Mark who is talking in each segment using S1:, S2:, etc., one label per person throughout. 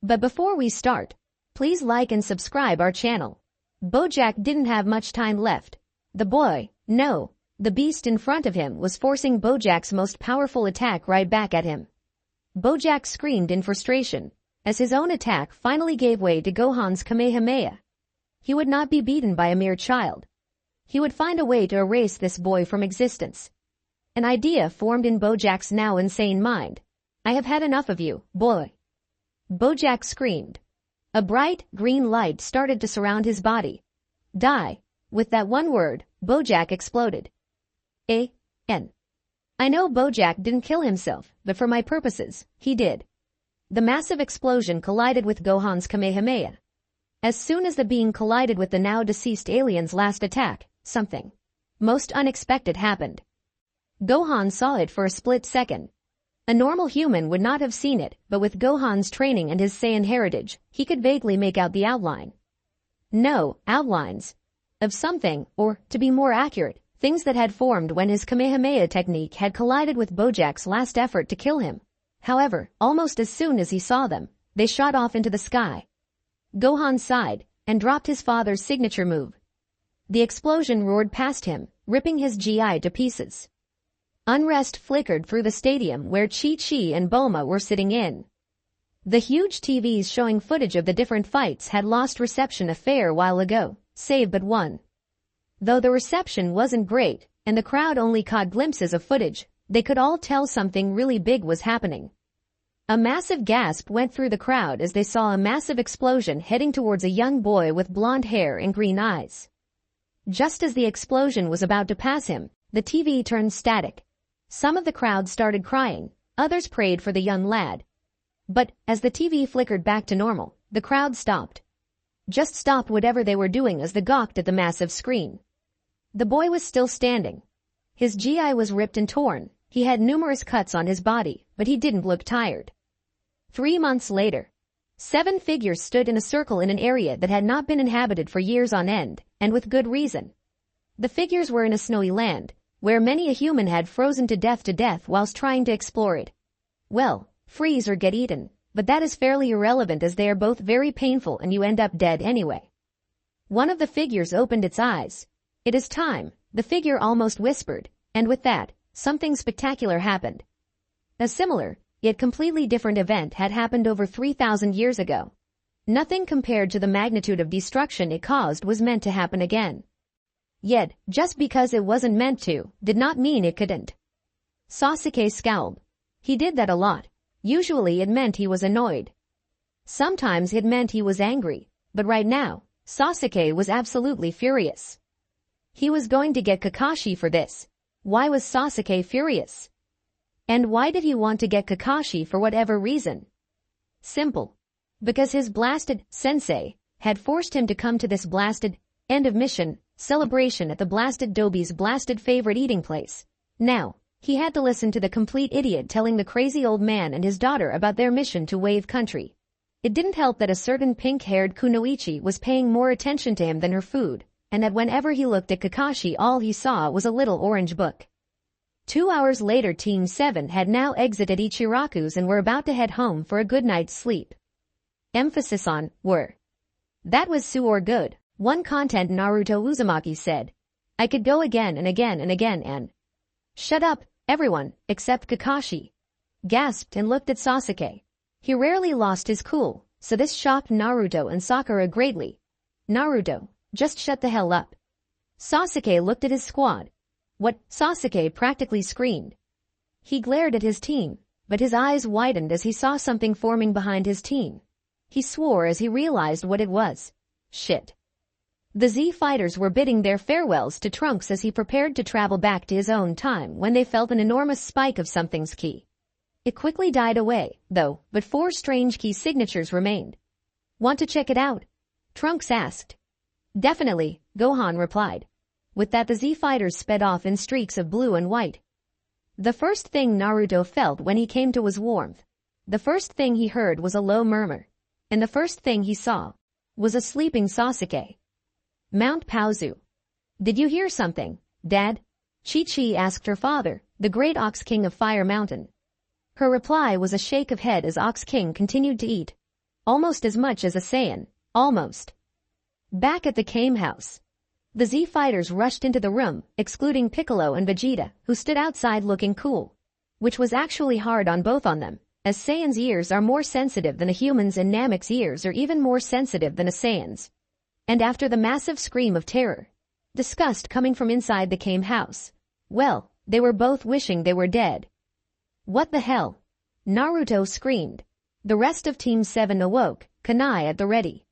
S1: But before we start, please like and subscribe our channel. Bojack didn't have much time left. The beast in front of him was forcing Bojack's most powerful attack right back at him. Bojack screamed in frustration as his own attack finally gave way to Gohan's Kamehameha. He would not be beaten by a mere child. He would find a way to erase this boy from existence. An idea formed in Bojack's now insane mind. I have had enough of you, boy. Bojack screamed. A bright, green light started to surround his body. Die. With that one word, Bojack exploded. I know Bojack didn't kill himself, but for my purposes, he did. The massive explosion collided with Gohan's Kamehameha. As soon as the being collided with the now deceased alien's last attack, something most unexpected happened. Gohan saw it for a split second. A normal human would not have seen it, but with Gohan's training and his Saiyan heritage, he could vaguely make out the outline. No, outlines. Of something, or, to be more accurate, things that had formed when his Kamehameha technique had collided with Bojack's last effort to kill him. However, almost as soon as he saw them, they shot off into the sky. Gohan sighed and dropped his father's signature move. The explosion roared past him, ripping his GI to pieces. Unrest flickered through the stadium where Chi-Chi and Bulma were sitting in. The huge TVs showing footage of the different fights had lost reception a fair while ago, save but one. Though the reception wasn't great, and the crowd only caught glimpses of footage, they could all tell something really big was happening. A massive gasp went through the crowd as they saw a massive explosion heading towards a young boy with blonde hair and green eyes. Just as the explosion was about to pass him, the TV turned static. Some of the crowd started crying, others prayed for the young lad. But, as the TV flickered back to normal, the crowd stopped. Just stopped whatever they were doing as they gawked at the massive screen. The boy was still standing. His GI was ripped and torn, he had numerous cuts on his body, but he didn't look tired. 3 months later, 7 figures stood in a circle in an area that had not been inhabited for years on end, and with good reason. The figures were in a snowy land, where many a human had frozen to death whilst trying to explore it. Well, freeze or get eaten, but that is fairly irrelevant as they are both very painful and you end up dead anyway. One of the figures opened its eyes. It is time, the figure almost whispered, and with that, something spectacular happened. A similar, yet completely different event had happened over 3,000 years ago. Nothing compared to the magnitude of destruction it caused was meant to happen again. Yet, just because it wasn't meant to, did not mean it couldn't. Sasuke scowled. He did that a lot. Usually it meant he was annoyed. Sometimes it meant he was angry, but right now, Sasuke was absolutely furious. He was going to get Kakashi for this. Why was Sasuke furious? And why did he want to get Kakashi for whatever reason? Simple. Because his blasted sensei had forced him to come to this blasted end of mission celebration at the blasted Dobie's blasted favorite eating place. Now, he had to listen to the complete idiot telling the crazy old man and his daughter about their mission to Wave Country. It didn't help that a certain pink-haired kunoichi was paying more attention to him than her food, and that whenever he looked at Kakashi all he saw was a little orange book. 2 hours later Team 7 had now exited Ichiraku's and were about to head home for a good night's sleep. Emphasis on were. That was so or good, one content Naruto Uzumaki said. I could go again and again and again and... Shut up, everyone, except Kakashi. Gasped and looked at Sasuke. He rarely lost his cool, so this shocked Naruto and Sakura greatly. Naruto, just shut the hell up. Sasuke looked at his squad. What? Sasuke practically screamed. He glared at his team, but his eyes widened as he saw something forming behind his team. He swore as he realized what it was. Shit. The Z fighters were bidding their farewells to Trunks as he prepared to travel back to his own time when they felt an enormous spike of something's ki. It quickly died away, though, but 4 strange key signatures remained. Want to check it out? Trunks asked. Definitely, Gohan replied. With that the Z fighters sped off in streaks of blue and white. The first thing Naruto felt when he came to was warmth. The first thing he heard was a low murmur. And the first thing he saw was a sleeping Sasuke. Mount Paozu. Did you hear something, Dad? Chi-Chi asked her father, the great Ox King of Fire Mountain. Her reply was a shake of head as Ox King continued to eat. almost as much as a Saiyan, almost. Back at the Kame house, the Z fighters rushed into the room, excluding Piccolo and Vegeta, who stood outside looking cool. Which was actually hard on both on them, as Saiyan's ears are more sensitive than a human's and Namek's ears are even more sensitive than a Saiyan's. And after the massive scream of terror, disgust coming from inside the Kame house, well, they were both wishing they were dead. What the hell? Naruto screamed. The rest of Team 7 awoke, kunai at the ready.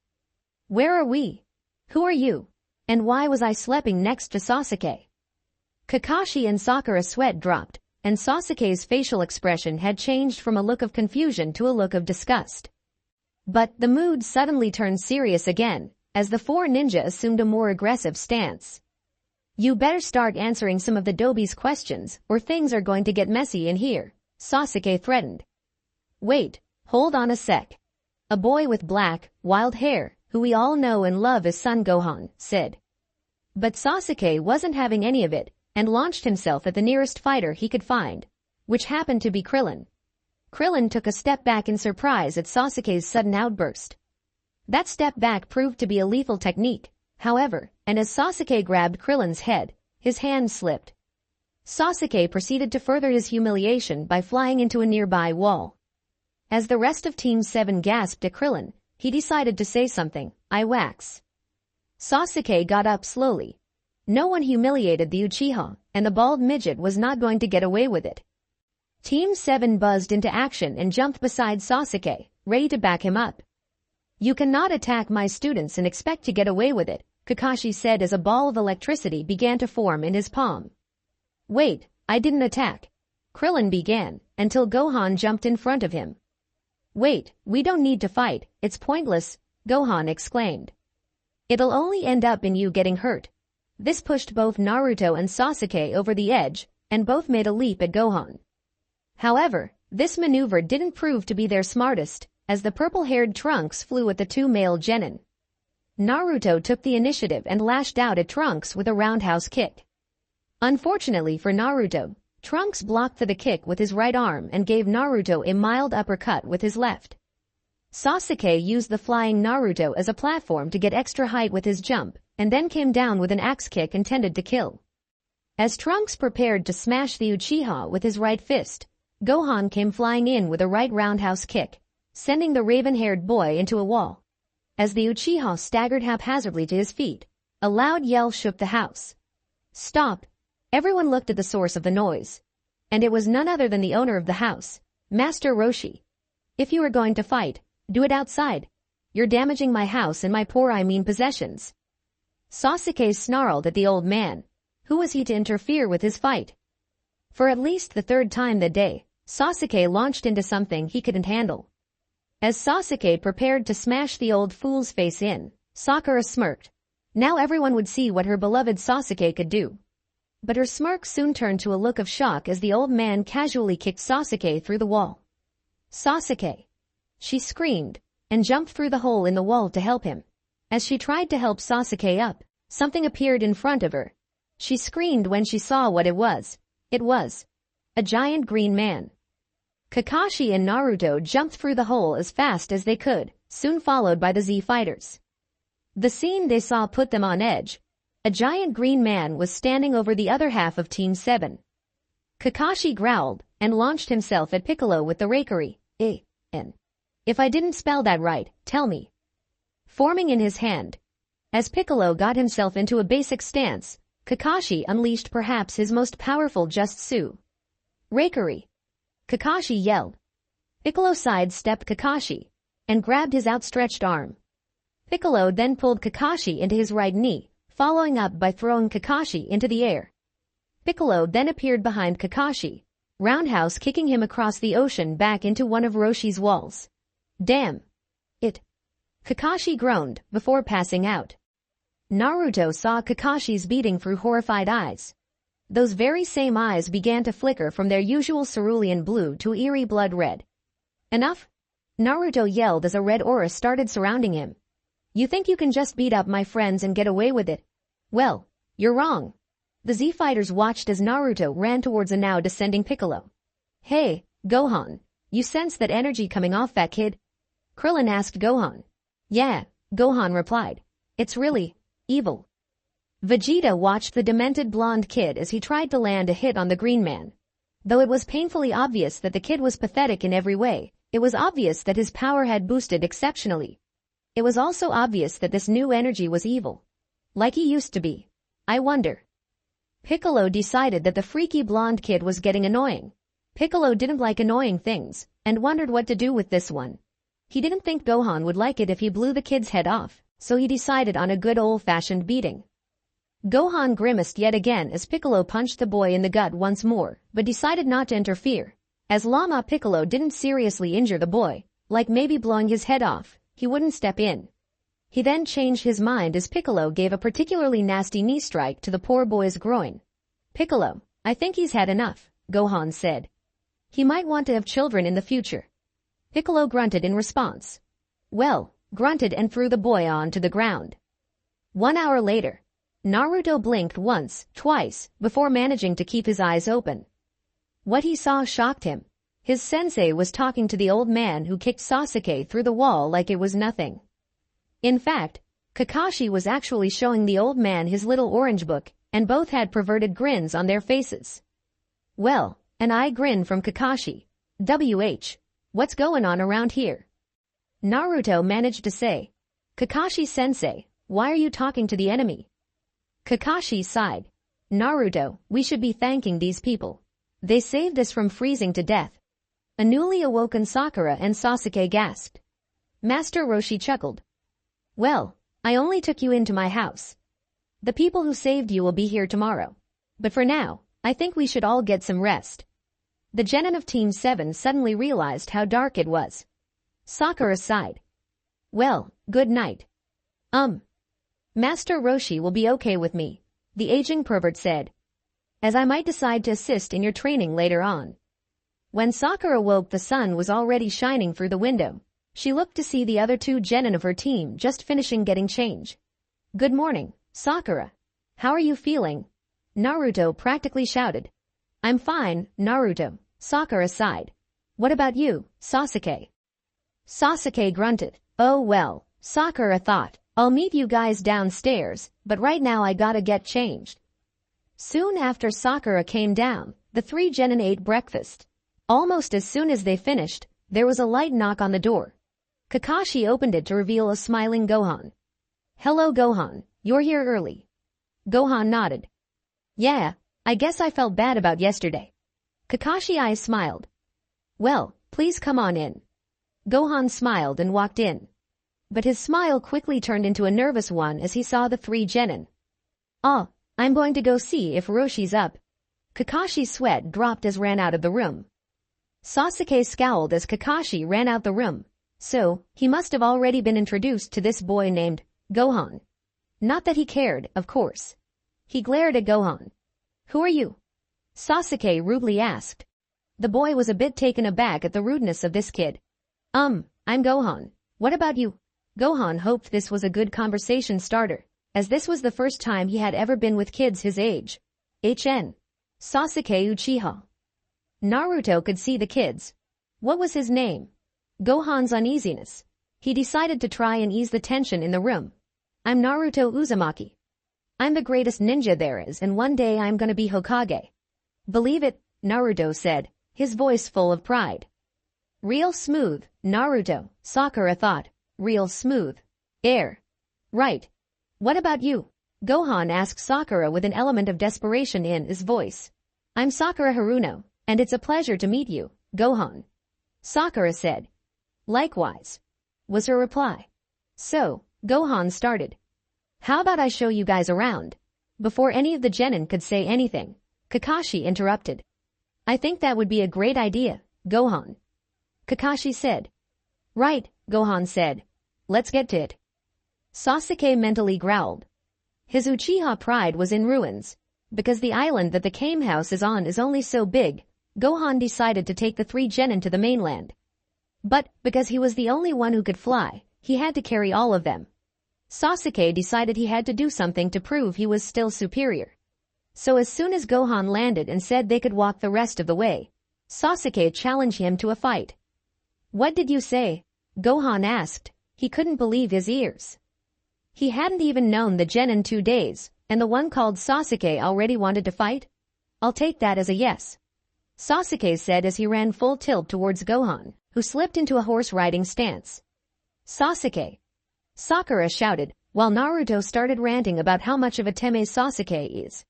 S1: Where are we? Who are you? And why was I sleeping next to Sasuke? Kakashi and Sakura's sweat dropped, and Sasuke's facial expression had changed from a look of confusion to a look of disgust. But the mood suddenly turned serious again, as the four ninja assumed a more aggressive stance. You better start answering some of the Dobi's questions, or things are going to get messy in here, Sasuke threatened. Wait, hold on a sec. A boy with black, wild hair, who we all know and love as Son Gohan, said. But Sasuke wasn't having any of it, and launched himself at the nearest fighter he could find, which happened to be Krillin. Krillin took a step back in surprise at Sasuke's sudden outburst. That step back proved to be a lethal technique, however, and as Sasuke grabbed Krillin's head, his hand slipped. Sasuke proceeded to further his humiliation by flying into a nearby wall. As the rest of Team 7 gasped at Krillin, he decided to say something. I wax. Sasuke got up slowly. No one humiliated the Uchiha, and the bald midget was not going to get away with it. Team 7 buzzed into action and jumped beside Sasuke, ready to back him up. You cannot attack my students and expect to get away with it, Kakashi said as a ball of electricity began to form in his palm. Wait, I didn't attack. Krillin began, until Gohan jumped in front of him. Wait, we don't need to fight, it's pointless, Gohan exclaimed. It'll only end up in you getting hurt. This pushed both Naruto and Sasuke over the edge, and both made a leap at Gohan. However, this maneuver didn't prove to be their smartest, as the purple-haired Trunks flew at the two male genin. Naruto took the initiative and lashed out at Trunks with a roundhouse kick. Unfortunately for Naruto, Trunks blocked the kick with his right arm and gave Naruto a mild uppercut with his left. Sasuke used the flying Naruto as a platform to get extra height with his jump, and then came down with an axe kick intended to kill. As Trunks prepared to smash the Uchiha with his right fist, Gohan came flying in with a right roundhouse kick, sending the raven-haired boy into a wall. As the Uchiha staggered haphazardly to his feet, a loud yell shook the house. Stop! Everyone looked at the source of the noise. And it was none other than the owner of the house, Master Roshi. If you are going to fight, do it outside. You're damaging my house and my possessions. Sasuke snarled at the old man. Who was he to interfere with his fight? For at least the third time that day, Sasuke launched into something he couldn't handle. As Sasuke prepared to smash the old fool's face in, Sakura smirked. Now everyone would see what her beloved Sasuke could do. But her smirk soon turned to a look of shock as the old man casually kicked Sasuke through the wall. Sasuke! She screamed, and jumped through the hole in the wall to help him. As she tried to help Sasuke up, something appeared in front of her. She screamed when she saw what it was. It was a giant green man. Kakashi and Naruto jumped through the hole as fast as they could, soon followed by the Z fighters. The scene they saw put them on edge. A giant green man was standing over the other half of Team 7. Kakashi growled and launched himself at Piccolo with the Reikiri. If I didn't spell that right, tell me. Forming in his hand. As Piccolo got himself into a basic stance, Kakashi unleashed perhaps his most powerful Jutsu. Reikiri! Kakashi yelled. Piccolo sidestepped Kakashi and grabbed his outstretched arm. Piccolo then pulled Kakashi into his right knee, following up by throwing Kakashi into the air. Piccolo then appeared behind Kakashi, roundhouse kicking him across the ocean back into one of Roshi's walls. Damn! It! Kakashi groaned before passing out. Naruto saw Kakashi's beating through horrified eyes. Those very same eyes began to flicker from their usual cerulean blue to eerie blood red. Enough! Naruto yelled as a red aura started surrounding him. You think you can just beat up my friends and get away with it? Well, you're wrong. The Z fighters watched as Naruto ran towards a now descending Piccolo. Hey, Gohan, you sense that energy coming off that kid? Krillin asked Gohan. Yeah, Gohan replied. It's really evil. Vegeta watched the demented blonde kid as he tried to land a hit on the Green Man. Though it was painfully obvious that the kid was pathetic in every way, it was obvious that his power had boosted exceptionally. It was also obvious that this new energy was evil. Like he used to be. I wonder. Piccolo decided that the freaky blonde kid was getting annoying. Piccolo didn't like annoying things, and wondered what to do with this one. He didn't think Gohan would like it if he blew the kid's head off, so he decided on a good old-fashioned beating. Gohan grimaced yet again as Piccolo punched the boy in the gut once more, but decided not to interfere. As Lama Piccolo didn't seriously injure the boy, like maybe blowing his head off, he wouldn't step in. He then changed his mind as Piccolo gave a particularly nasty knee strike to the poor boy's groin. Piccolo, I think he's had enough, Gohan said. He might want to have children in the future. Piccolo grunted in response. Well, grunted and threw the boy onto the ground. 1 hour later, Naruto blinked once, twice, before managing to keep his eyes open. What he saw shocked him. His sensei was talking to the old man who kicked Sasuke through the wall like it was nothing. In fact, Kakashi was actually showing the old man his little orange book, and both had perverted grins on their faces. Well, an eye grin from Kakashi. What's going on around here? Naruto managed to say. Kakashi-sensei, why are you talking to the enemy? Kakashi sighed. Naruto, we should be thanking these people. They saved us from freezing to death. A newly awoken Sakura and Sasuke gasped. Master Roshi chuckled. Well, I only took you into my house. The people who saved you will be here tomorrow. But for now, I think we should all get some rest. The genin of Team 7 suddenly realized how dark it was. Sakura sighed. Well, good night. Master Roshi will be okay with me, the aging pervert said, as I might decide to assist in your training later on. When Sakura woke, the sun was already shining through the window. She looked to see the other two genin of her team just finishing getting change. Good morning, Sakura. How are you feeling? Naruto practically shouted. I'm fine, Naruto, Sakura sighed. What about you, Sasuke? Sasuke grunted. Oh well, Sakura thought. I'll meet you guys downstairs, but right now I gotta get changed. Soon after Sakura came down, the three genin ate breakfast. Almost as soon as they finished, there was a light knock on the door. Kakashi opened it to reveal a smiling Gohan. Hello Gohan, you're here early. Gohan nodded. Yeah, I guess I felt bad about yesterday. Kakashi's eyes smiled. Well, please come on in. Gohan smiled and walked in. But his smile quickly turned into a nervous one as he saw the three genin. Oh, I'm going to go see if Roshi's up. Kakashi's sweat dropped as ran out of the room. Sasuke scowled as Kakashi ran out the room. So, he must have already been introduced to this boy named Gohan. Not that he cared, of course. He glared at Gohan. Who are you? Sasuke rudely asked. The boy was a bit taken aback at the rudeness of this kid. I'm Gohan. What about you? Gohan hoped this was a good conversation starter, as this was the first time he had ever been with kids his age. HN. Sasuke Uchiha. Naruto could see the kids. What was his name? Gohan's uneasiness. He decided to try and ease the tension in the room. I'm Naruto Uzumaki. I'm the greatest ninja there is, and one day I'm gonna be Hokage. Believe it, Naruto said, his voice full of pride. Real smooth, Naruto, Sakura thought. Real smooth. Air. Right. What about you? Gohan asked Sakura with an element of desperation in his voice. I'm Sakura Haruno, and it's a pleasure to meet you, Gohan. Sakura said. Likewise, was her reply. So, Gohan started. How about I show you guys around? Before any of the genin could say anything, Kakashi interrupted. I think that would be a great idea, Gohan. Kakashi said. Right, Gohan said. Let's get to it. Sasuke mentally growled. His Uchiha pride was in ruins. Because the island that the Kame house is on is only so big, Gohan decided to take the three genin to the mainland. But, because he was the only one who could fly, he had to carry all of them. Sasuke decided he had to do something to prove he was still superior. So as soon as Gohan landed and said they could walk the rest of the way, Sasuke challenged him to a fight. What did you say? Gohan asked. He couldn't believe his ears. He hadn't even known the Genin 2 days, and the one called Sasuke already wanted to fight? I'll take that as a yes, Sasuke said as he ran full tilt towards Gohan, who slipped into a horse-riding stance. Sasuke! Sakura shouted, while Naruto started ranting about how much of a teme Sasuke is.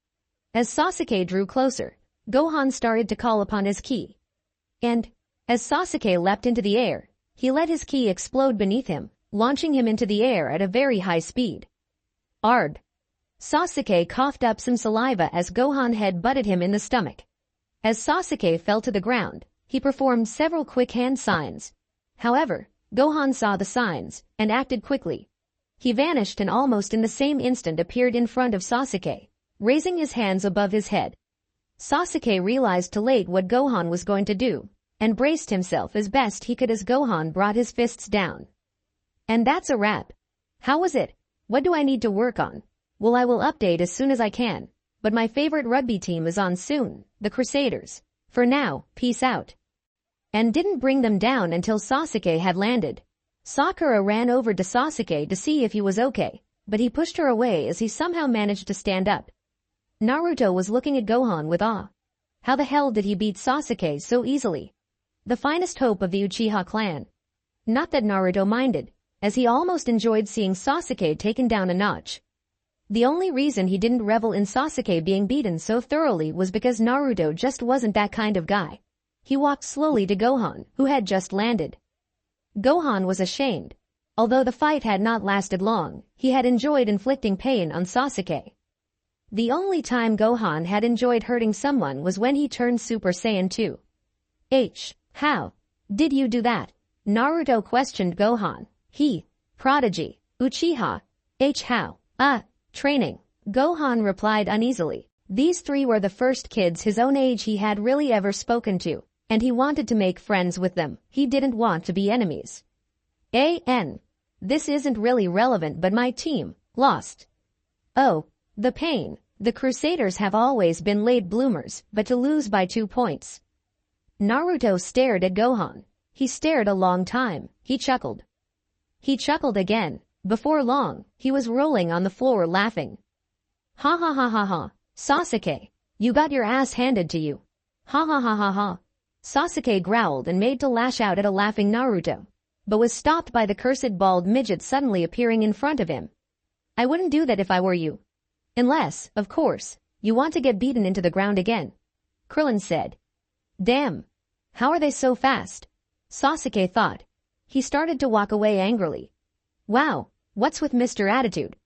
S1: As Sasuke drew closer, Gohan started to call upon his ki. And, as Sasuke leapt into the air, he let his ki explode beneath him, launching him into the air at a very high speed. Ard! Sasuke coughed up some saliva as Gohan head-butted him in the stomach. As Sasuke fell to the ground, he performed several quick hand signs. However, Gohan saw the signs and acted quickly. He vanished and almost in the same instant appeared in front of Sasuke, raising his hands above his head. Sasuke realized too late what Gohan was going to do, and braced himself as best he could as Gohan brought his fists down. And that's a wrap. How was it? What do I need to work on? Well, I will update as soon as I can, but my favorite rugby team is on soon, the Crusaders. For now, peace out. And didn't bring them down until Sasuke had landed. Sakura ran over to Sasuke to see if he was okay, but he pushed her away as he somehow managed to stand up. Naruto was looking at Gohan with awe. How the hell did he beat Sasuke so easily? The finest hope of the Uchiha clan. Not that Naruto minded, as he almost enjoyed seeing Sasuke taken down a notch. The only reason he didn't revel in Sasuke being beaten so thoroughly was because Naruto just wasn't that kind of guy. He walked slowly to Gohan, who had just landed. Gohan was ashamed. Although the fight had not lasted long, he had enjoyed inflicting pain on Sasuke. The only time Gohan had enjoyed hurting someone was when he turned Super Saiyan 2. How did you do that? Naruto questioned Gohan. Prodigy, Uchiha. How? Training. Gohan replied uneasily. These three were the first kids his own age he had really ever spoken to, and he wanted to make friends with them. He didn't want to be enemies. This isn't really relevant, but my team lost. Oh, the pain. The Crusaders have always been late bloomers, but to lose by 2 points. Naruto stared at Gohan. He stared a long time. He chuckled. He chuckled again. Before long, he was rolling on the floor laughing. Ha ha ha ha ha. Sasuke, you got your ass handed to you. Ha ha ha ha ha. Sasuke growled and made to lash out at a laughing Naruto, but was stopped by the cursed bald midget suddenly appearing in front of him. I wouldn't do that if I were you. Unless, of course, you want to get beaten into the ground again. Krillin said. Damn. How are they so fast? Sasuke thought. He started to walk away angrily. Wow, what's with Mr. Attitude?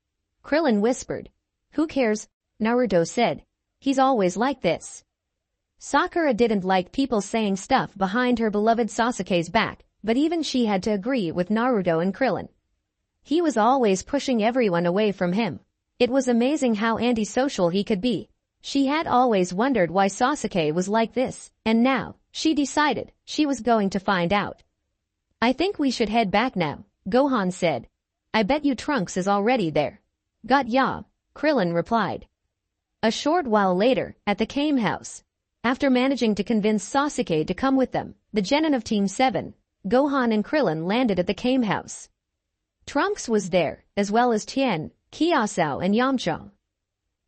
S1: Krillin whispered. Who cares? Naruto said. He's always like this. Sakura didn't like people saying stuff behind her beloved Sasuke's back, but even she had to agree with Naruto and Krillin. He was always pushing everyone away from him. It was amazing how antisocial he could be. She had always wondered why Sasuke was like this, and now, she decided she was going to find out. I think we should head back now, Gohan said. I bet you Trunks is already there. Got ya, Krillin replied. A short while later, at the Kame house. After managing to convince Sasuke to come with them, the genin of Team 7, Gohan and Krillin landed at the Kame house. Trunks was there, as well as Tien, Kiasao and Yamcha.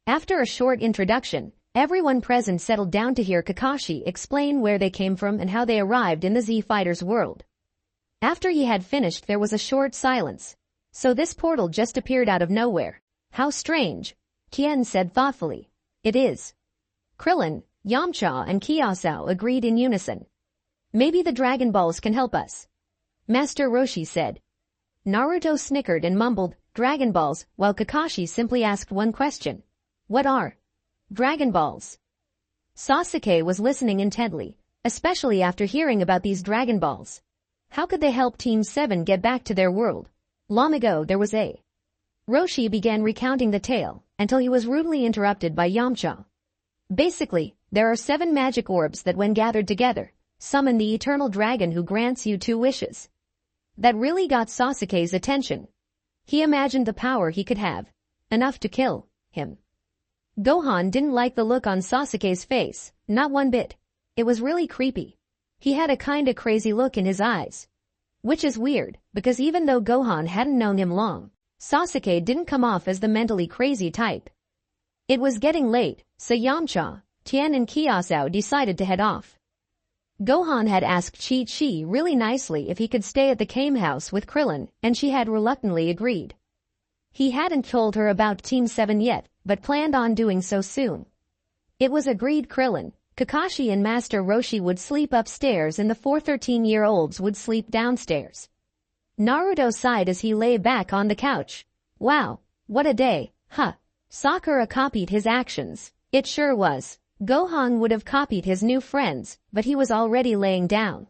S1: After a short introduction, everyone present settled down to hear Kakashi explain where they came from and how they arrived in the Z Fighters world. After he had finished, there was a short silence. So this portal just appeared out of nowhere. How strange, Tien said thoughtfully. It is. Krillin, Yamcha and Kiasao agreed in unison. Maybe the Dragon Balls can help us, Master Roshi said. Naruto snickered and mumbled, Dragon Balls, while Kakashi simply asked one question. What are Dragon Balls? Sasuke was listening intently, especially after hearing about these Dragon Balls. How could they help Team 7 get back to their world? Long ago there was a... Roshi began recounting the tale, until he was rudely interrupted by Yamcha. Basically, there are 7 magic orbs that when gathered together, summon the eternal dragon who grants you 2 wishes. That really got Sasuke's attention. He imagined the power he could have, enough to kill him. Gohan didn't like the look on Sasuke's face, not one bit. It was really creepy. He had a kinda crazy look in his eyes. Which is weird, because even though Gohan hadn't known him long, Sasuke didn't come off as the mentally crazy type. It was getting late, so Yamcha, Tien and Kiasao decided to head off. Gohan had asked Chi-Chi really nicely if he could stay at the Kame house with Krillin, and she had reluctantly agreed. He hadn't told her about Team 7 yet, but planned on doing so soon. It was agreed Krillin, Kakashi and Master Roshi would sleep upstairs and the 4 13-year-olds would sleep downstairs. Naruto sighed as he lay back on the couch. Wow, what a day, huh? Sakura copied his actions. It sure was. Gohan would have copied his new friends, but he was already laying down.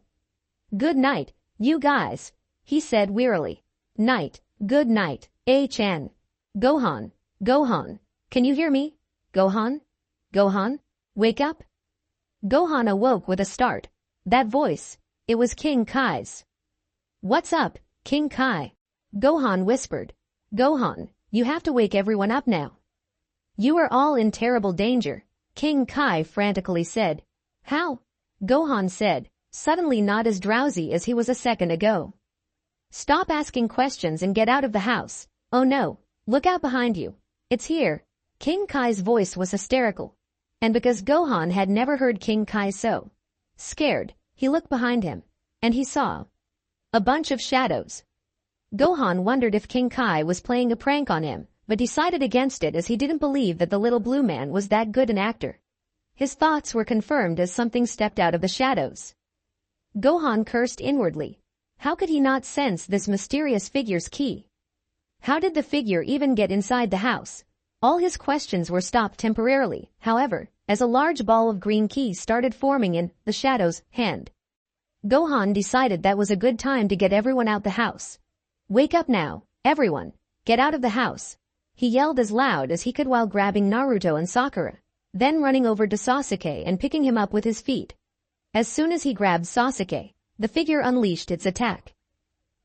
S1: Good night, you guys, he said wearily. Night, good night, HN. Gohan, can you hear me? Gohan, wake up. Gohan awoke with a start. That voice, it was King Kai's. What's up, King Kai? Gohan whispered. Gohan, you have to wake everyone up now. You are all in terrible danger, King Kai frantically said. How? Gohan said, suddenly not as drowsy as he was a second ago. Stop asking questions and get out of the house. Oh no, look out behind you. It's here. King Kai's voice was hysterical. And because Gohan had never heard King Kai so scared, he looked behind him, and he saw a bunch of shadows. Gohan wondered if King Kai was playing a prank on him, but decided against it as he didn't believe that the little blue man was that good an actor. His thoughts were confirmed as something stepped out of the shadows. Gohan cursed inwardly. How could he not sense this mysterious figure's key? How did the figure even get inside the house? All his questions were stopped temporarily, however, as a large ball of green key started forming in the shadow's hand. Gohan decided that was a good time to get everyone out the house. Wake up now, everyone. Get out of the house. He yelled as loud as he could while grabbing Naruto and Sakura, then running over to Sasuke and picking him up with his feet. As soon as he grabbed Sasuke, the figure unleashed its attack.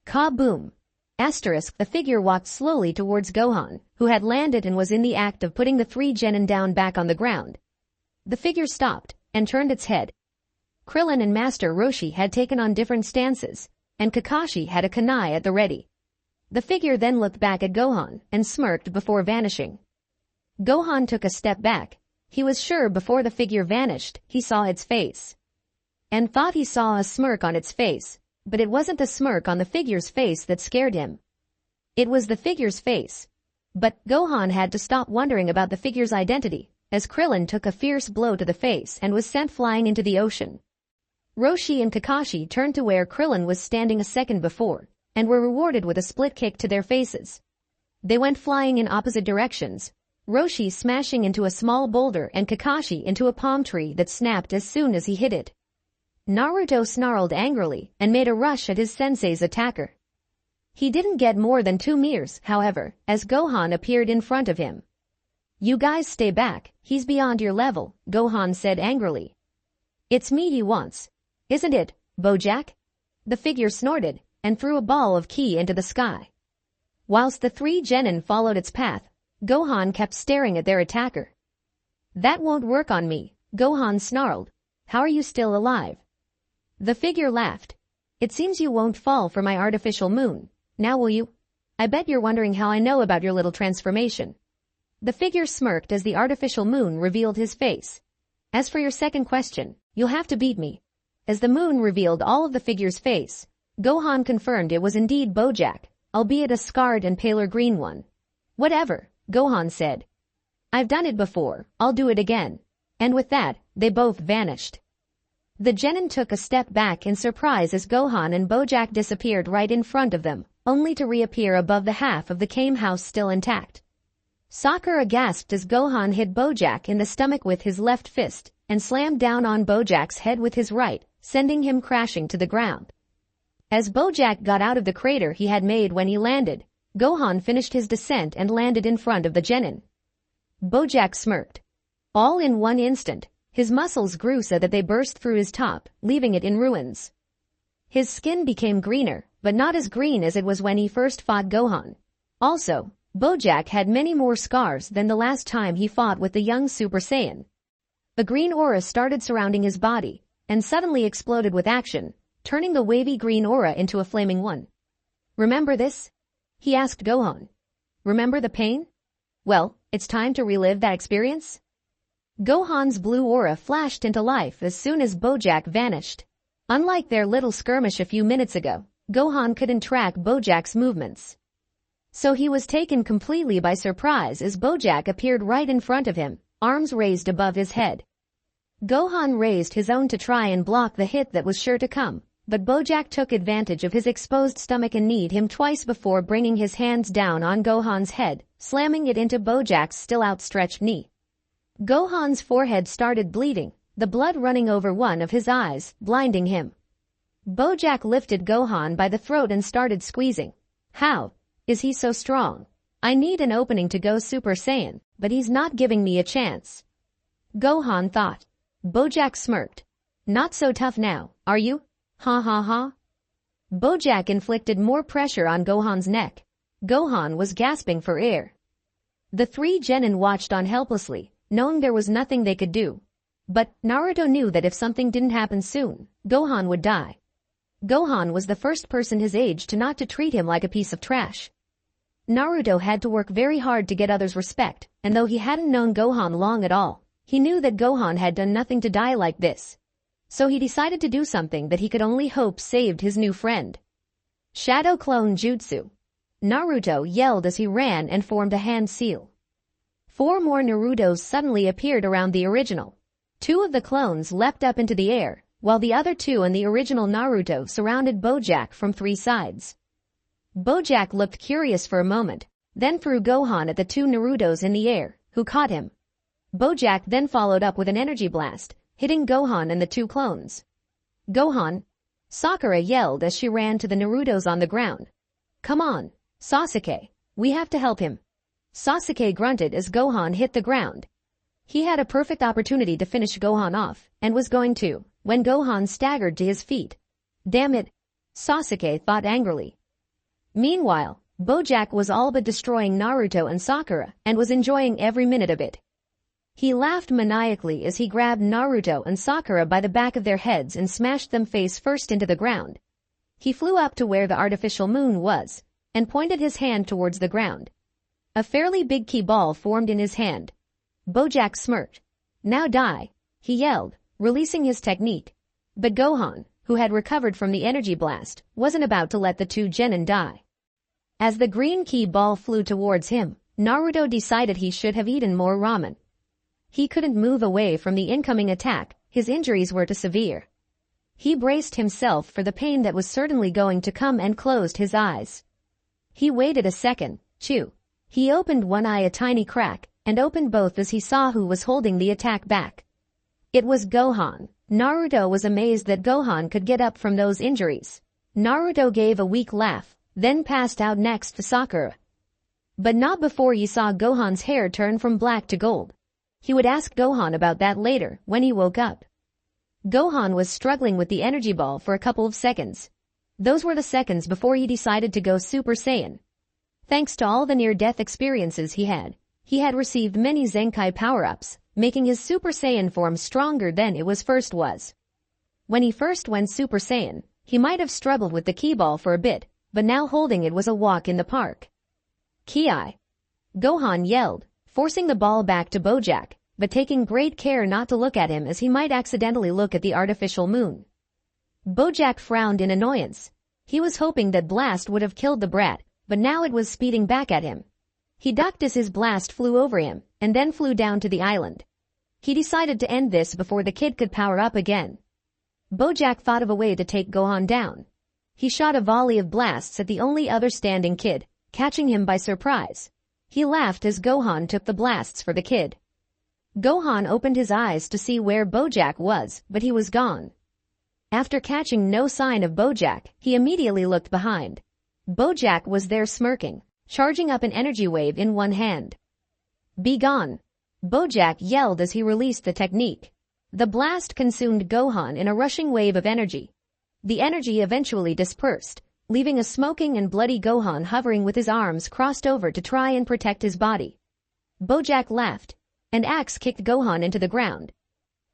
S1: Kaboom! The figure walked slowly towards Gohan, who had landed and was in the act of putting the 3 genin down back on the ground. The figure stopped and turned its head. Krillin and Master Roshi had taken on different stances, and Kakashi had a kunai at the ready. The figure then looked back at Gohan and smirked before vanishing. Gohan took a step back. He was sure before the figure vanished, he saw its face. And thought he saw a smirk on its face, but it wasn't the smirk on the figure's face that scared him. It was the figure's face. But Gohan had to stop wondering about the figure's identity, as Krillin took a fierce blow to the face and was sent flying into the ocean. Roshi and Kakashi turned to where Krillin was standing a second before, and were rewarded with a split kick to their faces. They went flying in opposite directions, Roshi smashing into a small boulder and Kakashi into a palm tree that snapped as soon as he hit it. Naruto snarled angrily and made a rush at his sensei's attacker. He didn't get more than 2 meters, however, as Gohan appeared in front of him. You guys stay back, he's beyond your level, Gohan said angrily. It's me he wants. Isn't it, Bojack? The figure snorted and threw a ball of ki into the sky. Whilst the 3 genin followed its path, Gohan kept staring at their attacker. That won't work on me, Gohan snarled. How are you still alive? The figure laughed. It seems you won't fall for my artificial moon. Now will you? I bet you're wondering how I know about your little transformation. The figure smirked as the artificial moon revealed his face. As for your second question, you'll have to beat me. As the moon revealed all of the figure's face, Gohan confirmed it was indeed Bojack, albeit a scarred and paler green one. Whatever, Gohan said. I've done it before, I'll do it again. And with that, they both vanished. The genin took a step back in surprise as Gohan and Bojack disappeared right in front of them, only to reappear above the half of the Kame house still intact. Sakura gasped as Gohan hit Bojack in the stomach with his left fist and slammed down on Bojack's head with his right, sending him crashing to the ground. As Bojack got out of the crater he had made when he landed, Gohan finished his descent and landed in front of the genin. Bojack smirked. All in one instant, his muscles grew so that they burst through his top, leaving it in ruins. His skin became greener, but not as green as it was when he first fought Gohan. Also, Bojack had many more scars than the last time he fought with the young Super Saiyan. A green aura started surrounding his body, and suddenly exploded with action, turning the wavy green aura into a flaming one. Remember this? He asked Gohan. Remember the pain? Well, it's time to relive that experience? Gohan's blue aura flashed into life as soon as Bojack vanished. Unlike their little skirmish a few minutes ago, Gohan couldn't track Bojack's movements. So he was taken completely by surprise as Bojack appeared right in front of him, arms raised above his head. Gohan raised his own to try and block the hit that was sure to come, but Bojack took advantage of his exposed stomach and kneed him twice before bringing his hands down on Gohan's head, slamming it into Bojack's still outstretched knee. Gohan's forehead started bleeding, the blood running over one of his eyes, blinding him. Bojack lifted Gohan by the throat and started squeezing. How is he so strong? I need an opening to go Super Saiyan, but he's not giving me a chance. Gohan thought. Bojack smirked. Not so tough now, are you? Ha ha ha. Bojack inflicted more pressure on Gohan's neck. Gohan was gasping for air. The three Genin watched on helplessly, knowing there was nothing they could do. But Naruto knew that if something didn't happen soon, Gohan would die. Gohan was the first person his age to not to treat him like a piece of trash. Naruto had to work very hard to get others' respect, and though he hadn't known Gohan long at all, he knew that Gohan had done nothing to die like this. So he decided to do something that he could only hope saved his new friend. Shadow Clone Jutsu. Naruto yelled as he ran and formed a hand seal. 4 more Narutos suddenly appeared around the original. 2 of the clones leapt up into the air, while the other 2 and the original Naruto surrounded Bojack from 3 sides. Bojack looked curious for a moment, then threw Gohan at the 2 Narutos in the air, who caught him. Bojack then followed up with an energy blast, hitting Gohan and the 2 clones. Gohan! Sakura yelled as she ran to the Narutos on the ground. Come on, Sasuke, we have to help him. Sasuke grunted as Gohan hit the ground. He had a perfect opportunity to finish Gohan off, and was going to, when Gohan staggered to his feet. Damn it! Sasuke thought angrily. Meanwhile, Bojack was all but destroying Naruto and Sakura, and was enjoying every minute of it. He laughed maniacally as he grabbed Naruto and Sakura by the back of their heads and smashed them face first into the ground. He flew up to where the artificial moon was, and pointed his hand towards the ground. A fairly big key ball formed in his hand. Bojack smirked. Now die, he yelled, releasing his technique. But Gohan, who had recovered from the energy blast, wasn't about to let the 2 Genin die. As the green key ball flew towards him, Naruto decided he should have eaten more ramen. He couldn't move away from the incoming attack, his injuries were too severe. He braced himself for the pain that was certainly going to come and closed his eyes. He waited a second, chew. He opened one eye a tiny crack, and opened both as he saw who was holding the attack back. It was Gohan. Naruto was amazed that Gohan could get up from those injuries. Naruto gave a weak laugh, then passed out next to Sakura. But not before he saw Gohan's hair turn from black to gold. He would ask Gohan about that later, when he woke up. Gohan was struggling with the energy ball for a couple of seconds. Those were the seconds before he decided to go Super Saiyan. Thanks to all the near-death experiences he had received many Zenkai power-ups, making his Super Saiyan form stronger than it first was. When he first went Super Saiyan, he might have struggled with the ki ball for a bit, but now holding it was a walk in the park. Ki-eye! Gohan yelled, forcing the ball back to Bojack, but taking great care not to look at him as he might accidentally look at the artificial moon. Bojack frowned in annoyance. He was hoping that blast would have killed the brat, but now it was speeding back at him. He ducked as his blast flew over him, and then flew down to the island. He decided to end this before the kid could power up again. Bojack thought of a way to take Gohan down. He shot a volley of blasts at the only other standing kid, catching him by surprise. He laughed as Gohan took the blasts for the kid. Gohan opened his eyes to see where Bojack was, but he was gone. After catching no sign of Bojack, he immediately looked behind. Bojack was there smirking, charging up an energy wave in one hand. Be gone! Bojack yelled as he released the technique. The blast consumed Gohan in a rushing wave of energy. The energy eventually dispersed, leaving a smoking and bloody Gohan hovering with his arms crossed over to try and protect his body. Bojack laughed, and axe kicked Gohan into the ground.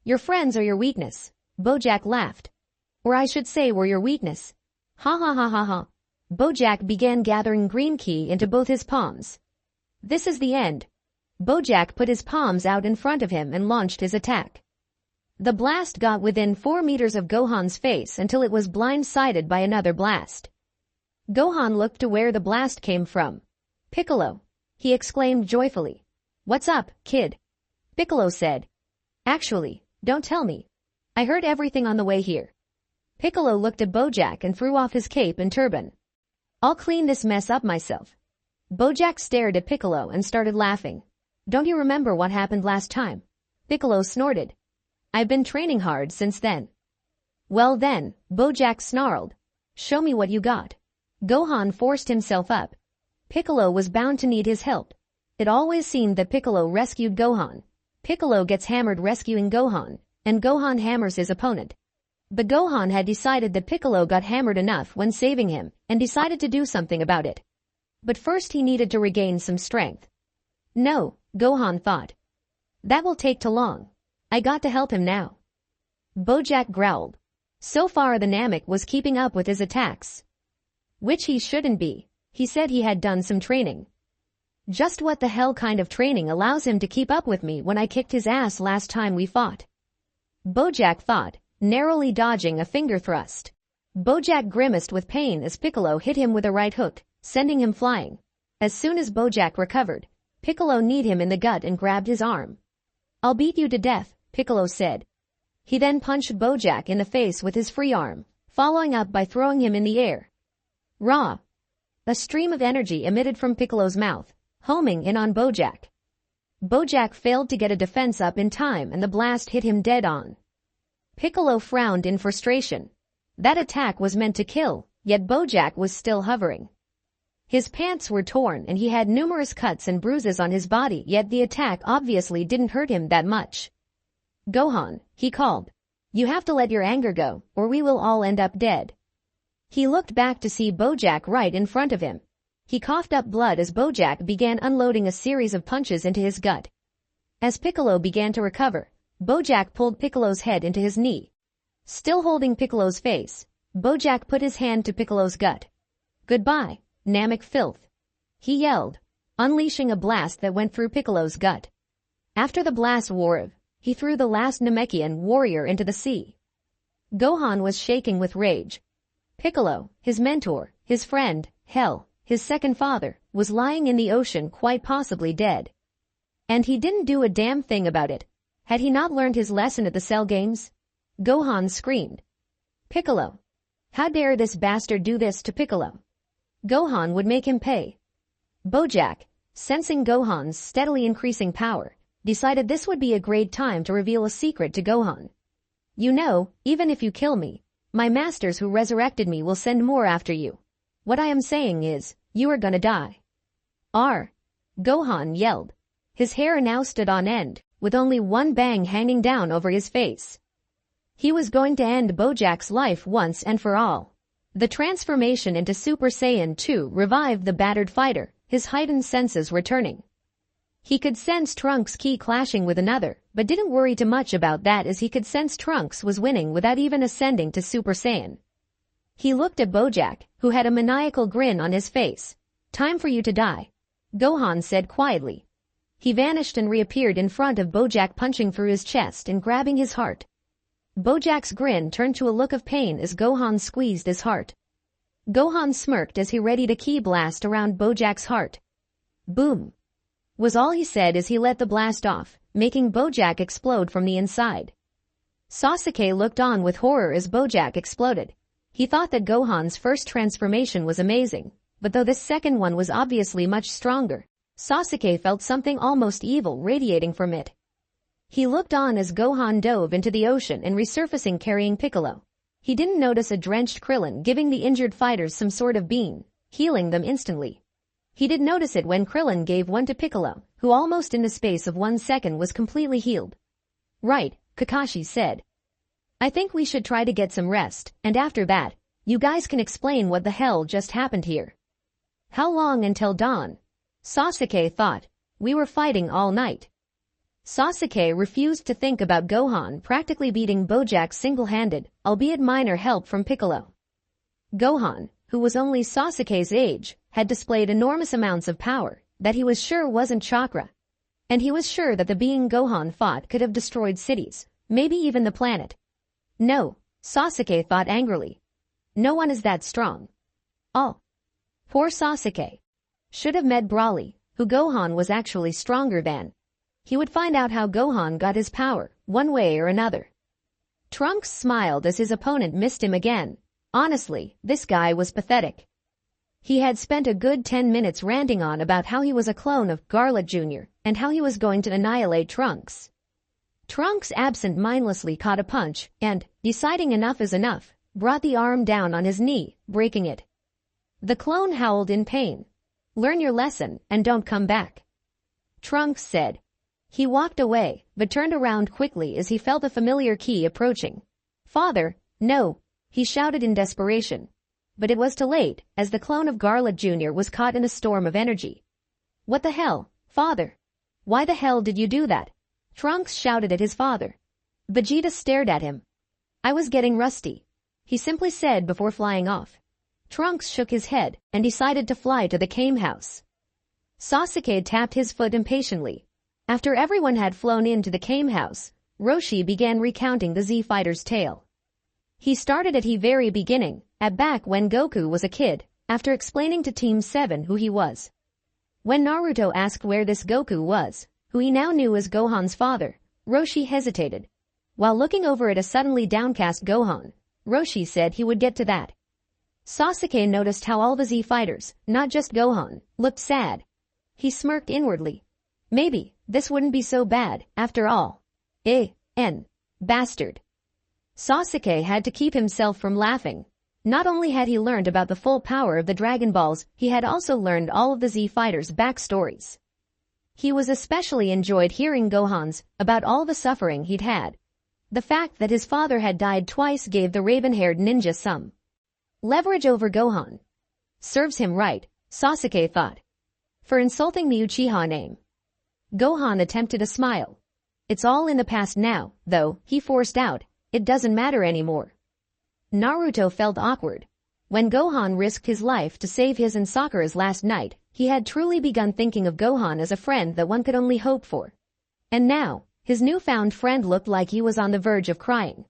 S1: Your friends are your weakness. Bojack laughed. Or I should say were your weakness. Ha ha ha ha ha. Bojack began gathering green ki into both his palms. This is the end. Bojack put his palms out in front of him and launched his attack. The blast got within 4 meters of Gohan's face until it was blindsided by another blast. Gohan looked to where the blast came from. Piccolo, he exclaimed joyfully. What's up, kid? Piccolo said. Actually, don't tell me. I heard everything on the way here. Piccolo looked at Bojack and threw off his cape and turban. I'll clean this mess up myself. Bojack stared at Piccolo and started laughing. Don't you remember what happened last time? Piccolo snorted. I've been training hard since then. Well then, Bojack snarled. Show me what you got. Gohan forced himself up. Piccolo was bound to need his help. It always seemed that Piccolo rescued Gohan. Piccolo gets hammered rescuing Gohan, and Gohan hammers his opponent. But Gohan had decided that Piccolo got hammered enough when saving him, and decided to do something about it. But first he needed to regain some strength. No, Gohan thought. That will take too long. I got to help him now. Bojack growled. So far the Namek was keeping up with his attacks. Which he shouldn't be. He said he had done some training. Just what the hell kind of training allows him to keep up with me when I kicked his ass last time we fought? Bojack thought, narrowly dodging a finger thrust. Bojack grimaced with pain as Piccolo hit him with a right hook, sending him flying. As soon as Bojack recovered, Piccolo kneed him in the gut and grabbed his arm. I'll beat you to death, Piccolo said. He then punched Bojack in the face with his free arm, following up by throwing him in the air. Rah! A stream of energy emitted from Piccolo's mouth, homing in on Bojack. Bojack failed to get a defense up in time and the blast hit him dead on. Piccolo frowned in frustration. That attack was meant to kill, yet Bojack was still hovering. His pants were torn and he had numerous cuts and bruises on his body, yet the attack obviously didn't hurt him that much. Gohan, he called. You have to let your anger go, or we will all end up dead. He looked back to see Bojack right in front of him. He coughed up blood as Bojack began unloading a series of punches into his gut. As Piccolo began to recover, Bojack pulled Piccolo's head into his knee. Still holding Piccolo's face, Bojack put his hand to Piccolo's gut. Goodbye, Namek filth. He yelled, unleashing a blast that went through Piccolo's gut. After the blast wore, he threw the last Namekian warrior into the sea. Gohan was shaking with rage. Piccolo, his mentor, his friend, hell, his second father, was lying in the ocean quite possibly dead. And he didn't do a damn thing about it. Had he not learned his lesson at the Cell Games? Gohan screamed. Piccolo. How dare this bastard do this to Piccolo? Gohan would make him pay. Bojack, sensing Gohan's steadily increasing power, decided this would be a great time to reveal a secret to Gohan. You know, even if you kill me, my masters who resurrected me will send more after you. What I am saying is, you are gonna die. Gohan yelled. His hair now stood on end, with only one bang hanging down over his face. He was going to end Bojack's life once and for all. The transformation into Super Saiyan 2 revived the battered fighter, his heightened senses returning. He could sense Trunks' ki clashing with another, but didn't worry too much about that as he could sense Trunks was winning without even ascending to Super Saiyan. He looked at Bojack, who had a maniacal grin on his face. Time for you to die, Gohan said quietly. He vanished and reappeared in front of Bojack, punching through his chest and grabbing his heart. Bojack's grin turned to a look of pain as Gohan squeezed his heart. Gohan smirked as he readied a ki blast around Bojack's heart. Boom! Was all he said as he let the blast off, making Bojack explode from the inside. Sasuke looked on with horror as Bojack exploded. He thought that Gohan's first transformation was amazing, but though this second one was obviously much stronger, Sasuke felt something almost evil radiating from it. He looked on as Gohan dove into the ocean and resurfacing carrying Piccolo. He didn't notice a drenched Krillin giving the injured fighters some sort of bean, healing them instantly. He did notice it when Krillin gave one to Piccolo, who almost in the space of 1 second was completely healed. Right, Kakashi said. I think we should try to get some rest, and after that, you guys can explain what the hell just happened here. How long until dawn? Sasuke thought. We were fighting all night. Sasuke refused to think about Gohan practically beating Bojack single-handed, albeit minor help from Piccolo. Gohan, who was only Sasuke's age, had displayed enormous amounts of power that he was sure wasn't chakra. And he was sure that the being Gohan fought could have destroyed cities, maybe even the planet. No, Sasuke thought angrily. No one is that strong. Oh. Poor Sasuke. Should have met Broly, who Gohan was actually stronger than. He would find out how Gohan got his power, one way or another. Trunks smiled as his opponent missed him again. Honestly, this guy was pathetic. He had spent a good 10 minutes ranting on about how he was a clone of Garlic Jr. and how he was going to annihilate Trunks. Trunks absent-mindedly caught a punch and, deciding enough is enough, brought the arm down on his knee, breaking it. The clone howled in pain. Learn your lesson and don't come back, Trunks said. He walked away, but turned around quickly as he felt a familiar key approaching. Father, no, he shouted in desperation. But it was too late, as the clone of Garlic Jr. was caught in a storm of energy. What the hell, father? Why the hell did you do that? Trunks shouted at his father. Vegeta stared at him. I was getting rusty, he simply said before flying off. Trunks shook his head and decided to fly to the Kame house. Sasuke tapped his foot impatiently. After everyone had flown into the Kame house, Roshi began recounting the Z-Fighter's tale. He started at the very beginning, at back when Goku was a kid, after explaining to Team 7 who he was. When Naruto asked where this Goku was, who he now knew as Gohan's father, Roshi hesitated. While looking over at a suddenly downcast Gohan, Roshi said he would get to that. Sasuke noticed how all the Z-Fighters, not just Gohan, looked sad. He smirked inwardly. Maybe this wouldn't be so bad, after all. Bastard. Sasuke had to keep himself from laughing. Not only had he learned about the full power of the Dragon Balls, he had also learned all of the Z-Fighters' backstories. He was especially enjoyed hearing Gohan's about all the suffering he'd had. The fact that his father had died twice gave the raven-haired ninja some leverage over Gohan. Serves him right, Sasuke thought. For insulting the Uchiha name. Gohan attempted a smile. It's all in the past now, though, he forced out. It doesn't matter anymore. Naruto felt awkward. When Gohan risked his life to save his and Sakura's last night, he had truly begun thinking of Gohan as a friend that one could only hope for. And now, his newfound friend looked like he was on the verge of crying.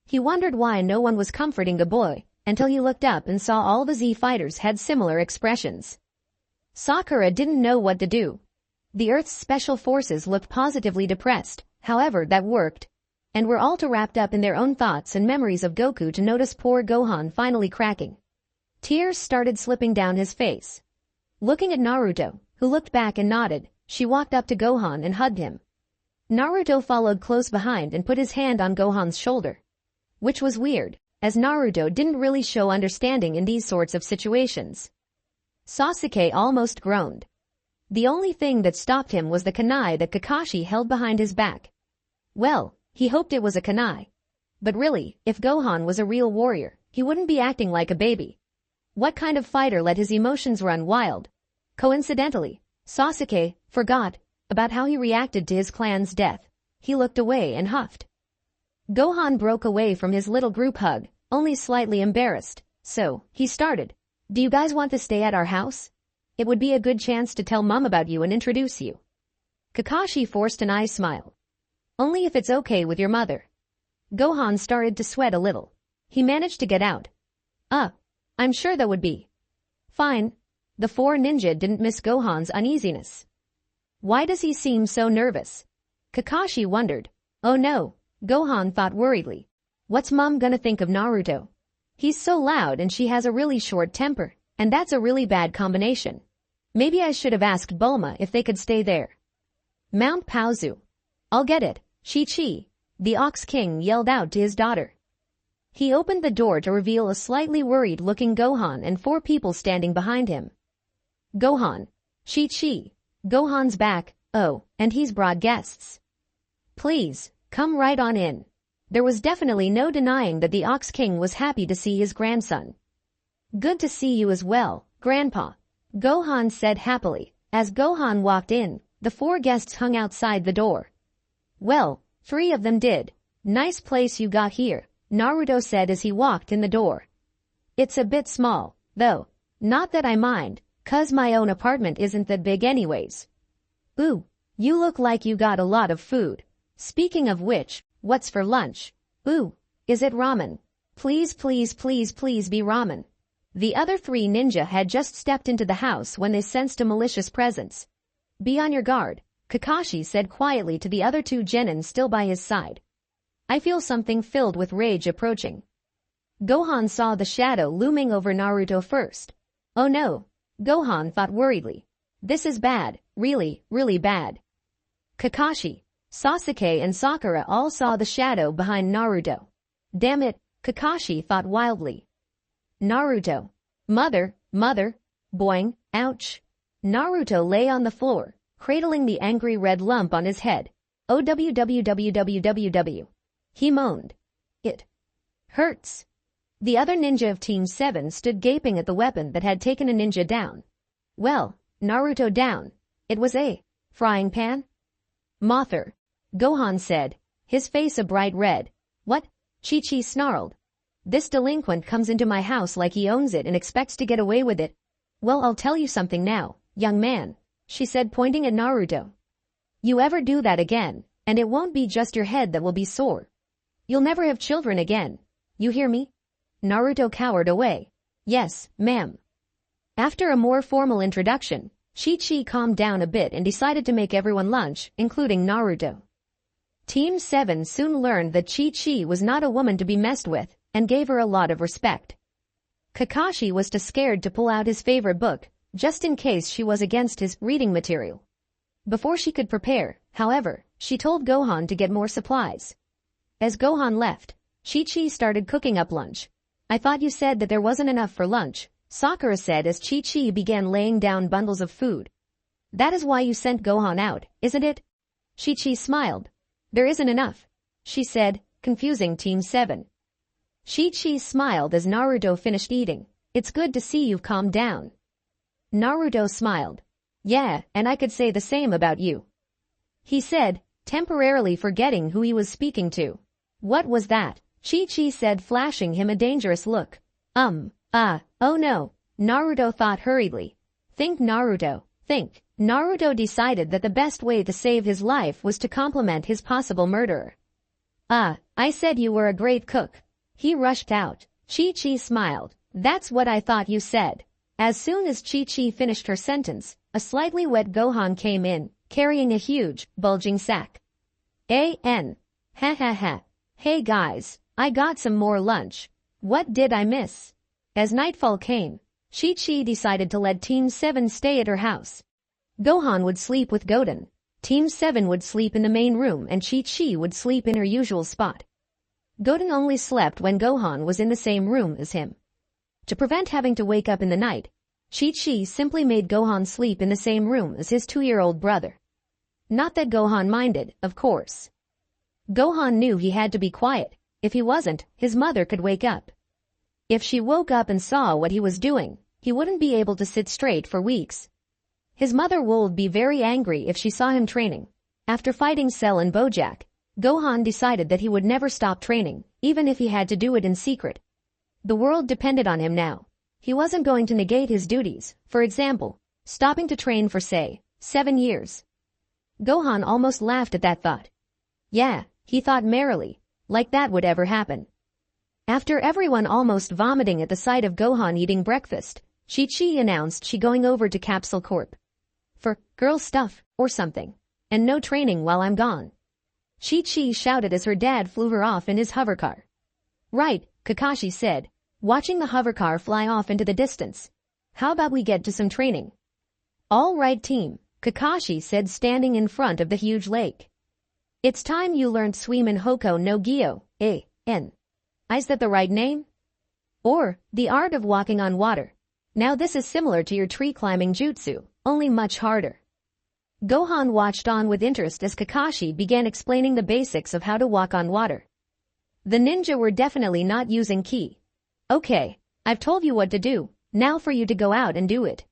S1: He wondered why no one was comforting the boy, until he looked up and saw all the Z-Fighters had similar expressions. Sakura didn't know what to do. The Earth's special forces looked positively depressed, however that worked, and were all too wrapped up in their own thoughts and memories of Goku to notice poor Gohan finally cracking. Tears started slipping down his face. Looking at Naruto, who looked back and nodded, she walked up to Gohan and hugged him. Naruto followed close behind and put his hand on Gohan's shoulder. Which was weird, as Naruto didn't really show understanding in these sorts of situations. Sasuke almost groaned. The only thing that stopped him was the kunai that Kakashi held behind his back. Well, he hoped it was a kunai. But really, if Gohan was a real warrior, he wouldn't be acting like a baby. What kind of fighter let his emotions run wild? Coincidentally, Sasuke forgot about how he reacted to his clan's death. He looked away and huffed. Gohan broke away from his little group hug, only slightly embarrassed. So, he started. Do you guys want to stay at our house? It would be a good chance to tell Mom about you and introduce you. Kakashi forced an eye smile. Only if it's okay with your mother. Gohan started to sweat a little. He managed to get out. I'm sure that would be fine. The four ninja didn't miss Gohan's uneasiness. Why does he seem so nervous? Kakashi wondered. Oh no, Gohan thought worriedly. What's Mom gonna think of Naruto? He's so loud and she has a really short temper, and that's a really bad combination. Maybe I should have asked Bulma if they could stay there. Mount Paozu. I'll get it, Chi-Chi, the Ox King yelled out to his daughter. He opened the door to reveal a slightly worried-looking Gohan and four people standing behind him. Gohan. Chi-Chi. Gohan's back, oh, and he's brought guests. Please, come right on in. There was definitely no denying that the Ox King was happy to see his grandson. Good to see you as well, Grandpa, Gohan said happily. As Gohan walked in, the four guests hung outside the door. Well, 3 of them did. Nice place you got here, Naruto said as he walked in the door. It's a bit small, though. Not that I mind, 'cause my own apartment isn't that big anyways. Ooh, you look like you got a lot of food. Speaking of which, what's for lunch? Ooh, is it ramen? Please please please please be ramen. The other 3 ninja had just stepped into the house when they sensed a malicious presence. Be on your guard, Kakashi said quietly to the other 2 genin still by his side. I feel something filled with rage approaching. Gohan saw the shadow looming over Naruto first. Oh no, Gohan thought worriedly. This is bad, really, really bad. Kakashi, Sasuke and Sakura all saw the shadow behind Naruto. Damn it, Kakashi thought wildly. Naruto. Mother, boing, ouch. Naruto lay on the floor, cradling the angry red lump on his head. OWWWWWW. He moaned. It hurts. The other ninja of Team 7 stood gaping at the weapon that had taken a ninja down. Well, Naruto down. It was a frying pan? Mother, Gohan said, his face a bright red. What? Chi-Chi snarled. This delinquent comes into my house like he owns it and expects to get away with it. Well, I'll tell you something now, young man, she said pointing at Naruto. You ever do that again, and it won't be just your head that will be sore. You'll never have children again. You hear me? Naruto cowered away. Yes, ma'am. After a more formal introduction, Chi-Chi calmed down a bit and decided to make everyone lunch, including Naruto. Team 7 soon learned that Chi-Chi was not a woman to be messed with, and gave her a lot of respect. Kakashi was too scared to pull out his favorite book, just in case she was against his reading material. Before she could prepare, however, she told Gohan to get more supplies. As Gohan left, Chi-Chi started cooking up lunch. I thought you said that there wasn't enough for lunch, Sakura said as Chi-Chi began laying down bundles of food. That is why you sent Gohan out, isn't it? Chi-Chi smiled. There isn't enough, she said, confusing Team 7. Chi-Chi smiled as Naruto finished eating. It's good to see you've calmed down. Naruto smiled. Yeah, and I could say the same about you, he said, temporarily forgetting who he was speaking to. What was that? Chi-Chi said, flashing him a dangerous look. Oh no, Naruto thought hurriedly. Think, Naruto, think. Naruto decided that the best way to save his life was to compliment his possible murderer. I said you were a great cook. He rushed out. Chi-Chi smiled. That's what I thought you said. As soon as Chi-Chi finished her sentence, a slightly wet Gohan came in, carrying a huge, bulging sack. Ha ha ha. Hey guys, I got some more lunch. What did I miss? As nightfall came, Chi-Chi decided to let Team 7 stay at her house. Gohan would sleep with Goten. Team 7 would sleep in the main room and Chi-Chi would sleep in her usual spot. Goten only slept when Gohan was in the same room as him. To prevent having to wake up in the night, Chi-Chi simply made Gohan sleep in the same room as his 2-year-old brother. Not that Gohan minded, of course. Gohan knew he had to be quiet. If he wasn't, his mother could wake up. If she woke up and saw what he was doing, he wouldn't be able to sit straight for weeks. His mother would be very angry if she saw him training. After fighting Cell and Bojack, Gohan decided that he would never stop training, even if he had to do it in secret. The world depended on him now. He wasn't going to negate his duties, for example, stopping to train for, say, 7 years. Gohan almost laughed at that thought. Yeah, he thought merrily, like that would ever happen. After everyone almost vomiting at the sight of Gohan eating breakfast, Chi-Chi announced she going over to Capsule Corp. For girl stuff, or something. And no training while I'm gone. Chi-Chi shouted as her dad flew her off in his hovercar. Right, Kakashi said, watching the hovercar fly off into the distance. How about we get to some training? All right, team, Kakashi said standing in front of the huge lake. It's time you learned Suimin Hoko no Gyo, A.N. Is that the right name? Or, the art of walking on water. Now this is similar to your tree climbing jutsu, only much harder. Gohan watched on with interest as Kakashi began explaining the basics of how to walk on water. The ninja were definitely not using ki. Okay, I've told you what to do, now for you to go out and do it.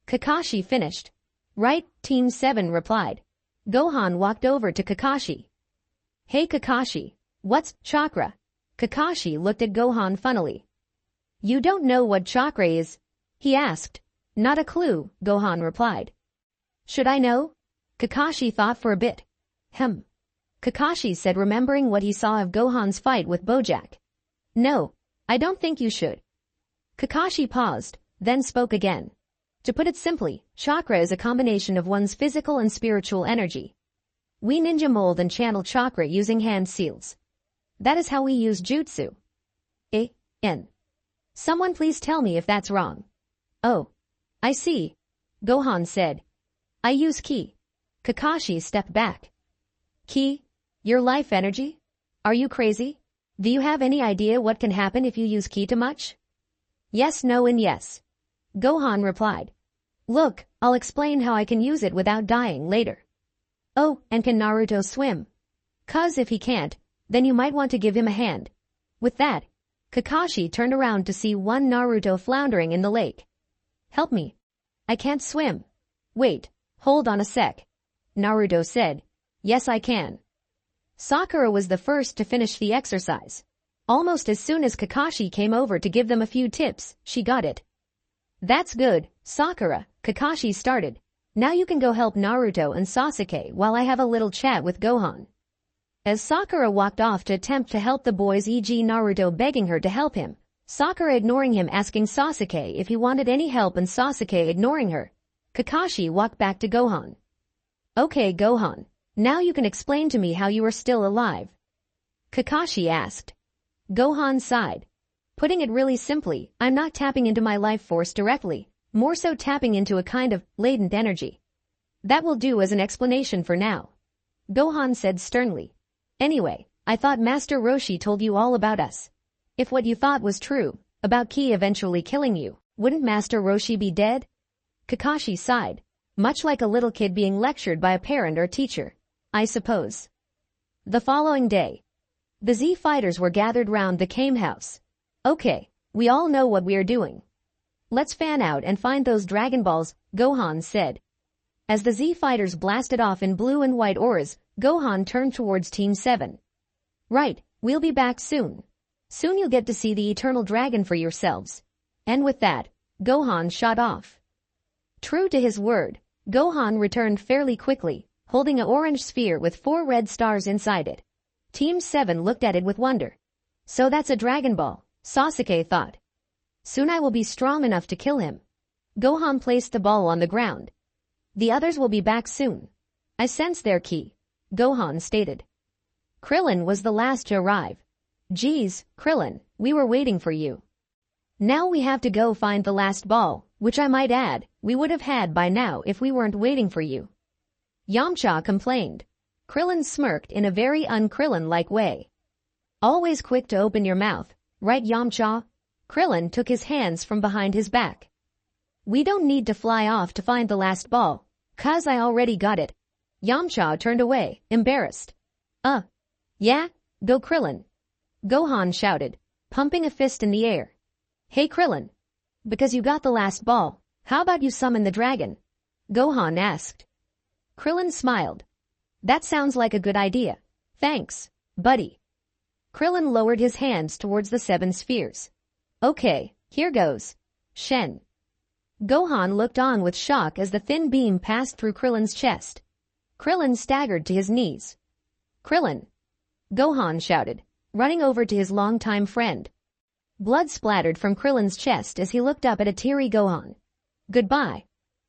S1: Kakashi finished. Right, Team 7 replied. Gohan walked over to Kakashi. Hey Kakashi, what's chakra? Kakashi looked at Gohan funnily. You don't know what chakra is? He asked. Not a clue, Gohan replied. Should I know? Kakashi thought for a bit. Kakashi said, remembering what he saw of Gohan's fight with Bojack. No, I don't think you should. Kakashi paused, then spoke again. To put it simply, chakra is a combination of one's physical and spiritual energy. We ninja mold and channel chakra using hand seals. That is how we use jutsu. Someone please tell me if that's wrong. Oh, I see, Gohan said. I use ki. Kakashi stepped back. Ki? Your life energy? Are you crazy? Do you have any idea what can happen if you use ki too much? Yes, no, and yes. Gohan replied. Look, I'll explain how I can use it without dying later. Oh, and can Naruto swim? 'Cause if he can't, then you might want to give him a hand. With that, Kakashi turned around to see one Naruto floundering in the lake. Help me. I can't swim. Wait, hold on a sec. Naruto said. Yes, I can. Sakura was the first to finish the exercise. Almost as soon as Kakashi came over to give them a few tips, she got it. That's good, Sakura, Kakashi started. Now you can go help Naruto and Sasuke while I have a little chat with Gohan. As Sakura walked off to attempt to help the boys, e.g. Naruto begging her to help him, Sakura ignoring him, asking Sasuke if he wanted any help, and Sasuke ignoring her, Kakashi walked back to Gohan. Okay, Gohan, now you can explain to me how you are still alive. Kakashi asked. Gohan sighed. Putting it really simply, I'm not tapping into my life force directly, more so tapping into a kind of latent energy. That will do as an explanation for now. Gohan said sternly. Anyway, I thought Master Roshi told you all about us. If what you thought was true, about Ki eventually killing you, wouldn't Master Roshi be dead? Kakashi sighed, much like a little kid being lectured by a parent or teacher, I suppose. The following day, the Z fighters were gathered round the Kame house. Okay, we all know what we are doing. Let's fan out and find those Dragon Balls, Gohan said. As the Z fighters blasted off in blue and white auras, Gohan turned towards Team 7. Right, we'll be back soon. Soon you'll get to see the Eternal Dragon for yourselves. And with that, Gohan shot off. True to his word, Gohan returned fairly quickly, holding an orange sphere with 4 red stars inside it. Team 7 looked at it with wonder. So that's a Dragon Ball, Sasuke thought. Soon I will be strong enough to kill him. Gohan placed the ball on the ground. The others will be back soon. I sense their ki, Gohan stated. Krillin was the last to arrive. Geez, Krillin, we were waiting for you. Now we have to go find the last ball, which I might add, we would have had by now if we weren't waiting for you. Yamcha complained. Krillin smirked in a very un-Krillin-like way. Always quick to open your mouth, right Yamcha? Krillin took his hands from behind his back. We don't need to fly off to find the last ball, 'cause I already got it. Yamcha turned away, embarrassed. Yeah? Go Krillin. Gohan shouted, pumping a fist in the air. Hey Krillin. Because you got the last ball, how about you summon the dragon? Gohan asked. Krillin smiled. That sounds like a good idea. Thanks, buddy. Krillin lowered his hands towards the 7 spheres. Okay, here goes. Shen. Gohan looked on with shock as the thin beam passed through Krillin's chest. Krillin staggered to his knees. Krillin. Gohan shouted, running over to his longtime friend. Blood splattered from Krillin's chest as he looked up at a teary Gohan. Goodbye,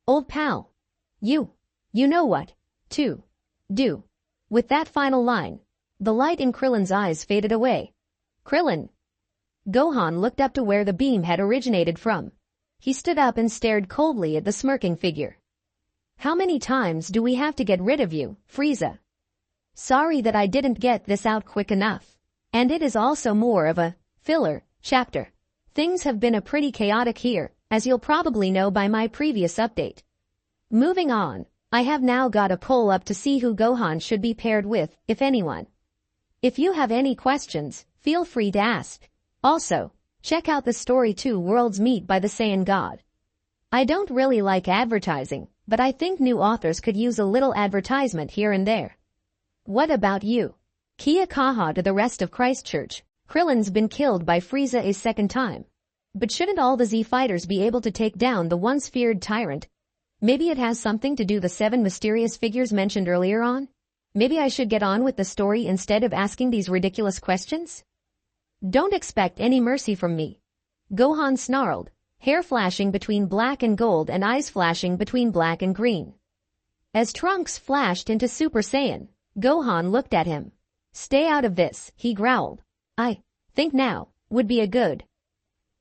S1: old pal. You know what to do. With that final line, the light in Krillin's eyes faded away. Krillin. Gohan looked up to where the beam had originated from. He stood up and stared coldly at the smirking figure. How many times do we have to get rid of you, Frieza? Sorry that I didn't get this out quick enough. And it is also more of a filler chapter. Things have been a pretty chaotic here, as you'll probably know by my previous update. Moving on, I have now got a poll up to see who Gohan should be paired with, if anyone. If you have any questions, feel free to ask. Also, check out the story 2 Worlds Meet by the Saiyan God. I don't really like advertising, but I think new authors could use a little advertisement here and there. What about you? Kia kaha to the rest of Christchurch. Krillin's been killed by Frieza a second time. But shouldn't all the Z fighters be able to take down the once feared tyrant? Maybe it has something to do with the 7 mysterious figures mentioned earlier on? Maybe I should get on with the story instead of asking these ridiculous questions? Don't expect any mercy from me. Gohan snarled, hair flashing between black and gold and eyes flashing between black and green. As Trunks flashed into Super Saiyan, Gohan looked at him. Stay out of this, he growled. I think now would be a good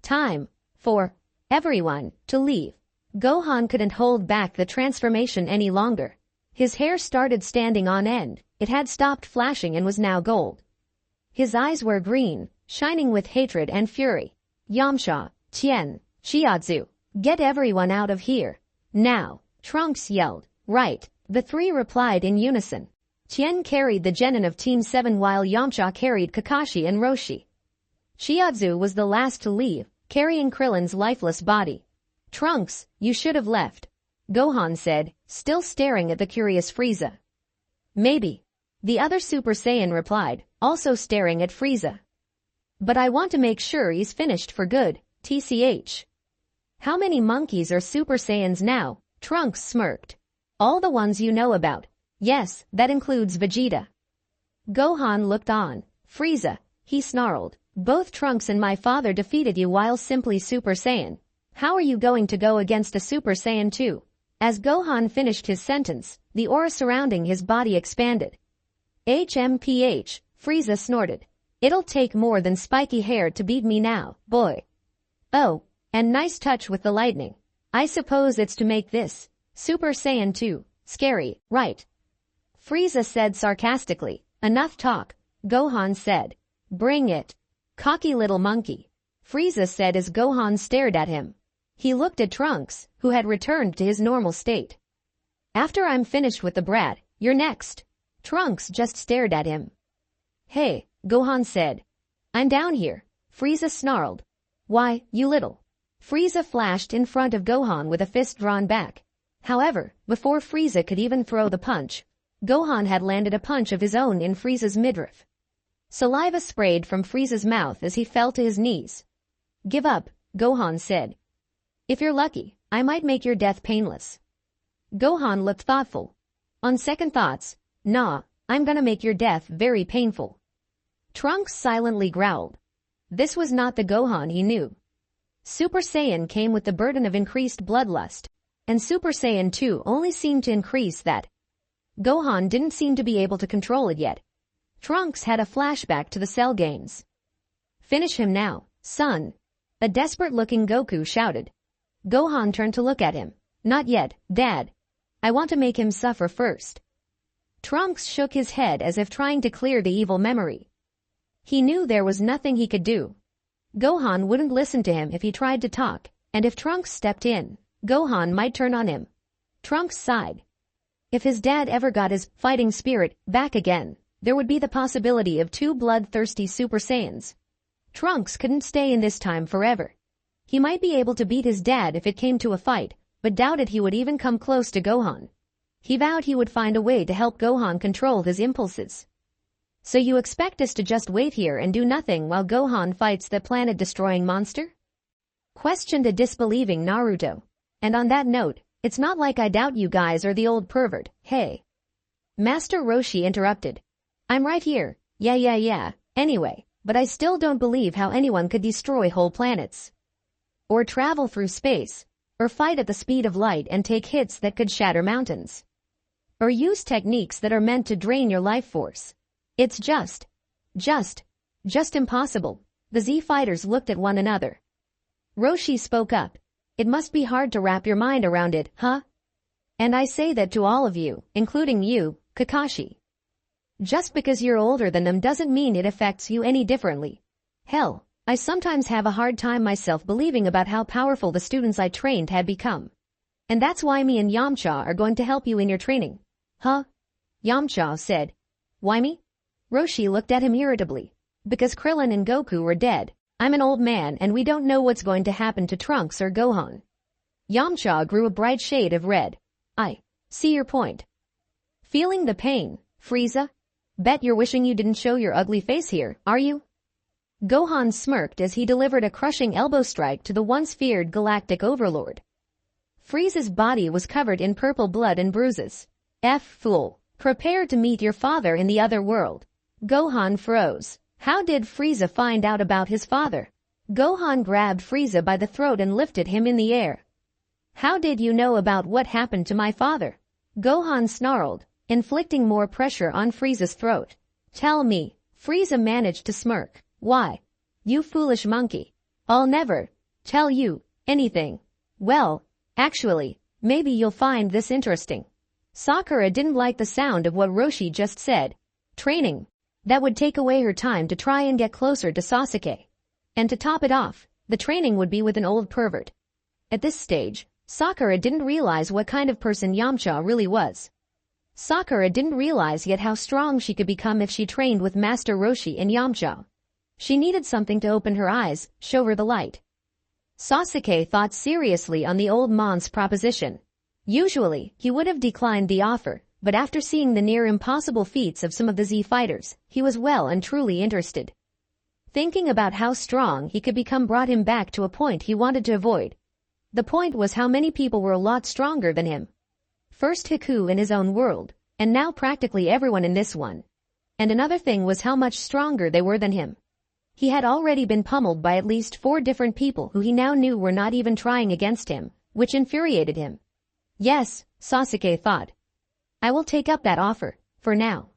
S1: time for everyone to leave. Gohan couldn't hold back the transformation any longer. His hair started standing on end. It had stopped flashing and was now gold. His eyes were green, shining with hatred and fury. Yamcha, Tien, Chiaotzu, get everyone out of here. Now, Trunks yelled. Right, the 3 replied in unison. Tien carried the genin of Team 7 while Yamcha carried Kakashi and Roshi. Chiaotzu was the last to leave, carrying Krillin's lifeless body. Trunks, you should have left, Gohan said, still staring at the curious Frieza. Maybe, the other Super Saiyan replied, also staring at Frieza. But I want to make sure he's finished for good, TCH. How many monkeys are Super Saiyans now? Trunks smirked. All the ones you know about. Yes, that includes Vegeta. Gohan looked on. Frieza, he snarled. Both Trunks and my father defeated you while simply Super Saiyan. How are you going to go against a Super Saiyan 2? As Gohan finished his sentence, the aura surrounding his body expanded. HMPH, Frieza snorted. It'll take more than spiky hair to beat me now, boy. Oh, and nice touch with the lightning. I suppose it's to make this Super Saiyan 2 scary, right? Frieza said sarcastically. Enough talk, Gohan said. Bring it. Cocky little monkey, Frieza said as Gohan stared at him. He looked at Trunks, who had returned to his normal state. After I'm finished with the brat, you're next. Trunks just stared at him. Hey, Gohan said. I'm down here, Frieza snarled. Why, you little. Frieza flashed in front of Gohan with a fist drawn back. However, before Frieza could even throw the punch, Gohan had landed a punch of his own in Frieza's midriff. Saliva sprayed from Frieza's mouth as he fell to his knees. Give up, Gohan said. If you're lucky, I might make your death painless. Gohan looked thoughtful. On second thoughts, nah, I'm gonna make your death very painful. Trunks silently growled. This was not the Gohan he knew. Super Saiyan came with the burden of increased bloodlust, and Super Saiyan 2 only seemed to increase that. Gohan didn't seem to be able to control it yet. Trunks had a flashback to the Cell games. Finish him now, son. A desperate-looking Goku shouted. Gohan turned to look at him. Not yet, Dad. I want to make him suffer first. Trunks shook his head as if trying to clear the evil memory. He knew there was nothing he could do. Gohan wouldn't listen to him if he tried to talk, and if Trunks stepped in, Gohan might turn on him. Trunks sighed. If his dad ever got his fighting spirit back again, there would be the possibility of 2 bloodthirsty Super Saiyans. Trunks couldn't stay in this time forever. He might be able to beat his dad if it came to a fight, but doubted he would even come close to Gohan. He vowed he would find a way to help Gohan control his impulses. So you expect us to just wait here and do nothing while Gohan fights the planet-destroying monster? Questioned a disbelieving Naruto. And on that note, it's not like I doubt you guys are the old pervert, hey. Master Roshi interrupted. I'm right here, yeah. Anyway, but I still don't believe how anyone could destroy whole planets. Or travel through space. Or fight at the speed of light and take hits that could shatter mountains. Or use techniques that are meant to drain your life force. It's just impossible. The Z fighters looked at one another. Roshi spoke up. It must be hard to wrap your mind around it, huh? And I say that to all of you, including you, Kakashi. Just because you're older than them doesn't mean it affects you any differently. Hell, I sometimes have a hard time myself believing about how powerful the students I trained had become. And that's why me and Yamcha are going to help you in your training. Huh? Yamcha said. Why me? Roshi looked at him irritably. Because Krillin and Goku were dead. I'm an old man and we don't know what's going to happen to Trunks or Gohan. Yamcha grew a bright shade of red. I see your point. Feeling the pain, Frieza? Bet you're wishing you didn't show your ugly face here, are you? Gohan smirked as he delivered a crushing elbow strike to the once feared galactic overlord. Frieza's body was covered in purple blood and bruises. Fool. Prepare to meet your father in the other world. Gohan froze. How did Frieza find out about his father? Gohan grabbed Frieza by the throat and lifted him in the air. How did you know about what happened to my father? Gohan snarled, inflicting more pressure on Frieza's throat. Tell me. Frieza managed to smirk. Why? You foolish monkey. I'll never tell you anything. Well, actually, maybe you'll find this interesting. Sakura didn't like the sound of what Roshi just said. Training. That would take away her time to try and get closer to Sasuke. And to top it off, the training would be with an old pervert. At this stage, Sakura didn't realize what kind of person Yamcha really was. Sakura didn't realize yet how strong she could become if she trained with Master Roshi and Yamcha. She needed something to open her eyes, show her the light. Sasuke thought seriously on the old man's proposition. Usually, he would have declined the offer, but after seeing the near impossible feats of some of the Z fighters, he was well and truly interested. Thinking about how strong he could become brought him back to a point he wanted to avoid. The point was how many people were a lot stronger than him. First Haku in his own world, and now practically everyone in this one. And another thing was how much stronger they were than him. He had already been pummeled by at least 4 different people who he now knew were not even trying against him, which infuriated him. Yes, Sasuke thought. I will take up that offer, for now.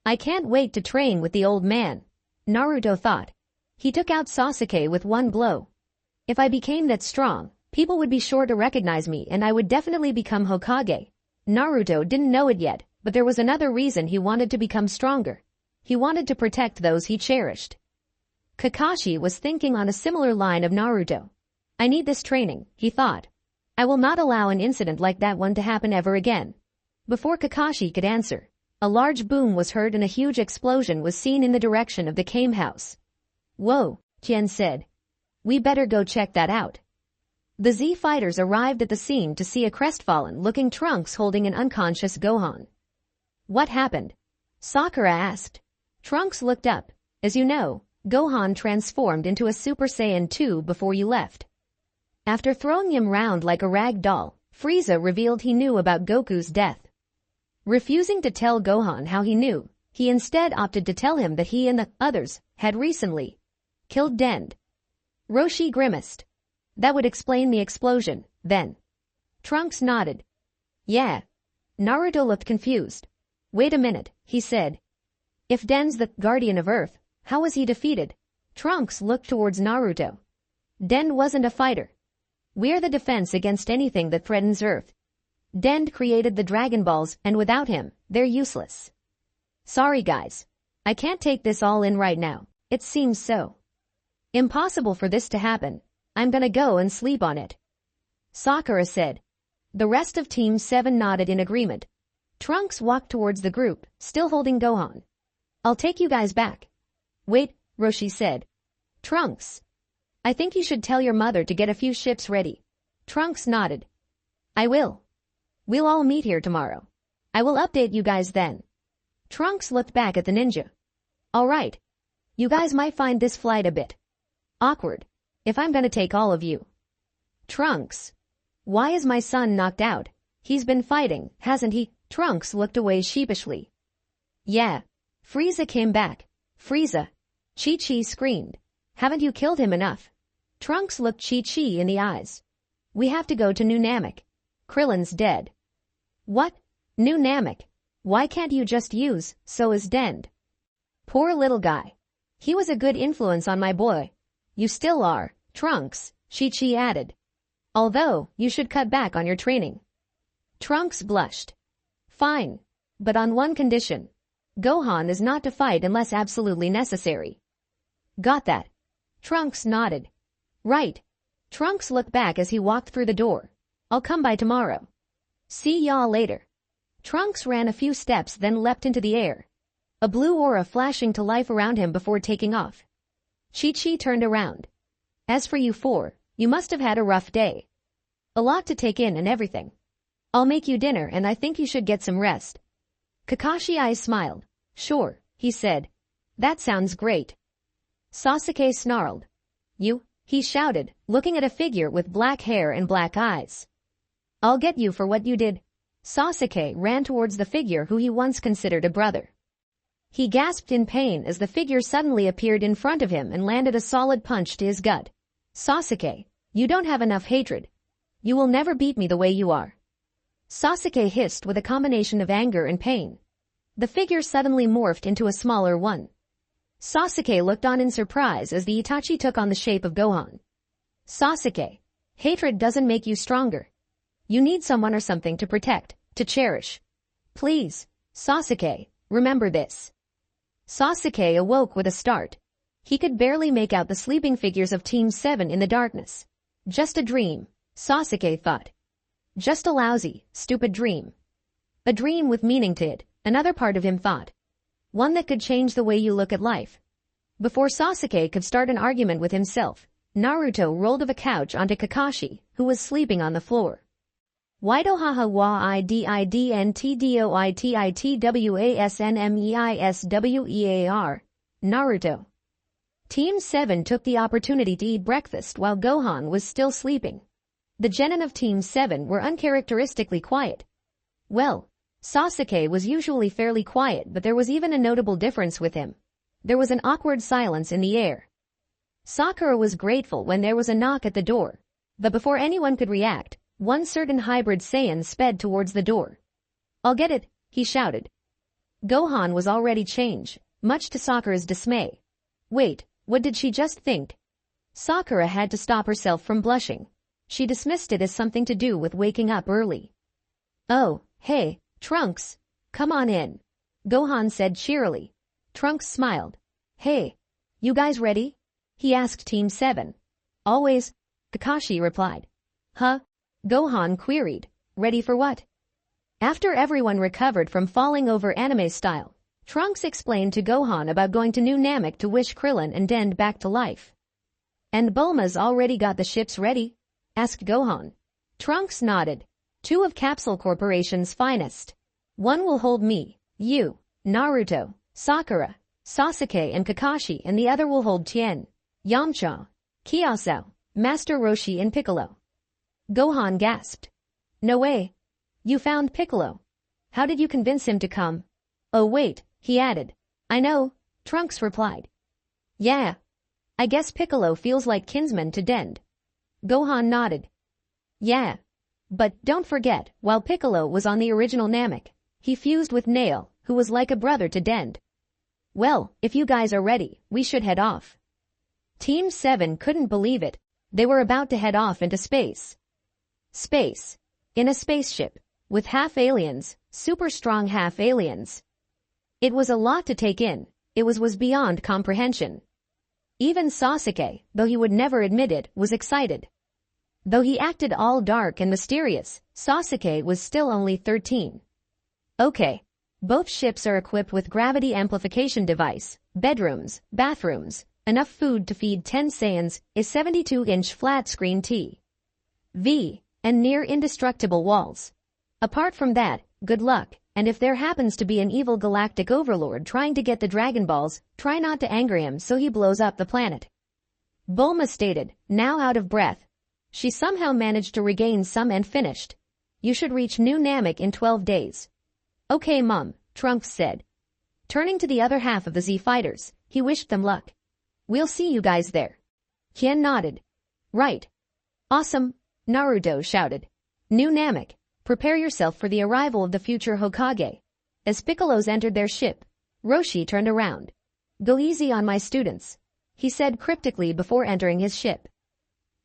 S1: I can't wait to train with the old man. Naruto thought. He took out Sasuke with one blow. If I became that strong, people would be sure to recognize me and I would definitely become Hokage. Naruto didn't know it yet, but there was another reason he wanted to become stronger. He wanted to protect those he cherished. Kakashi was thinking on a similar line of Naruto. I need this training, he thought. I will not allow an incident like that one to happen ever again. Before Kakashi could answer, a large boom was heard and a huge explosion was seen in the direction of the Kame house. Whoa, Tien said. We better go check that out. The Z fighters arrived at the scene to see a crestfallen-looking Trunks holding an unconscious Gohan. What happened? Sakura asked. Trunks looked up. As you know, Gohan transformed into a Super Saiyan 2 before you left. After throwing him round like a rag doll, Frieza revealed he knew about Goku's death. Refusing to tell Gohan how he knew, he instead opted to tell him that he and the others had recently killed Dend. Roshi grimaced. That would explain the explosion, then. Trunks nodded. Yeah. Naruto looked confused. Wait a minute, he said. If Den's the guardian of Earth, how was he defeated? Trunks looked towards Naruto. Den wasn't a fighter. We're the defense against anything that threatens Earth. Dend created the Dragon Balls and without him, they're useless. Sorry guys. I can't take this all in right now. It seems so impossible for this to happen. I'm gonna go and sleep on it. Sakura said. The rest of Team 7 nodded in agreement. Trunks walked towards the group, still holding Gohan. I'll take you guys back. Wait, Roshi said. Trunks. I think you should tell your mother to get a few ships ready. Trunks nodded. I will. We'll all meet here tomorrow. I will update you guys then. Trunks looked back at the ninja. All right. You guys might find this flight a bit awkward if I'm gonna take all of you. Trunks. Why is my son knocked out? He's been fighting, hasn't he? Trunks looked away sheepishly. Yeah. Frieza came back. Frieza. Chi-Chi screamed. Haven't you killed him enough? Trunks looked Chi-Chi in the eyes. We have to go to New Namek. Krillin's dead. What? New Namek? Why can't you just use, so is Dend? Poor little guy. He was a good influence on my boy. You still are, Trunks, Chi-Chi added. Although, you should cut back on your training. Trunks blushed. Fine. But on one condition. Gohan is not to fight unless absolutely necessary. Got that. Trunks nodded. Right. Trunks looked back as he walked through the door. I'll come by tomorrow. See y'all later. Trunks ran a few steps then leapt into the air. A blue aura flashing to life around him before taking off. Chi-Chi turned around. As for you 4, you must have had a rough day. A lot to take in and everything. I'll make you dinner and I think you should get some rest. Kakashi's eyes smiled. Sure, he said. That sounds great. Sasuke snarled. You, he shouted, looking at a figure with black hair and black eyes. I'll get you for what you did. Sasuke ran towards the figure who he once considered a brother. He gasped in pain as the figure suddenly appeared in front of him and landed a solid punch to his gut. Sasuke, you don't have enough hatred. You will never beat me the way you are. Sasuke hissed with a combination of anger and pain. The figure suddenly morphed into a smaller one. Sasuke looked on in surprise as the Itachi took on the shape of Gohan. Sasuke, hatred doesn't make you stronger. You need someone or something to protect, to cherish. Please, Sasuke, remember this. Sasuke awoke with a start. He could barely make out the sleeping figures of Team 7 in the darkness. Just a dream, Sasuke thought. Just a lousy, stupid dream. A dream with meaning to it, another part of him thought. One that could change the way you look at life. Before Sasuke could start an argument with himself, Naruto rolled of a couch onto Kakashi, who was sleeping on the floor. Widohaha wa ididntitwasnmeiswear. Naruto. Team 7 took the opportunity to eat breakfast while Gohan was still sleeping. The genin of Team 7 were uncharacteristically quiet. Well, Sasuke was usually fairly quiet, but there was even a notable difference with him. There was an awkward silence in the air. Sakura was grateful when there was a knock at the door, but before anyone could react, one certain hybrid Saiyan sped towards the door. I'll get it, he shouted. Gohan was already changed, much to Sakura's dismay. Wait, what did she just think? Sakura had to stop herself from blushing. She dismissed it as something to do with waking up early. Oh, hey, Trunks, come on in, Gohan said cheerily. Trunks smiled. Hey, you guys ready? He asked Team 7. Always, Kakashi replied. Huh? Gohan queried. Ready for what? After everyone recovered from falling over anime style, Trunks explained to Gohan about going to New Namek to wish Krillin and Dend back to life. And Bulma's already got the ships ready? Asked Gohan. Trunks nodded. 2 of Capsule Corporation's finest. One will hold me, you, Naruto, Sakura, Sasuke and Kakashi, and the other will hold Tien, Yamcha, Kiasao, Master Roshi and Piccolo. Gohan gasped. No way. You found Piccolo. How did you convince him to come? Oh wait, he added. I know, Trunks replied. Yeah. I guess Piccolo feels like kinsman to Dend. Gohan nodded. Yeah. But don't forget, while Piccolo was on the original Namek, he fused with Nail, who was like a brother to Dend. Well, if you guys are ready, we should head off. Team 7 couldn't believe it. They were about to head off into space. Space. In a spaceship. With half-aliens, super strong half-aliens. It was a lot to take in. It was beyond comprehension. Even Sasuke, though he would never admit it, was excited. Though he acted all dark and mysterious, Sasuke was still only 13. Okay. Both ships are equipped with gravity amplification device, bedrooms, bathrooms, enough food to feed 10 Saiyans, a 72-inch flat-screen TV, and near indestructible walls. Apart from that, good luck, and if there happens to be an evil galactic overlord trying to get the Dragon Balls, try not to anger him so he blows up the planet. Bulma stated, now out of breath. She somehow managed to regain some and finished. You should reach New Namek in 12 days. Okay, Mom, Trunks said. Turning to the other half of the Z fighters, he wished them luck. We'll see you guys there. Tien nodded. Right. Awesome, Naruto shouted. New Namek, prepare yourself for the arrival of the future Hokage. As Piccolos entered their ship, Roshi turned around. Go easy on my students, he said cryptically before entering his ship.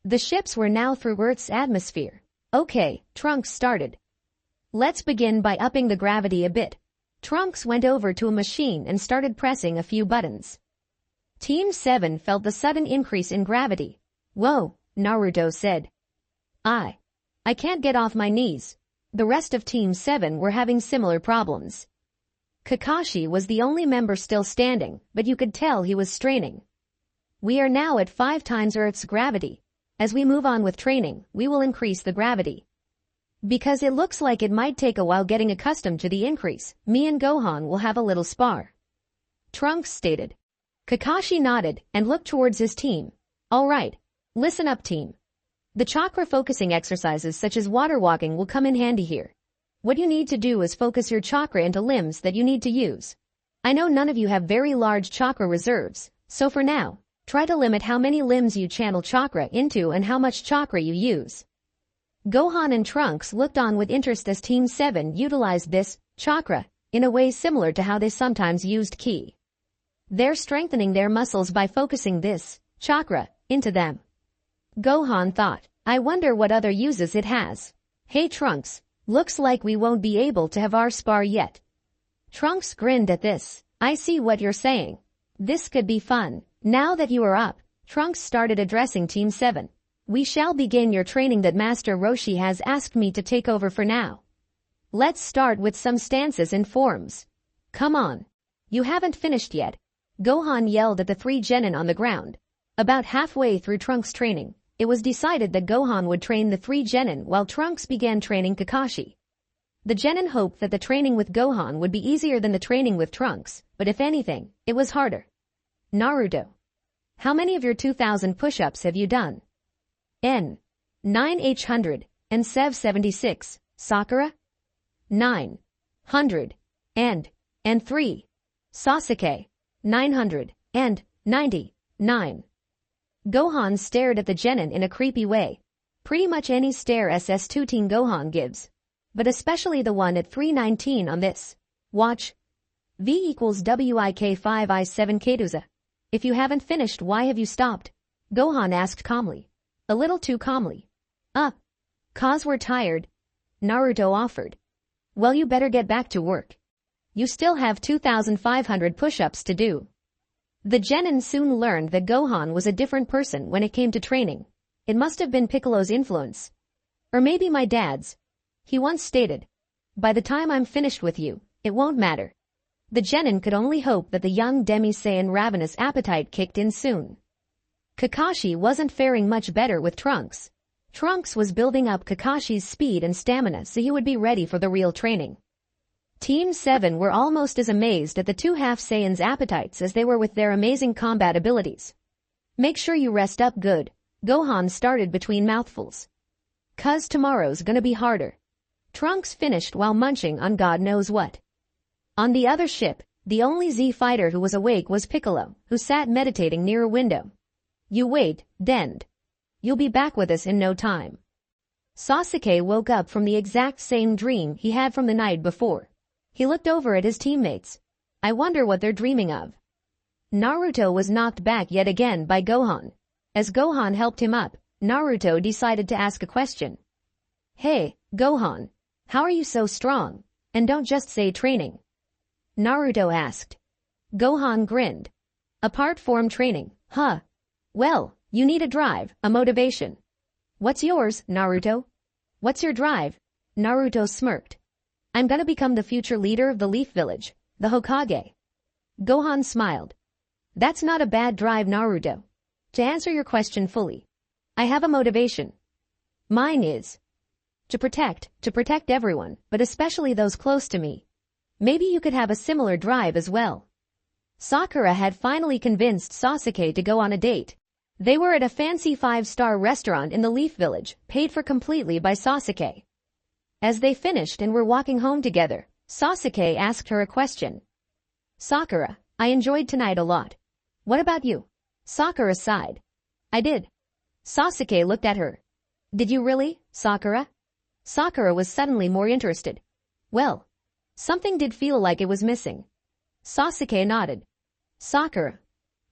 S1: The ships were now through Earth's atmosphere. Okay, Trunks started. Let's begin by upping the gravity a bit. Trunks went over to a machine and started pressing a few buttons. Team 7 felt the sudden increase in gravity. Whoa, Naruto said. I can't get off my knees. The rest of Team 7 were having similar problems. Kakashi was the only member still standing, but you could tell he was straining. We are now at 5 times Earth's gravity. As we move on with training, we will increase the gravity. Because it looks like it might take a while getting accustomed to the increase, me and Gohan will have a little spar. Trunks stated. Kakashi nodded and looked towards his team. All right. Listen up, team. The chakra focusing exercises such as water walking will come in handy here. What you need to do is focus your chakra into limbs that you need to use. I know none of you have very large chakra reserves, so for now, try to limit how many limbs you channel chakra into and how much chakra you use. Gohan and Trunks looked on with interest as Team 7 utilized this chakra in a way similar to how they sometimes used ki. They're strengthening their muscles by focusing this chakra into them. Gohan thought, I wonder what other uses it has. Hey Trunks, looks like we won't be able to have our spar yet. Trunks grinned at this. I see what you're saying. This could be fun. Now that you are up, Trunks started addressing Team 7. We shall begin your training that Master Roshi has asked me to take over for now. Let's start with some stances and forms. Come on. You haven't finished yet. Gohan yelled at the 3 genin on the ground. About halfway through Trunks' training, it was decided that Gohan would train the 3 genin while Trunks began training Kakashi. The genin hoped that the training with Gohan would be easier than the training with Trunks, but if anything, it was harder. Naruto. How many of your 2,000 push-ups have you done? N. 900 and Sev 76. Sakura? 900 and 3. Sasuke. 999. Gohan stared at the genin in a creepy way. Pretty much any stare SS2 Teen Gohan gives. But especially the one at 319 on this. Watch. V equals WIK5I7 Ketuza. If you haven't finished, why have you stopped? Gohan asked calmly. A little too calmly. 'Cause we're tired. Naruto offered. Well, you better get back to work. You still have 2,500 push-ups to do. The genin soon learned that Gohan was a different person when it came to training. It must have been Piccolo's influence. Or maybe my dad's. He once stated, by the time I'm finished with you, it won't matter. The genin could only hope that the young Demi-Saiyan ravenous appetite kicked in soon. Kakashi wasn't faring much better with Trunks. Trunks was building up Kakashi's speed and stamina so he would be ready for the real training. Team 7 were almost as amazed at the 2 half-Saiyans' appetites as they were with their amazing combat abilities. Make sure you rest up good, Gohan started between mouthfuls. 'Cause tomorrow's gonna be harder. Trunks finished while munching on God knows what. On the other ship, the only Z fighter who was awake was Piccolo, who sat meditating near a window. You wait, Dend. You'll be back with us in no time. Sasuke woke up from the exact same dream he had from the night before. He looked over at his teammates. I wonder what they're dreaming of. Naruto was knocked back yet again by Gohan. As Gohan helped him up, Naruto decided to ask a question. Hey, Gohan, how are you so strong? And don't just say training. Naruto asked. Gohan grinned. Apart from training, huh? Well, you need a drive, a motivation. What's yours, Naruto? What's your drive? Naruto smirked. I'm gonna become the future leader of the Leaf Village, the Hokage. Gohan smiled. That's not a bad drive, Naruto. To answer your question fully, I have a motivation. Mine is to protect everyone, but especially those close to me. Maybe you could have a similar drive as well. Sakura had finally convinced Sasuke to go on a date. They were at a fancy 5-star restaurant in the Leaf Village, paid for completely by Sasuke. As they finished and were walking home together, Sasuke asked her a question. Sakura, I enjoyed tonight a lot. What about you? Sakura sighed. I did. Sasuke looked at her. Did you really, Sakura? Sakura was suddenly more interested. Well, something did feel like it was missing. Sasuke nodded. Sakura,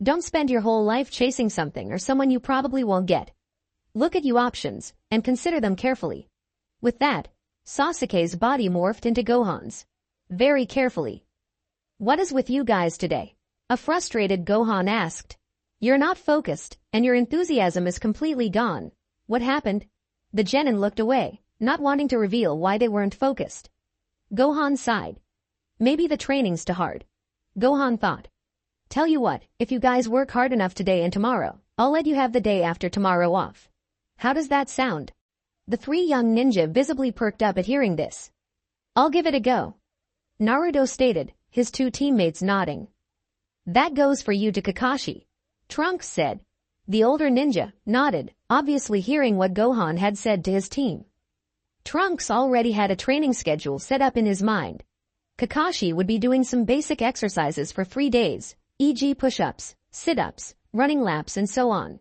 S1: don't spend your whole life chasing something or someone you probably won't get. Look at your options and consider them carefully. With that, Sasuke's body morphed into Gohan's. Very carefully. What is with you guys today? A frustrated Gohan asked. You're not focused, and your enthusiasm is completely gone. What happened? The genin looked away, not wanting to reveal why they weren't focused. Gohan sighed. Maybe the training's too hard. Gohan thought. Tell you what, if you guys work hard enough today and tomorrow, I'll let you have the day after tomorrow off. How does that sound? The 3 young ninja visibly perked up at hearing this. I'll give it a go. Naruto stated, his 2 teammates nodding. That goes for you to Kakashi, Trunks said. The older ninja nodded, obviously hearing what Gohan had said to his team. Trunks already had a training schedule set up in his mind. Kakashi would be doing some basic exercises for 3 days, e.g. push-ups, sit-ups, running laps and so on.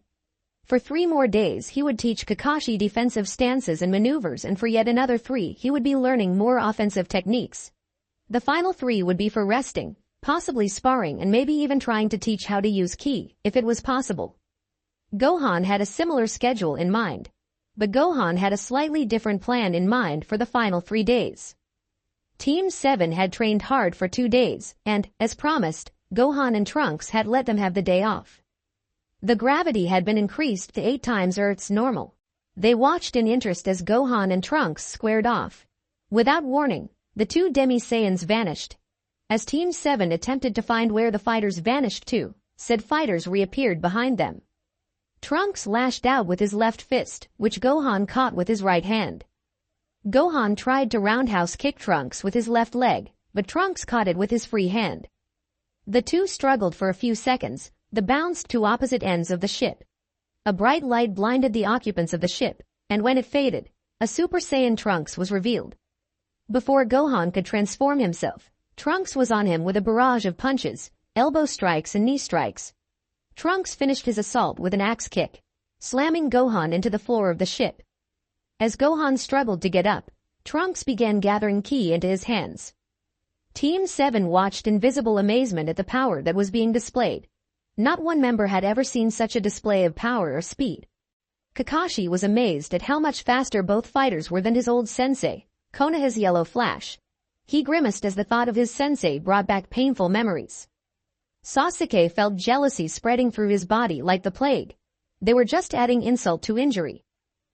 S1: For 3 more days he would teach Kakashi defensive stances and maneuvers, and for yet another 3 he would be learning more offensive techniques. The final 3 would be for resting, possibly sparring, and maybe even trying to teach how to use ki, if it was possible. Gohan had a similar schedule in mind. But Gohan had a slightly different plan in mind for the final 3 days. Team 7 had trained hard for 2 days, and, as promised, Gohan and Trunks had let them have the day off. The gravity had been increased to 8 times Earth's normal. They watched in interest as Gohan and Trunks squared off. Without warning, the 2 Demi-Saiyans vanished. As Team 7 attempted to find where the fighters vanished to, said fighters reappeared behind them. Trunks lashed out with his left fist, which Gohan caught with his right hand. Gohan tried to roundhouse kick Trunks with his left leg, but Trunks caught it with his free hand. The 2 struggled for a few seconds, then bounced to opposite ends of the ship. A bright light blinded the occupants of the ship, and when it faded, a Super Saiyan Trunks was revealed. Before Gohan could transform himself, Trunks was on him with a barrage of punches, elbow strikes and knee strikes. Trunks finished his assault with an axe kick, slamming Gohan into the floor of the ship. As Gohan struggled to get up, Trunks began gathering ki into his hands. Team 7 watched in visible amazement at the power that was being displayed. Not one member had ever seen such a display of power or speed. Kakashi was amazed at how much faster both fighters were than his old sensei, Konoha's Yellow Flash. He grimaced as the thought of his sensei brought back painful memories. Sasuke felt jealousy spreading through his body like the plague. They were just adding insult to injury.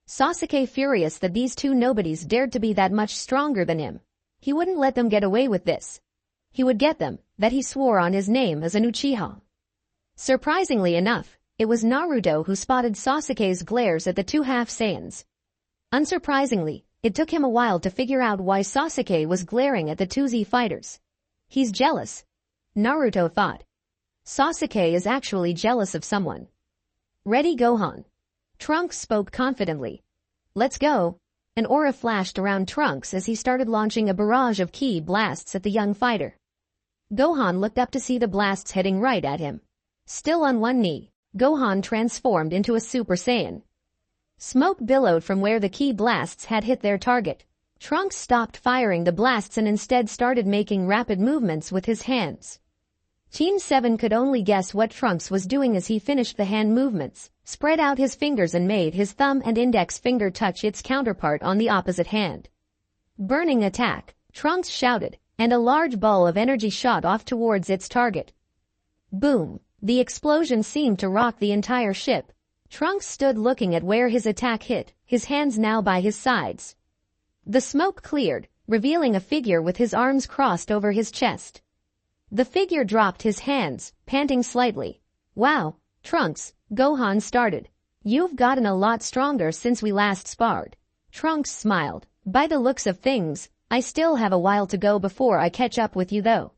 S1: Sasuke, furious that these 2 nobodies dared to be that much stronger than him. He wouldn't let them get away with this. He would get them, that he swore on his name as an Uchiha. Surprisingly enough, it was Naruto who spotted Sasuke's glares at the 2 half-Saiyans. Unsurprisingly, it took him a while to figure out why Sasuke was glaring at the 2Z fighters. He's jealous, Naruto thought. Sasuke is actually jealous of someone. Ready, Gohan? Trunks spoke confidently. Let's go. An aura flashed around Trunks as he started launching a barrage of ki blasts at the young fighter. Gohan looked up to see the blasts heading right at him. Still on one knee, Gohan transformed into a Super Saiyan. Smoke billowed from where the ki blasts had hit their target. Trunks stopped firing the blasts and instead started making rapid movements with his hands. Team 7 could only guess what Trunks was doing as he finished the hand movements, spread out his fingers and made his thumb and index finger touch its counterpart on the opposite hand. Burning attack, Trunks shouted, and a large ball of energy shot off towards its target. Boom! The explosion seemed to rock the entire ship. Trunks stood looking at where his attack hit, his hands now by his sides. The smoke cleared, revealing a figure with his arms crossed over his chest. The figure dropped his hands, panting slightly. Wow, Trunks, Gohan started. You've gotten a lot stronger since we last sparred. Trunks smiled. By the looks of things, I still have a while to go before I catch up with you though.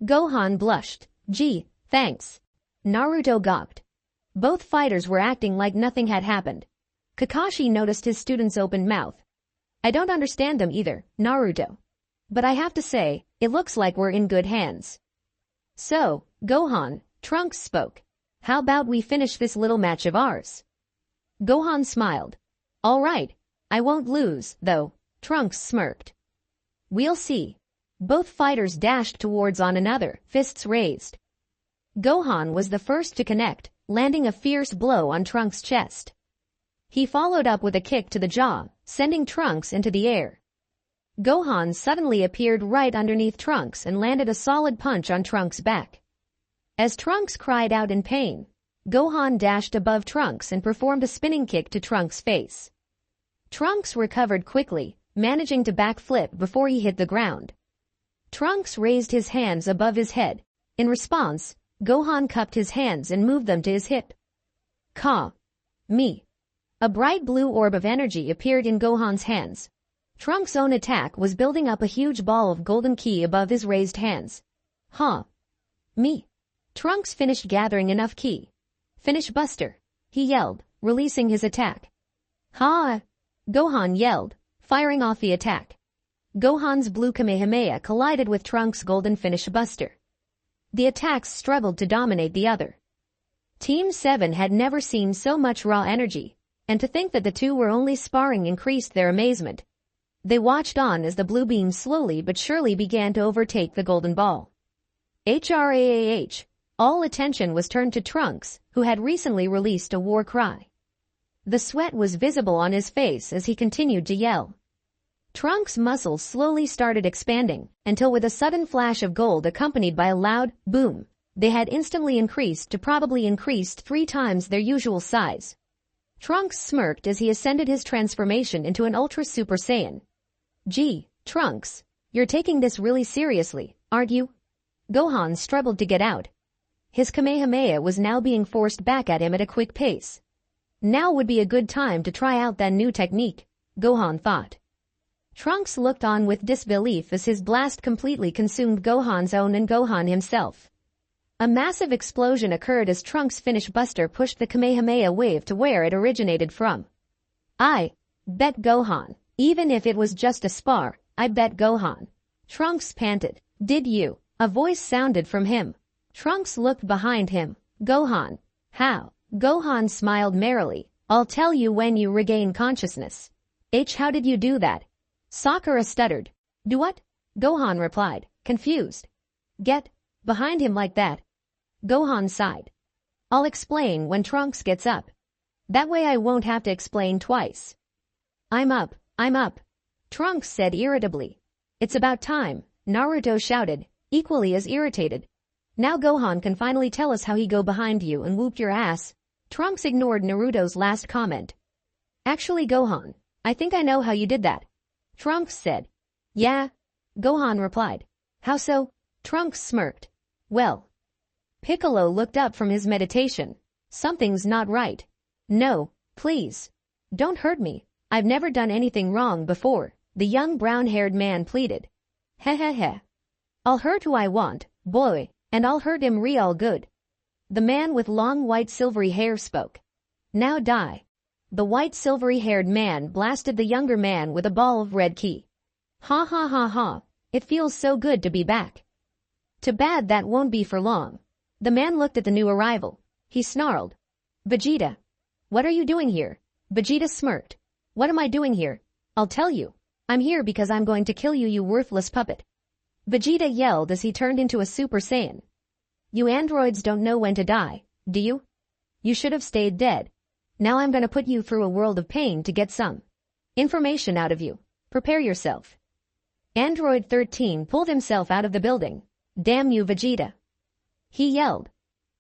S1: Gohan blushed. Gee, thanks. Naruto gawped. Both fighters were acting like nothing had happened. Kakashi noticed his student's open mouth. I don't understand them either, Naruto. But I have to say, it looks like we're in good hands. So, Gohan, Trunks spoke. How about we finish this little match of ours? Gohan smiled. All right. I won't lose, though, Trunks smirked. We'll see. Both fighters dashed towards one another, fists raised. Gohan was the first to connect, landing a fierce blow on Trunks' chest. He followed up with a kick to the jaw, sending Trunks into the air. Gohan suddenly appeared right underneath Trunks and landed a solid punch on Trunks' back. As Trunks cried out in pain, Gohan dashed above Trunks and performed a spinning kick to Trunks' face. Trunks recovered quickly, managing to backflip before he hit the ground. Trunks raised his hands above his head. In response, Gohan cupped his hands and moved them to his hip. Ka. Me. A bright blue orb of energy appeared in Gohan's hands. Trunks' own attack was building up a huge ball of golden ki above his raised hands. Me. Trunks finished gathering enough ki. Finish Buster, he yelled, releasing his attack. Ha! Gohan yelled, firing off the attack. Gohan's blue Kamehameha collided with Trunks' golden Finish Buster. The attacks struggled to dominate the other. Team 7 had never seen so much raw energy, and to think that the two were only sparring increased their amazement. They watched on as the blue beam slowly but surely began to overtake the golden ball. HRAAH! All attention was turned to Trunks, who had recently released a war cry. The sweat was visible on his face as he continued to yell. Trunks' muscles slowly started expanding, until with a sudden flash of gold accompanied by a loud boom, they had instantly increased to probably increased 3 times their usual size. Trunks smirked as he ascended his transformation into an Ultra Super Saiyan. Gee, Trunks, you're taking this really seriously, aren't you? Gohan struggled to get out. His Kamehameha was now being forced back at him at a quick pace. Now would be a good time to try out that new technique, Gohan thought. Trunks looked on with disbelief as his blast completely consumed Gohan's own and Gohan himself. A massive explosion occurred as Trunks' Finish Buster pushed the Kamehameha wave to where it originated from. I bet Gohan, even if it was just a spar, I bet Gohan. Trunks panted. Did you? A voice sounded from him. Trunks looked behind him. Gohan. How? Gohan smiled merrily. I'll tell you when you regain consciousness. How did you do that? Sakura stuttered. Do what? Gohan replied, confused. Get behind him like that. Gohan sighed. I'll explain when Trunks gets up. That way I won't have to explain twice. I'm up. Trunks said irritably. It's about time, Naruto shouted, equally as irritated. Now Gohan can finally tell us how he go behind you and whoop your ass. Trunks ignored Naruto's last comment. Actually Gohan, I think I know how you did that. Trunks said. Yeah? Gohan replied. How so? Trunks smirked. Well. Piccolo looked up from his meditation. Something's not right. No, please. Don't hurt me. I've never done anything wrong before, the young brown-haired man pleaded. Heh. I'll hurt who I want, boy, and I'll hurt him real good. The man with long white silvery hair spoke. Now die. The white silvery-haired man blasted the younger man with a ball of red ki. Ha. It feels so good to be back. Too bad that won't be for long. The man looked at the new arrival. He snarled. Vegeta. What are you doing here? Vegeta smirked. What am I doing here? I'll tell you. I'm here because I'm going to kill you, you worthless puppet. Vegeta yelled as he turned into a Super Saiyan. You androids don't know when to die, do you? You should have stayed dead. Now I'm gonna put you through a world of pain to get some information out of you. Prepare yourself. Android 13 pulled himself out of the building. Damn you, Vegeta. He yelled.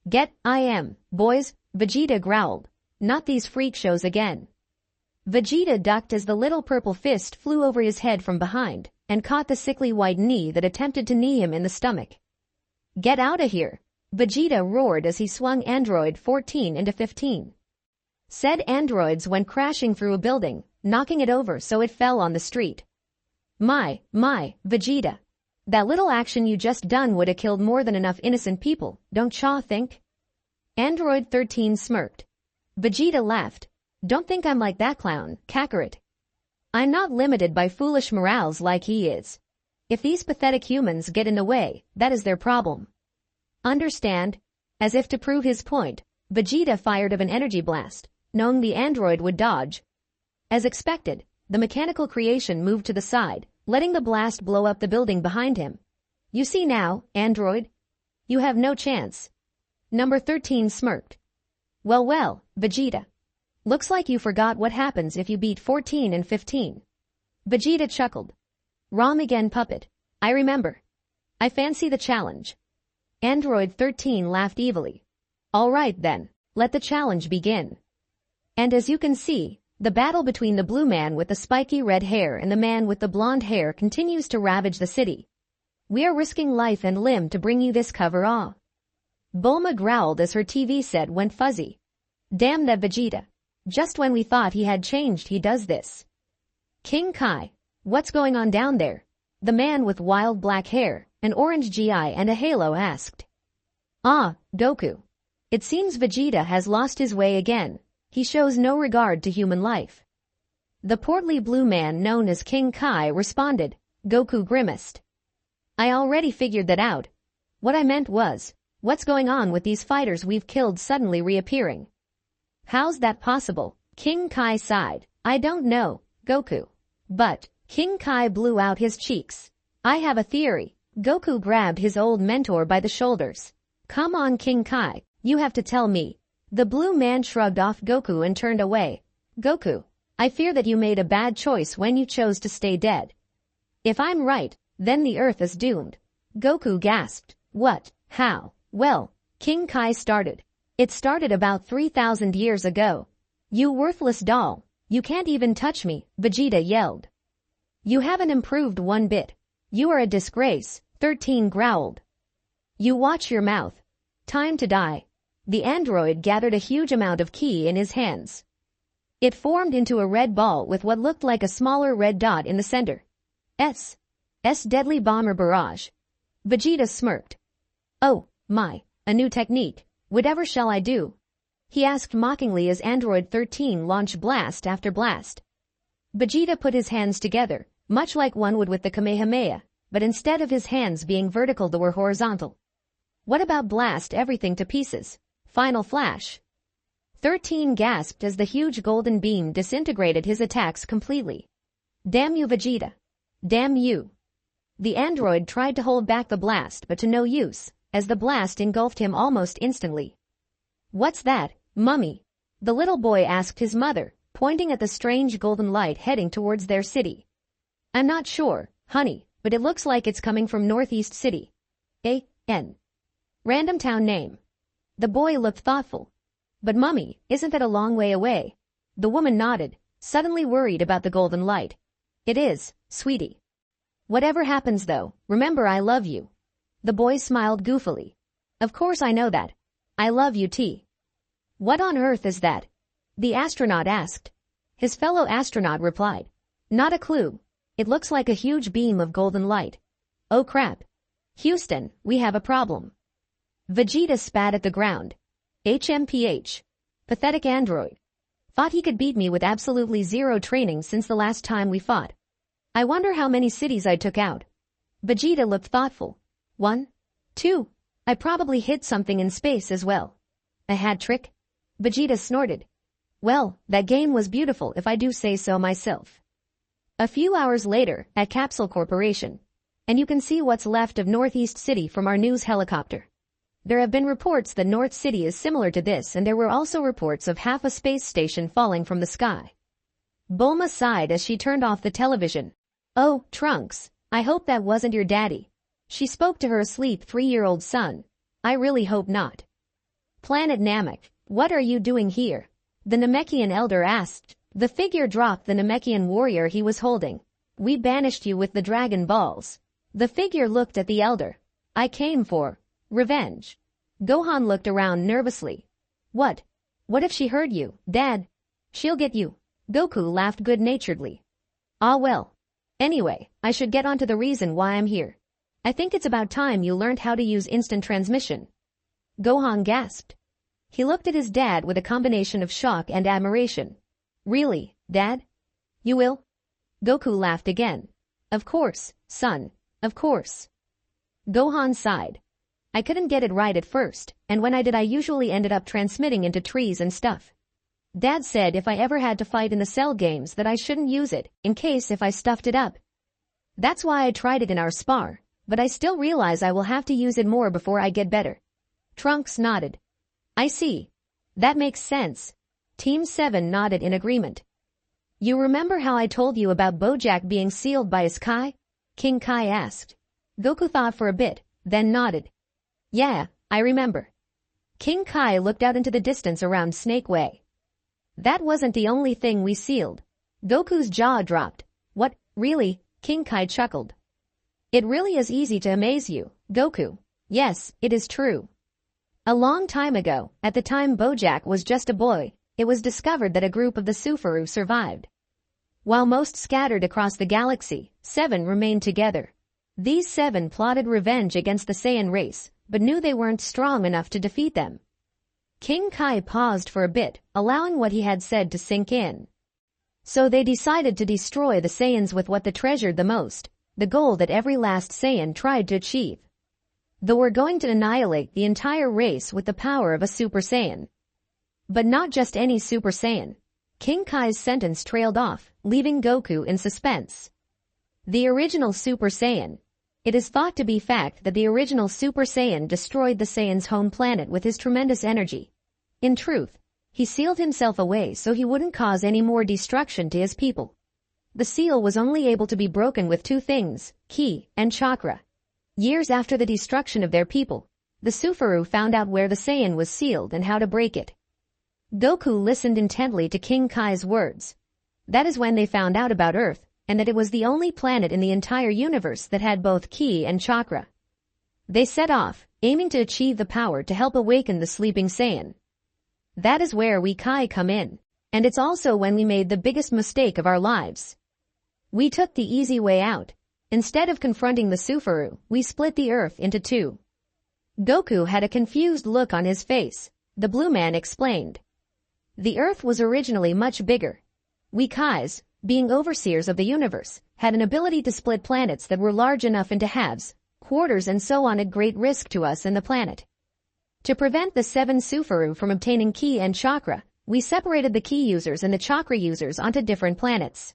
S1: Get, I am, boys, Vegeta growled. Not these freak shows again. Vegeta ducked as the little purple fist flew over his head from behind and caught the sickly white knee that attempted to knee him in the stomach. Get out of here, Vegeta roared as he swung Android 14 into 15. Said androids went crashing through a building, knocking it over so it fell on the street. My, Vegeta. That little action you just done would have killed more than enough innocent people, don't ya think? Android 13 smirked. Vegeta laughed. Don't think I'm like that clown, Kakarot. I'm not limited by foolish morals like he is. If these pathetic humans get in the way, that is their problem. Understand? As if to prove his point, Vegeta fired of an energy blast, knowing the android would dodge. As expected, the mechanical creation moved to the side, letting the blast blow up the building behind him. You see now, android? You have no chance. Number 13 smirked. Well, Vegeta. Looks like you forgot what happens if you beat 14 and 15. Vegeta chuckled. Rom again, puppet. I remember. I fancy the challenge. Android 13 laughed evilly. All right then, let the challenge begin. And as you can see, the battle between the blue man with the spiky red hair and the man with the blonde hair continues to ravage the city. We are risking life and limb to bring you this cover. Bulma growled as her TV set went fuzzy. Damn that Vegeta. Just when we thought he had changed, he does this. King Kai, what's going on down there? The man with wild black hair, an orange GI and a halo asked. Ah, Goku. It seems Vegeta has lost his way again. He shows no regard to human life. The portly blue man known as King Kai responded. Goku grimaced. I already figured that out. What I meant was, what's going on with these fighters we've killed suddenly reappearing? How's that possible? King Kai sighed. I don't know, Goku. But, King Kai blew out his cheeks. I have a theory. Goku grabbed his old mentor by the shoulders. Come on, King Kai, you have to tell me. The blue man shrugged off Goku and turned away. Goku, I fear that you made a bad choice when you chose to stay dead. If I'm right, then the Earth is doomed. Goku gasped. What? How? Well, King Kai started. It started about 3,000 years ago. You worthless doll. You can't even touch me, Vegeta yelled. You haven't improved one bit. You are a disgrace, 13 growled. You watch your mouth. Time to die. The android gathered a huge amount of ki in his hands. It formed into a red ball with what looked like a smaller red dot in the center. S deadly bomber barrage. Vegeta smirked. Oh, my, a new technique. Whatever shall I do? He asked mockingly as Android 13 launched blast after blast. Vegeta put his hands together, much like one would with the Kamehameha, but instead of his hands being vertical they were horizontal. What about blast everything to pieces? Final flash. 13 gasped as the huge golden beam disintegrated his attacks completely. Damn you, Vegeta. Damn you. The android tried to hold back the blast but to no use, as the blast engulfed him almost instantly. What's that, Mummy? The little boy asked his mother, pointing at the strange golden light heading towards their city. I'm not sure, honey, but it looks like it's coming from Northeast City. A.N. Random town name. The boy looked thoughtful. But Mummy, isn't that a long way away? The woman nodded, suddenly worried about the golden light. It is, sweetie. Whatever happens though, remember I love you. The boy smiled goofily. Of course I know that. I love you T. What on earth is that? The astronaut asked. His fellow astronaut replied. Not a clue. It looks like a huge beam of golden light. Oh crap. Houston, we have a problem. Vegeta spat at the ground. HMPH. Pathetic android. Thought he could beat me with absolutely zero training since the last time we fought. I wonder how many cities I took out. Vegeta looked thoughtful. 1, 2. I probably hid something in space as well. A hat trick? Vegeta snorted. Well, that game was beautiful if I do say so myself. A few hours later, at Capsule Corporation. And you can see what's left of Northeast City from our news helicopter. There have been reports that North City is similar to this, and there were also reports of half a space station falling from the sky. Bulma sighed as she turned off the television. Oh, Trunks, I hope that wasn't your daddy. She spoke to her asleep 3-year-old son. I really hope not. Planet Namek, what are you doing here? The Namekian elder asked. The figure dropped the Namekian warrior he was holding. We banished you with the Dragon Balls. The figure looked at the elder. I came for revenge. Gohan looked around nervously. What? What if she heard you, Dad? She'll get you. Goku laughed good-naturedly. Ah well. Anyway, I should get on to the reason why I'm here. I think it's about time you learned how to use instant transmission. Gohan gasped. He looked at his dad with a combination of shock and admiration. Really, Dad? You will? Goku laughed again. Of course, son, of course. Gohan sighed. I couldn't get it right at first, and when I did I usually ended up transmitting into trees and stuff. Dad said if I ever had to fight in the Cell games that I shouldn't use it, in case if I stuffed it up. That's why I tried it in our spar, but I still realize I will have to use it more before I get better. Trunks nodded. I see. That makes sense. Team 7 nodded in agreement. You remember how I told you about Bojack being sealed by his Kai? King Kai asked. Goku thought for a bit, then nodded. Yeah, I remember. King Kai looked out into the distance around Snake Way. That wasn't the only thing we sealed. Goku's jaw dropped. What, really? King Kai chuckled. It really is easy to amaze you, Goku. Yes, it is true. A long time ago, at the time Bojack was just a boy, it was discovered that a group of the Sufaru survived. While most scattered across the galaxy, 7 remained together. These 7 plotted revenge against the Saiyan race, but knew they weren't strong enough to defeat them. King Kai paused for a bit, allowing what he had said to sink in. So they decided to destroy the Saiyans with what they treasured the most, the goal that every last Saiyan tried to achieve. They were going to annihilate the entire race with the power of a Super Saiyan. But not just any Super Saiyan. King Kai's sentence trailed off, leaving Goku in suspense. The original Super Saiyan. It is thought to be fact that the original Super Saiyan destroyed the Saiyan's home planet with his tremendous energy. In truth, he sealed himself away so he wouldn't cause any more destruction to his people. The seal was only able to be broken with two things, ki and chakra. Years after the destruction of their people, the Sufaru found out where the Saiyan was sealed and how to break it. Goku listened intently to King Kai's words. That is when they found out about Earth, and that it was the only planet in the entire universe that had both ki and chakra. They set off, aiming to achieve the power to help awaken the sleeping Saiyan. That is where we Kai come in, and it's also when we made the biggest mistake of our lives. We took the easy way out. Instead of confronting the Sufaru, we split the Earth into two. Goku had a confused look on his face. The blue man explained. The Earth was originally much bigger. We Kais, being overseers of the universe, had an ability to split planets that were large enough into halves, quarters and so on at great risk to us and the planet. To prevent the 7 Sufaru from obtaining ki and chakra, we separated the ki users and the chakra users onto different planets.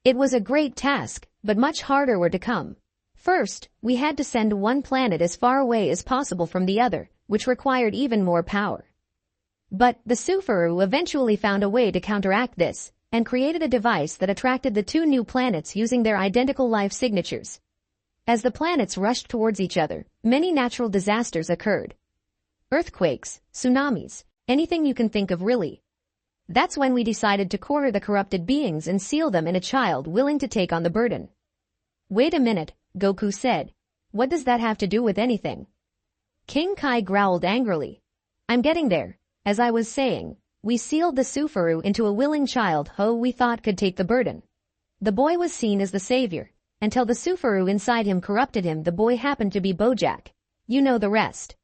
S1: It was a great task, but much harder were to come. First, we had to send one planet as far away as possible from the other, which required even more power. But the Sufaru eventually found a way to counteract this, and created a device that attracted the 2 new planets using their identical life signatures. As the planets rushed towards each other, many natural disasters occurred. Earthquakes, tsunamis, anything you can think of really. That's when we decided to corner the corrupted beings and seal them in a child willing to take on the burden. Wait a minute, Goku said. What does that have to do with anything? King Kai growled angrily. I'm getting there. As I was saying, we sealed the Sufaru into a willing child who we thought could take the burden. The boy was seen as the savior. Until the Sufaru inside him corrupted him, the boy happened to be Bojack. You know the rest.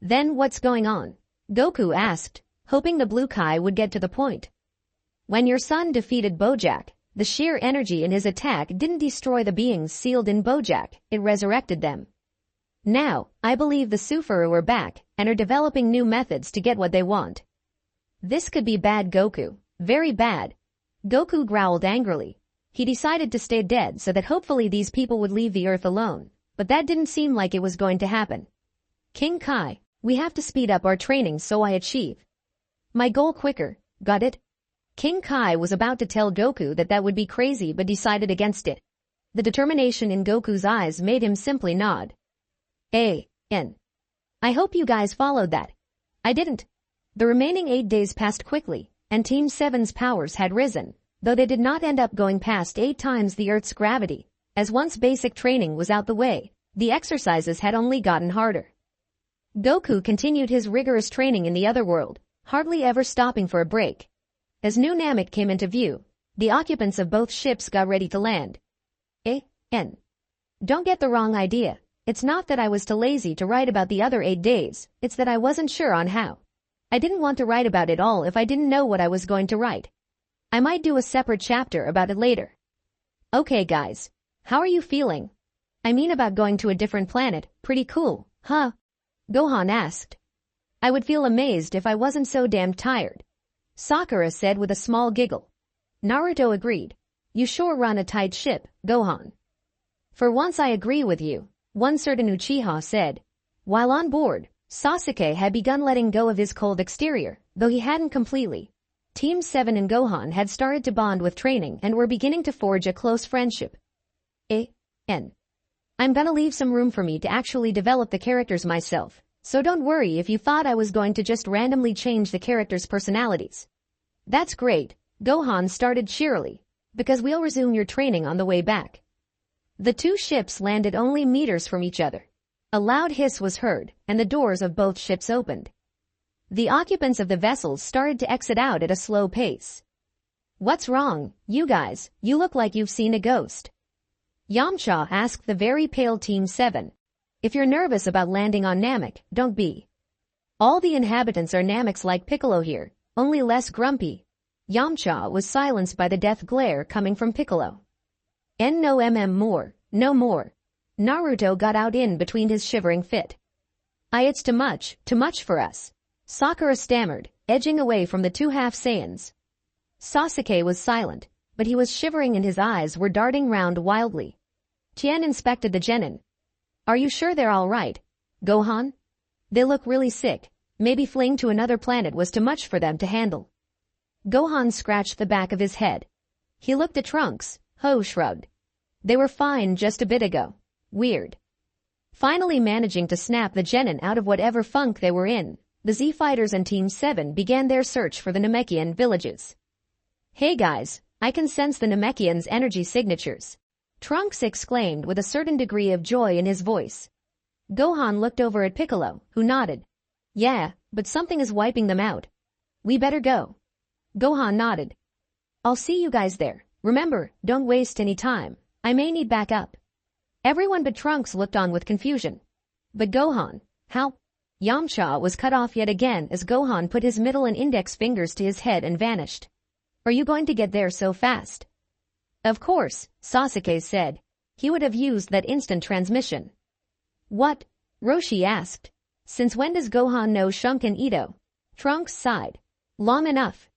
S1: Then what's going on? Goku asked, hoping the blue Kai would get to the point. When your son defeated Bojack, the sheer energy in his attack didn't destroy the beings sealed in Bojack, it resurrected them. Now, I believe the Sufaru are back and are developing new methods to get what they want. This could be bad, Goku. Very bad. Goku growled angrily. He decided to stay dead so that hopefully these people would leave the Earth alone, but that didn't seem like it was going to happen. King Kai, we have to speed up our training so I achieve my goal quicker, got it? King Kai was about to tell Goku that that would be crazy but decided against it. The determination in Goku's eyes made him simply nod. I hope you guys followed that. I didn't. The remaining 8 days passed quickly, and Team 7's powers had risen, though they did not end up going past 8 times the Earth's gravity, as once basic training was out the way, the exercises had only gotten harder. Goku continued his rigorous training in the other world, hardly ever stopping for a break. As New Namek came into view, the occupants of both ships got ready to land. Don't get the wrong idea. It's not that I was too lazy to write about the other 8 days, it's that I wasn't sure on how. I didn't want to write about it all if I didn't know what I was going to write. I might do a separate chapter about it later. Okay guys, how are you feeling? I mean about going to a different planet, pretty cool, huh? Gohan asked. I would feel amazed if I wasn't so damn tired. Sakura said with a small giggle. Naruto agreed. You sure run a tight ship, Gohan. For once I agree with you, one certain Uchiha said. While on board, Sasuke had begun letting go of his cold exterior, though he hadn't completely. Team 7 and Gohan had started to bond with training and were beginning to forge a close friendship. I'm gonna leave some room for me to actually develop the characters myself, so don't worry if you thought I was going to just randomly change the characters' personalities. That's great, Gohan started cheerily, because we'll resume your training on the way back. The 2 ships landed only meters from each other. A loud hiss was heard, and the doors of both ships opened. The occupants of the vessels started to exit out at a slow pace. What's wrong, you guys? You look like you've seen a ghost. Yamcha asked the very pale Team 7. If you're nervous about landing on Namek, don't be. All the inhabitants are Nameks like Piccolo here, only less grumpy. Yamcha was silenced by the death glare coming from Piccolo. No more. Naruto got out in between his shivering fit. It's too much for us. Sakura stammered, edging away from the two half-Saiyans. Sasuke was silent, but he was shivering and his eyes were darting round wildly. Tien inspected the genin. Are you sure they're all right, Gohan? They look really sick. Maybe fleeing to another planet was too much for them to handle. Gohan scratched the back of his head. He looked at Trunks. Ho shrugged. They were fine just a bit ago. Weird. Finally managing to snap the genin out of whatever funk they were in, the Z-Fighters and Team 7 began their search for the Namekian villages. Hey guys, I can sense the Namekians' energy signatures. Trunks exclaimed with a certain degree of joy in his voice. Gohan looked over at Piccolo, who nodded. Yeah, but something is wiping them out. We better go. Gohan nodded. I'll see you guys there. Remember, don't waste any time. I may need backup. Everyone but Trunks looked on with confusion. But Gohan, how? Yamcha was cut off yet again as Gohan put his middle and index fingers to his head and vanished. Are you going to get there so fast? Of course, Sasuke said. He would have used that instant transmission. What? Roshi asked. Since when does Gohan know Shunken Ito? Trunks sighed. Long enough.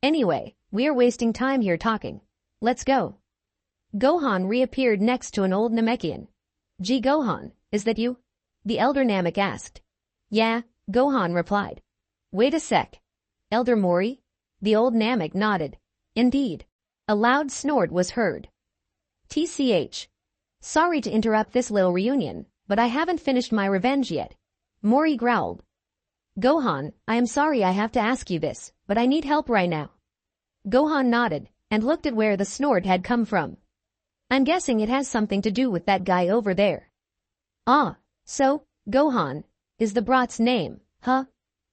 S1: Anyway, we're wasting time here talking. Let's go. Gohan reappeared next to an old Namekian. Gee Gohan, is that you? The elder Namek asked. Yeah, Gohan replied. Wait a sec. Elder Mori? The old Namek nodded. Indeed. A loud snort was heard. TCH. Sorry to interrupt this little reunion, but I haven't finished my revenge yet. Mori growled. Gohan, I am sorry I have to ask you this, but I need help right now. Gohan nodded and looked at where the snort had come from. I'm guessing it has something to do with that guy over there. Ah, so, Gohan, is the brat's name, huh?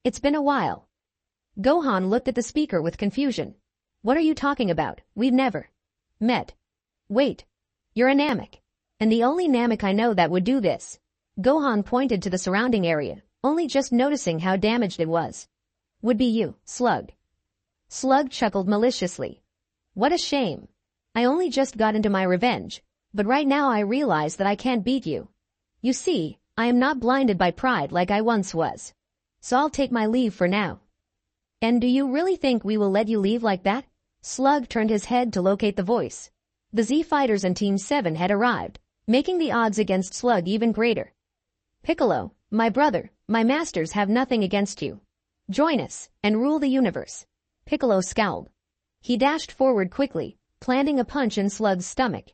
S1: It's been a while. Gohan looked at the speaker with confusion. What are you talking about? We've never met. Wait, you're a Namek. And the only Namek I know that would do this. Gohan pointed to the surrounding area, only just noticing how damaged it was. Would be you, Slug. Slug chuckled maliciously. What a shame. I only just got into my revenge, but right now I realize that I can't beat you. You see, I am not blinded by pride like I once was. So I'll take my leave for now. And do you really think we will let you leave like that? Slug turned his head to locate the voice. The Z-Fighters and Team 7 had arrived, making the odds against Slug even greater. Piccolo, my brother, my masters have nothing against you. Join us and rule the universe. Piccolo scowled. He dashed forward quickly, planting a punch in Slug's stomach.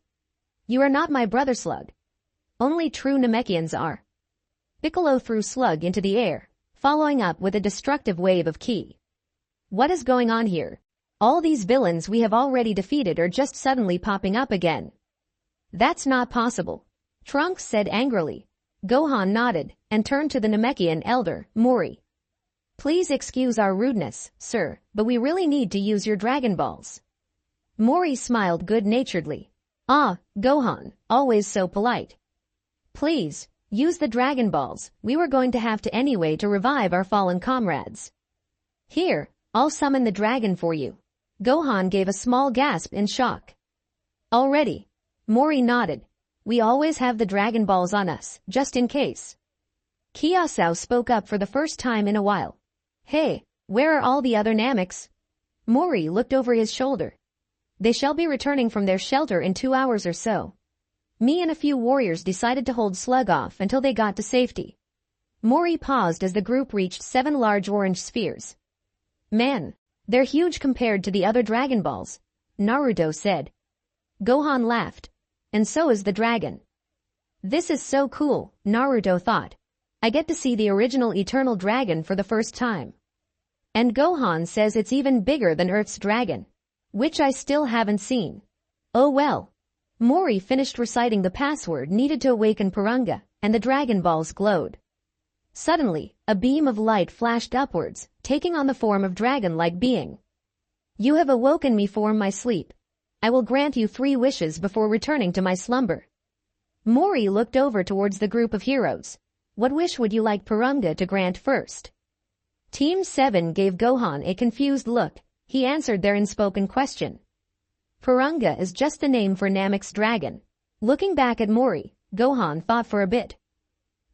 S1: You are not my brother, Slug. Only true Namekians are. Piccolo threw Slug into the air, following up with a destructive wave of ki. What is going on here? All these villains we have already defeated are just suddenly popping up again. That's not possible. Trunks said angrily. Gohan nodded and turned to the Namekian elder, Mori. Please excuse our rudeness, sir, but we really need to use your Dragon Balls. Mori smiled good-naturedly. Ah, Gohan, always so polite. Please, use the Dragon Balls, we were going to have to anyway to revive our fallen comrades. Here, I'll summon the dragon for you. Gohan gave a small gasp in shock. Already? Mori nodded. We always have the Dragon Balls on us, just in case. Kiasao spoke up for the first time in a while. Hey, where are all the other Nameks? Mori looked over his shoulder. They shall be returning from their shelter in 2 hours or so. Me and a few warriors decided to hold Slug off until they got to safety. Mori paused as the group reached 7 large orange spheres. Man, they're huge compared to the other Dragon Balls, Naruto said. Gohan laughed. And so is the dragon. This is so cool, Naruto thought. I get to see the original Eternal Dragon for the first time. And Gohan says it's even bigger than Earth's dragon, which I still haven't seen. Oh well. Mori finished reciting the password needed to awaken Purunga, and the Dragon Balls glowed. Suddenly, a beam of light flashed upwards, taking on the form of dragon-like being. You have awoken me from my sleep. I will grant you 3 wishes before returning to my slumber. Mori looked over towards the group of heroes. What wish would you like Purunga to grant first? Team 7 gave Gohan a confused look. He answered their unspoken question. Purunga is just the name for Namek's dragon. Looking back at Mori, Gohan thought for a bit.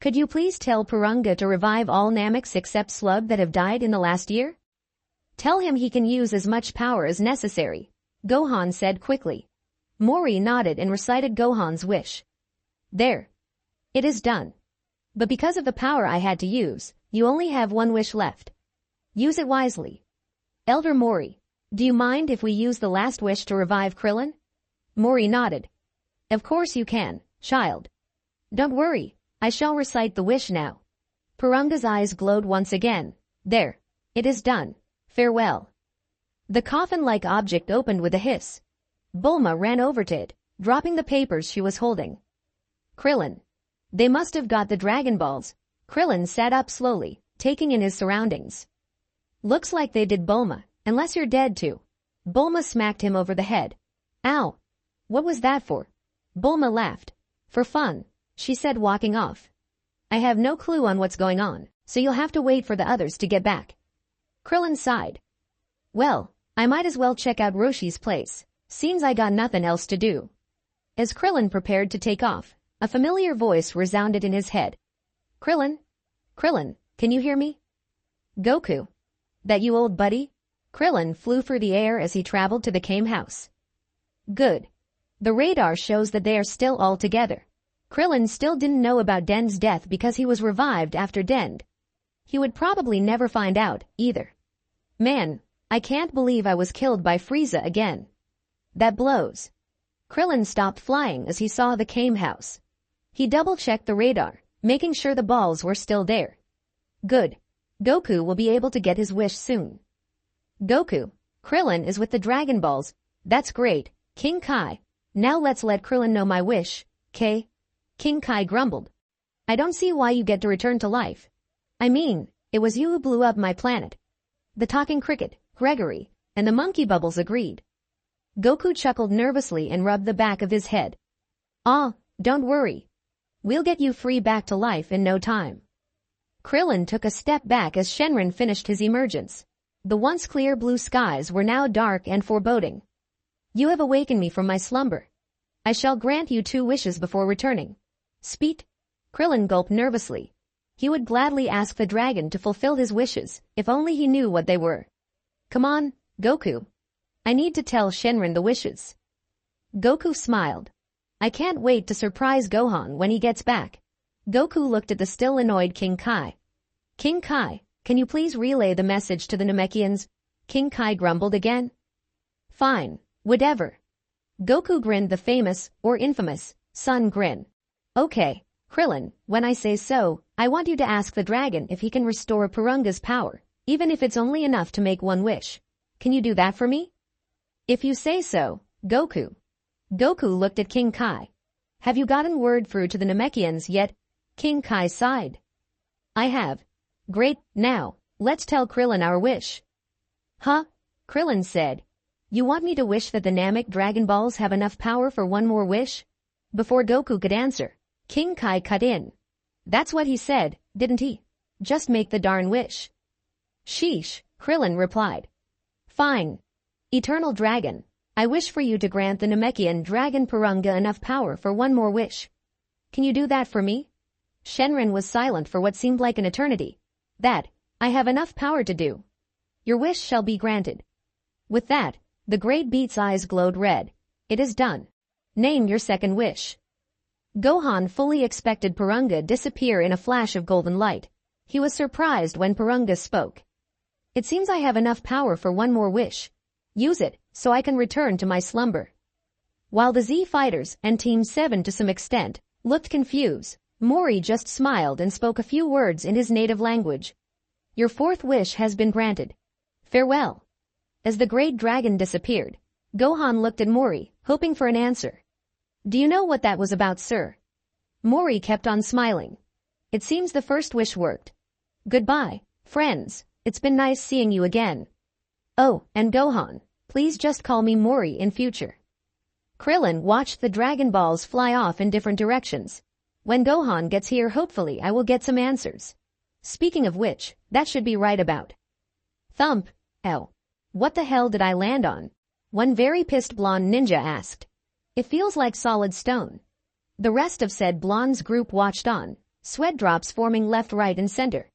S1: Could you please tell Purunga to revive all Nameks except Slug that have died in the last year? Tell him he can use as much power as necessary, Gohan said quickly. Mori nodded and recited Gohan's wish. There. It is done. But because of the power I had to use, you only have one wish left. Use it wisely. Elder Mori, do you mind if we use the last wish to revive Krillin? Mori nodded. Of course you can, child. Don't worry, I shall recite the wish now. Purunga's eyes glowed once again. There. It is done. Farewell. The coffin-like object opened with a hiss. Bulma ran over to it, dropping the papers she was holding. Krillin. They must have got the Dragon Balls. Krillin sat up slowly, taking in his surroundings. Looks like they did, Bulma, unless you're dead too. Bulma smacked him over the head. Ow. What was that for? Bulma laughed. For fun, she said, walking off. I have no clue on what's going on, so you'll have to wait for the others to get back. Krillin sighed. Well, I might as well check out Roshi's place. Seems I got nothing else to do. As Krillin prepared to take off, a familiar voice resounded in his head. Krillin? Krillin, can you hear me? Goku. That you, old buddy? Krillin flew through the air as he traveled to the Kame house. Good. The radar shows that they are still all together. Krillin still didn't know about Den's death because he was revived after Den. He would probably never find out, either. Man, I can't believe I was killed by Frieza again. That blows. Krillin stopped flying as he saw the Kame house. He double-checked the radar, making sure the balls were still there. Good. Goku will be able to get his wish soon. Goku, Krillin is with the Dragon Balls. That's great, King Kai. Now let's let Krillin know my wish, K. King Kai grumbled. I don't see why you get to return to life. I mean, it was you who blew up my planet. The talking cricket, Gregory, and the monkey bubbles agreed. Goku chuckled nervously and rubbed the back of his head. Ah, don't worry. We'll get you free back to life in no time. Krillin took a step back as Shenron finished his emergence. The once clear blue skies were now dark and foreboding. You have awakened me from my slumber. I shall grant you 2 wishes before returning. Speet. Krillin gulped nervously. He would gladly ask the dragon to fulfill his wishes, if only he knew what they were. Come on, Goku. I need to tell Shenron the wishes. Goku smiled. I can't wait to surprise Gohan when he gets back. Goku looked at the still annoyed King Kai. King Kai, can you please relay the message to the Namekians? King Kai grumbled again. Fine, whatever. Goku grinned the famous, or infamous, sun grin. Okay, Krillin, when I say so, I want you to ask the dragon if he can restore Purunga's power, even if it's only enough to make 1 wish. Can you do that for me? If you say so, Goku. Goku looked at King Kai. Have you gotten word through to the Namekians yet? King Kai sighed. I have. Great, now, let's tell Krillin our wish. Huh? Krillin said. You want me to wish that the Namek Dragon Balls have enough power for 1 more wish? Before Goku could answer, King Kai cut in. That's what he said, didn't he? Just make the darn wish. Sheesh, Krillin replied. Fine. Eternal Dragon, I wish for you to grant the Namekian Dragon Purunga enough power for 1 more wish. Can you do that for me? Shenron was silent for what seemed like an eternity. That, I have enough power to do. Your wish shall be granted. With that, the Great Beast's eyes glowed red. It is done. Name your second wish. Gohan fully expected Purunga disappear in a flash of golden light. He was surprised when Purunga spoke. It seems I have enough power for 1 more wish. Use it, so I can return to my slumber. While the Z Fighters and Team 7 to some extent looked confused, Mori just smiled and spoke a few words in his native language. Your 4th wish has been granted. Farewell. As the great dragon disappeared, Gohan looked at Mori, hoping for an answer. Do you know what that was about, sir? Mori kept on smiling. It seems the first wish worked. Goodbye, friends. It's been nice seeing you again. Oh, and Gohan, please just call me Mori in future. Krillin watched the Dragon Balls fly off in different directions. When Gohan gets here, hopefully I will get some answers. Speaking of which, that should be right about. Thump. Oh. What the hell did I land on? One very pissed blonde ninja asked. It feels like solid stone. The rest of said blonde's group watched on, sweat drops forming left, right, and center.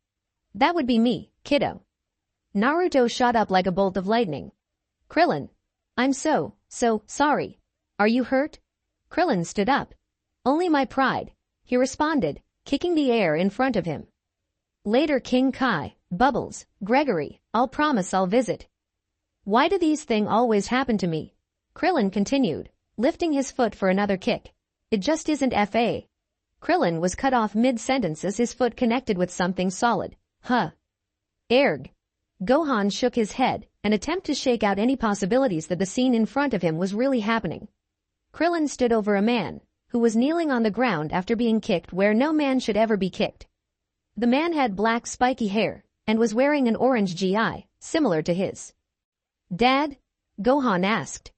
S1: That would be me, kiddo. Naruto shot up like a bolt of lightning. Krillin. I'm so sorry. Are you hurt? Krillin stood up. Only my pride, he responded, kicking the air in front of him. Later King Kai, Bubbles, Gregory, I'll promise I'll visit. Why do these things always happen to me? Krillin continued, lifting his foot for another kick. It just isn't F.A. Krillin was cut off mid-sentence as his foot connected with something solid. Huh. Erg. Gohan shook his head, an attempt to shake out any possibilities that the scene in front of him was really happening. Krillin stood over a man, who was kneeling on the ground after being kicked where no man should ever be kicked. The man had black spiky hair, and was wearing an orange GI, similar to his. Dad? Gohan asked.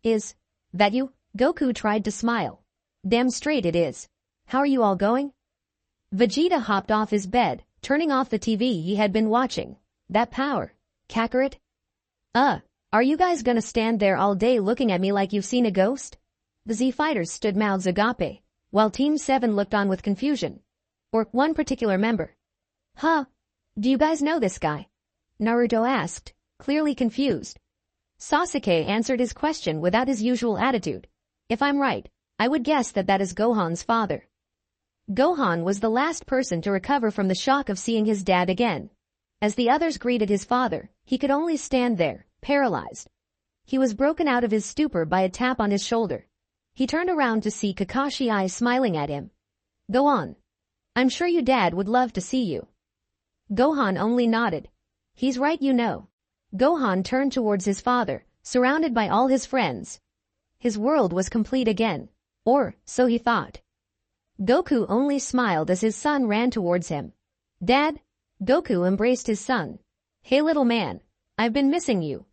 S1: Is that you? Goku tried to smile. Damn straight it is. How are you all going? Vegeta hopped off his bed, turning off the TV he had been watching. That power. Kakarot? Are you guys gonna stand there all day looking at me like you've seen a ghost? The Z fighters stood mouths agape, while Team 7 looked on with confusion. Or one particular member. Huh? Do you guys know this guy? Naruto asked, clearly confused. Sasuke answered his question without his usual attitude. If I'm right, I would guess that is Gohan's father. Gohan was the last person to recover from the shock of seeing his dad again. As the others greeted his father, he could only stand there, paralyzed. He was broken out of his stupor by a tap on his shoulder. He turned around to see Kakashi eyes smiling at him. Go on. I'm sure your dad would love to see you. Gohan only nodded. He's right, you know. Gohan turned towards his father, surrounded by all his friends. His world was complete again. Or, so he thought. Goku only smiled as his son ran towards him. Dad? Goku embraced his son. Hey little man, I've been missing you.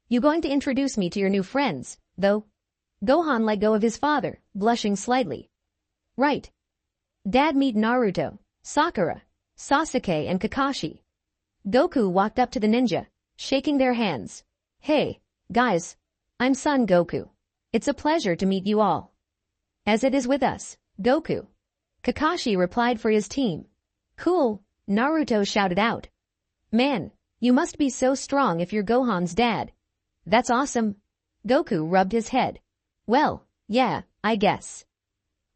S1: You going to introduce me to your new friends, though? Gohan let go of his father, blushing slightly. Right. Dad, meet Naruto, Sakura, Sasuke and Kakashi. Goku walked up to the ninja, shaking their hands. Hey, guys, I'm Son Goku. It's a pleasure to meet you all. As it is with us, Goku. Kakashi replied for his team. Cool, Naruto shouted out. Man, you must be so strong if you're Gohan's dad. That's awesome. Goku rubbed his head. Well, yeah, I guess.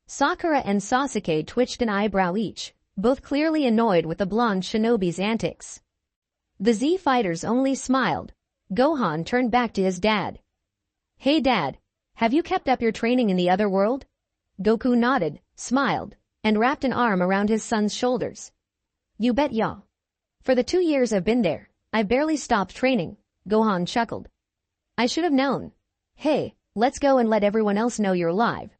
S1: Sakura and Sasuke twitched an eyebrow each, both clearly annoyed with the blonde shinobi's antics. The Z fighters only smiled. Gohan turned back to his dad. Hey dad, have you kept up your training in the other world? Goku nodded, smiled, and wrapped an arm around his son's shoulders. You bet y'all. For the 2 years I've been there, I've barely stopped training, Gohan chuckled. I should have known. Hey, let's go and let everyone else know you're alive.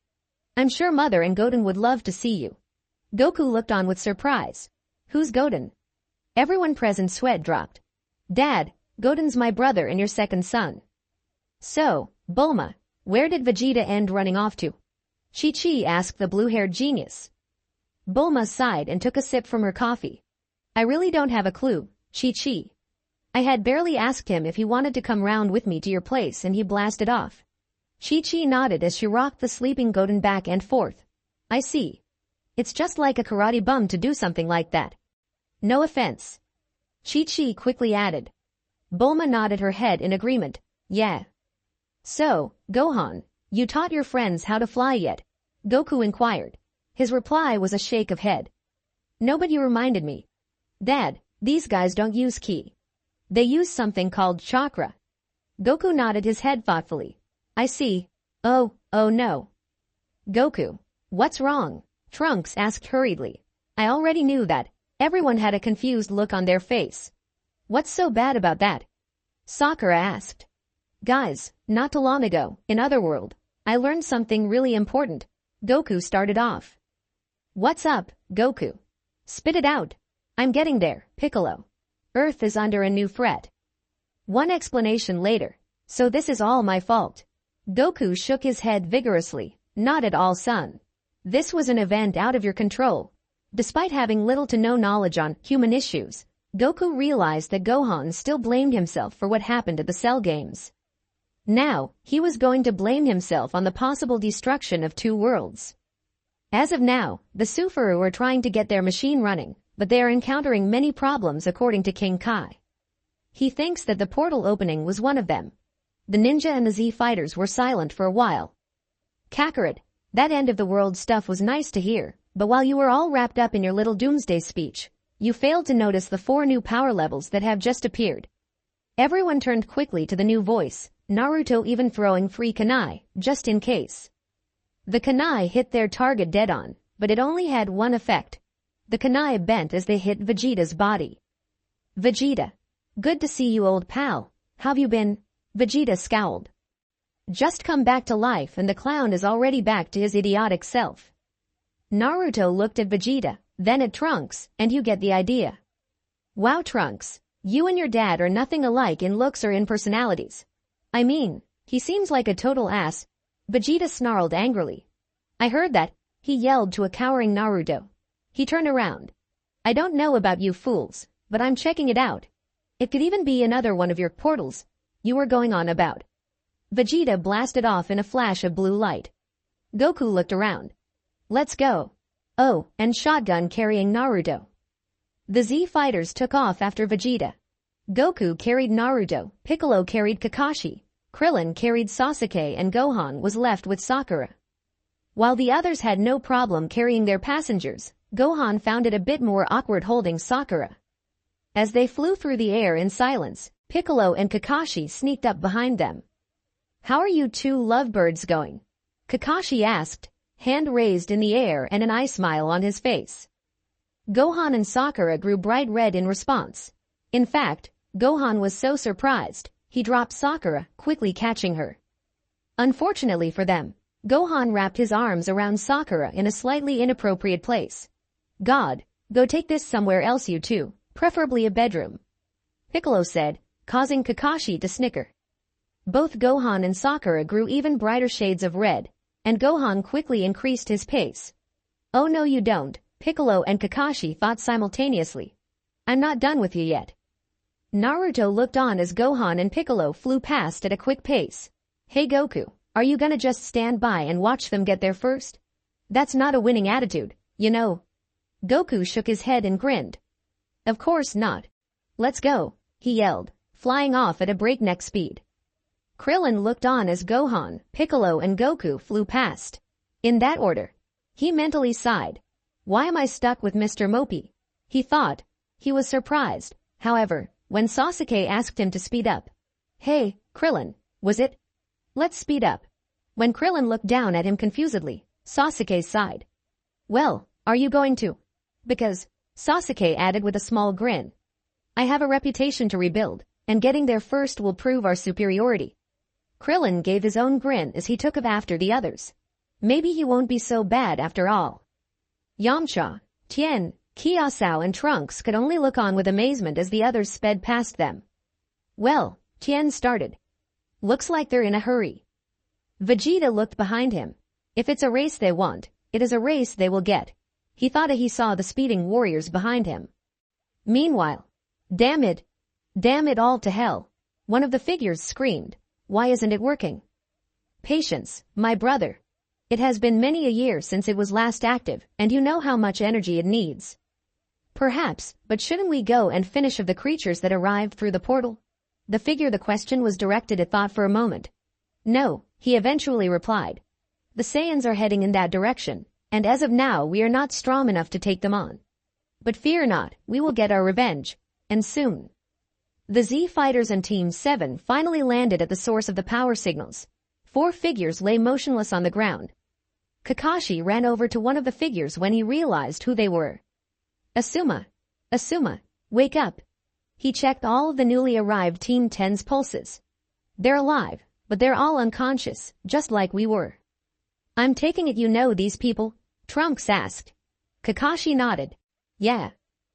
S1: I'm sure Mother and Goten would love to see you. Goku looked on with surprise. Who's Goten? Everyone present sweat dropped. Dad, Goten's my brother and your second son. So, Bulma, where did Vegeta end running off to? Chi-Chi asked the blue-haired genius. Bulma sighed and took a sip from her coffee. I really don't have a clue, Chi-Chi. I had barely asked him if he wanted to come round with me to your place and he blasted off. Chi-Chi nodded as she rocked the sleeping Goten back and forth. I see. It's just like a karate bum to do something like that. No offense. Chi-Chi quickly added. Bulma nodded her head in agreement. Yeah. So, Gohan, you taught your friends how to fly yet? Goku inquired. His reply was a shake of head. No, but you reminded me. Dad, these guys don't use ki. They use something called chakra. Goku nodded his head thoughtfully. I see. Oh no. Goku, what's wrong? Trunks asked hurriedly. I already knew that. Everyone had a confused look on their face. What's so bad about that? Sakura asked. Guys, not too long ago, in Otherworld, I learned something really important. Goku started off. What's up, Goku? Spit it out. I'm getting there, Piccolo. Earth is under a new threat. One explanation later. So this is all my fault. Goku shook his head vigorously. Not at all, son. This was an event out of your control. Despite having little to no knowledge on human issues, Goku realized that Gohan still blamed himself for what happened at the Cell Games. Now, he was going to blame himself on the possible destruction of two worlds. As of now, the Sufaru are trying to get their machine running, but they are encountering many problems according to King Kai. He thinks that the portal opening was one of them. The ninja and the Z fighters were silent for a while. Kakarot, that end of the world stuff was nice to hear, but while you were all wrapped up in your little doomsday speech, you failed to notice the 4 new power levels that have just appeared. Everyone turned quickly to the new voice, Naruto even throwing free kunai, just in case. The kunai hit their target dead on, but it only had one effect. The kunai bent as they hit Vegeta's body. Vegeta. Good to see you, old pal. How've you been? Vegeta scowled. Just come back to life and the clown is already back to his idiotic self. Naruto looked at Vegeta, then at Trunks, and you get the idea. Wow, Trunks. You and your dad are nothing alike in looks or in personalities. I mean, he seems like a total ass. Vegeta snarled angrily. I heard that, he yelled to a cowering Naruto. He turned around. I don't know about you fools, but I'm checking it out. It could even be another one of your portals you were going on about. Vegeta blasted off in a flash of blue light. Goku looked around. Let's go. Oh, and shotgun carrying Naruto. The Z fighters took off after Vegeta. Goku carried Naruto, Piccolo carried Kakashi, Krillin carried Sasuke, and Gohan was left with Sakura. While the others had no problem carrying their passengers, Gohan found it a bit more awkward holding Sakura. As they flew through the air in silence, Piccolo and Kakashi sneaked up behind them. How are you two lovebirds going? Kakashi asked, hand raised in the air and an eye smile on his face. Gohan and Sakura grew bright red in response. In fact, Gohan was so surprised, he dropped Sakura, quickly catching her. Unfortunately for them, Gohan wrapped his arms around Sakura in a slightly inappropriate place. God, go take this somewhere else, you two, preferably a bedroom. Piccolo said, causing Kakashi to snicker. Both Gohan and Sakura grew even brighter shades of red, and Gohan quickly increased his pace. Oh no you don't, Piccolo and Kakashi thought simultaneously. I'm not done with you yet. Naruto looked on as Gohan and Piccolo flew past at a quick pace. Hey Goku, are you gonna just stand by and watch them get there first? That's not a winning attitude, you know. Goku shook his head and grinned. Of course not. Let's go, he yelled, flying off at a breakneck speed. Krillin looked on as Gohan, Piccolo, and Goku flew past. In that order. He mentally sighed. Why am I stuck with Mr. Mopey? He thought. He was surprised, however, when Sasuke asked him to speed up. Hey, Krillin, was it? Let's speed up. When Krillin looked down at him confusedly, Sasuke sighed. Well, are you going to? Because, Sasuke added with a small grin. I have a reputation to rebuild, and getting there first will prove our superiority. Krillin gave his own grin as he took after the others. Maybe he won't be so bad after all. Yamcha, Tien, Kiasao and Trunks could only look on with amazement as the others sped past them. Well, Tien started. Looks like they're in a hurry. Vegeta looked behind him. If it's a race they want, it is a race they will get. He thought he saw the speeding warriors behind him. Meanwhile, damn it all to hell. One of the figures screamed. Why isn't it working? Patience, my brother. It has been many a year since it was last active, and you know how much energy it needs. Perhaps, but shouldn't we go and finish of the creatures that arrived through the portal? The figure the question was directed at thought for a moment. No, he eventually replied. The Saiyans are heading in that direction, and as of now we are not strong enough to take them on. But fear not, we will get our revenge, and soon. The Z fighters and Team 7 finally landed at the source of the power signals. 4 figures lay motionless on the ground. Kakashi ran over to one of the figures when he realized who they were. Asuma, wake up. He checked all of the newly arrived Team 10's pulses. They're alive, but they're all unconscious, just like we were. I'm taking it you know these people? Trunks asked. Kakashi nodded. Yeah.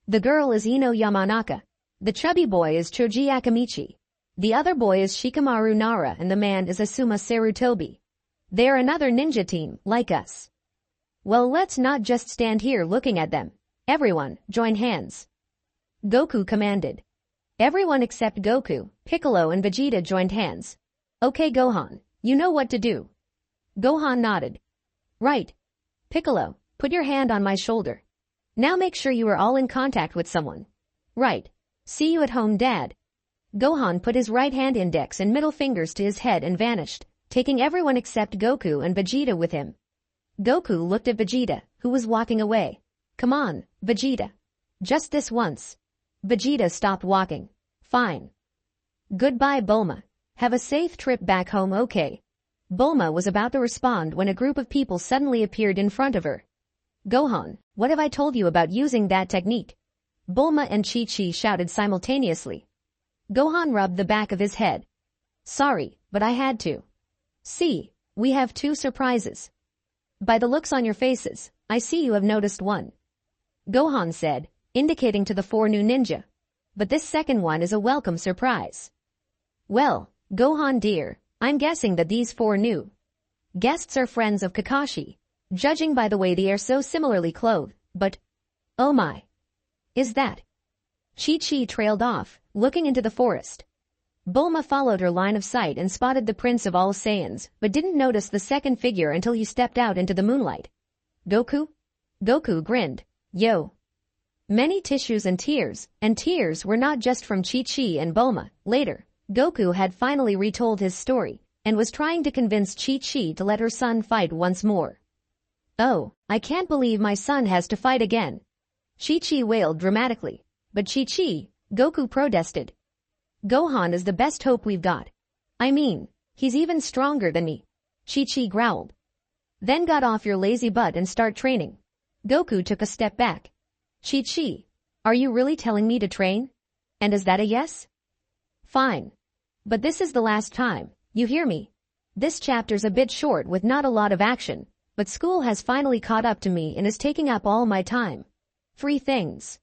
S1: The girl is Ino Yamanaka. The chubby boy is Choji Akamichi. The other boy is Shikamaru Nara and the man is Asuma Sarutobi. They're another ninja team, like us. Well, let's not just stand here looking at them. Everyone, join hands. Goku commanded. Everyone except Goku, Piccolo and Vegeta joined hands. Okay Gohan, you know what to do. Gohan nodded. Right. Piccolo, put your hand on my shoulder. Now make sure you are all in contact with someone. Right. See you at home, Dad. Gohan put his right hand index and middle fingers to his head and vanished, taking everyone except Goku and Vegeta with him. Goku looked at Vegeta, who was walking away. Come on, Vegeta. Just this once. Vegeta stopped walking. Fine. Goodbye, Bulma. Have a safe trip back home, okay? Bulma was about to respond when a group of people suddenly appeared in front of her. Gohan, what have I told you about using that technique? Bulma and Chi-Chi shouted simultaneously. Gohan rubbed the back of his head. Sorry, but I had to. See, we have 2 surprises. By the looks on your faces, I see you have noticed one. Gohan said, indicating to the 4 new ninja. But this second one is a welcome surprise. Well, Gohan dear, I'm guessing that these 4 new guests are friends of Kakashi, judging by the way they are so similarly clothed, but, oh my. Is that? Chi-Chi trailed off, looking into the forest. Bulma followed her line of sight and spotted the Prince of All Saiyans, but didn't notice the second figure until he stepped out into the moonlight. Goku? Goku grinned. Yo. Many tissues and tears were not just from Chi-Chi and Bulma. Later, Goku had finally retold his story, and was trying to convince Chi-Chi to let her son fight once more. Oh, I can't believe my son has to fight again. Chi-Chi wailed dramatically. But Chi-Chi, Goku protested. Gohan is the best hope we've got. I mean, he's even stronger than me. Chi-Chi growled. Then got off your lazy butt and start training. Goku took a step back. Chi-Chi, are you really telling me to train? And is that a yes? Fine. But this is the last time, you hear me? This chapter's a bit short with not a lot of action, but school has finally caught up to me and is taking up all my time. 3 things.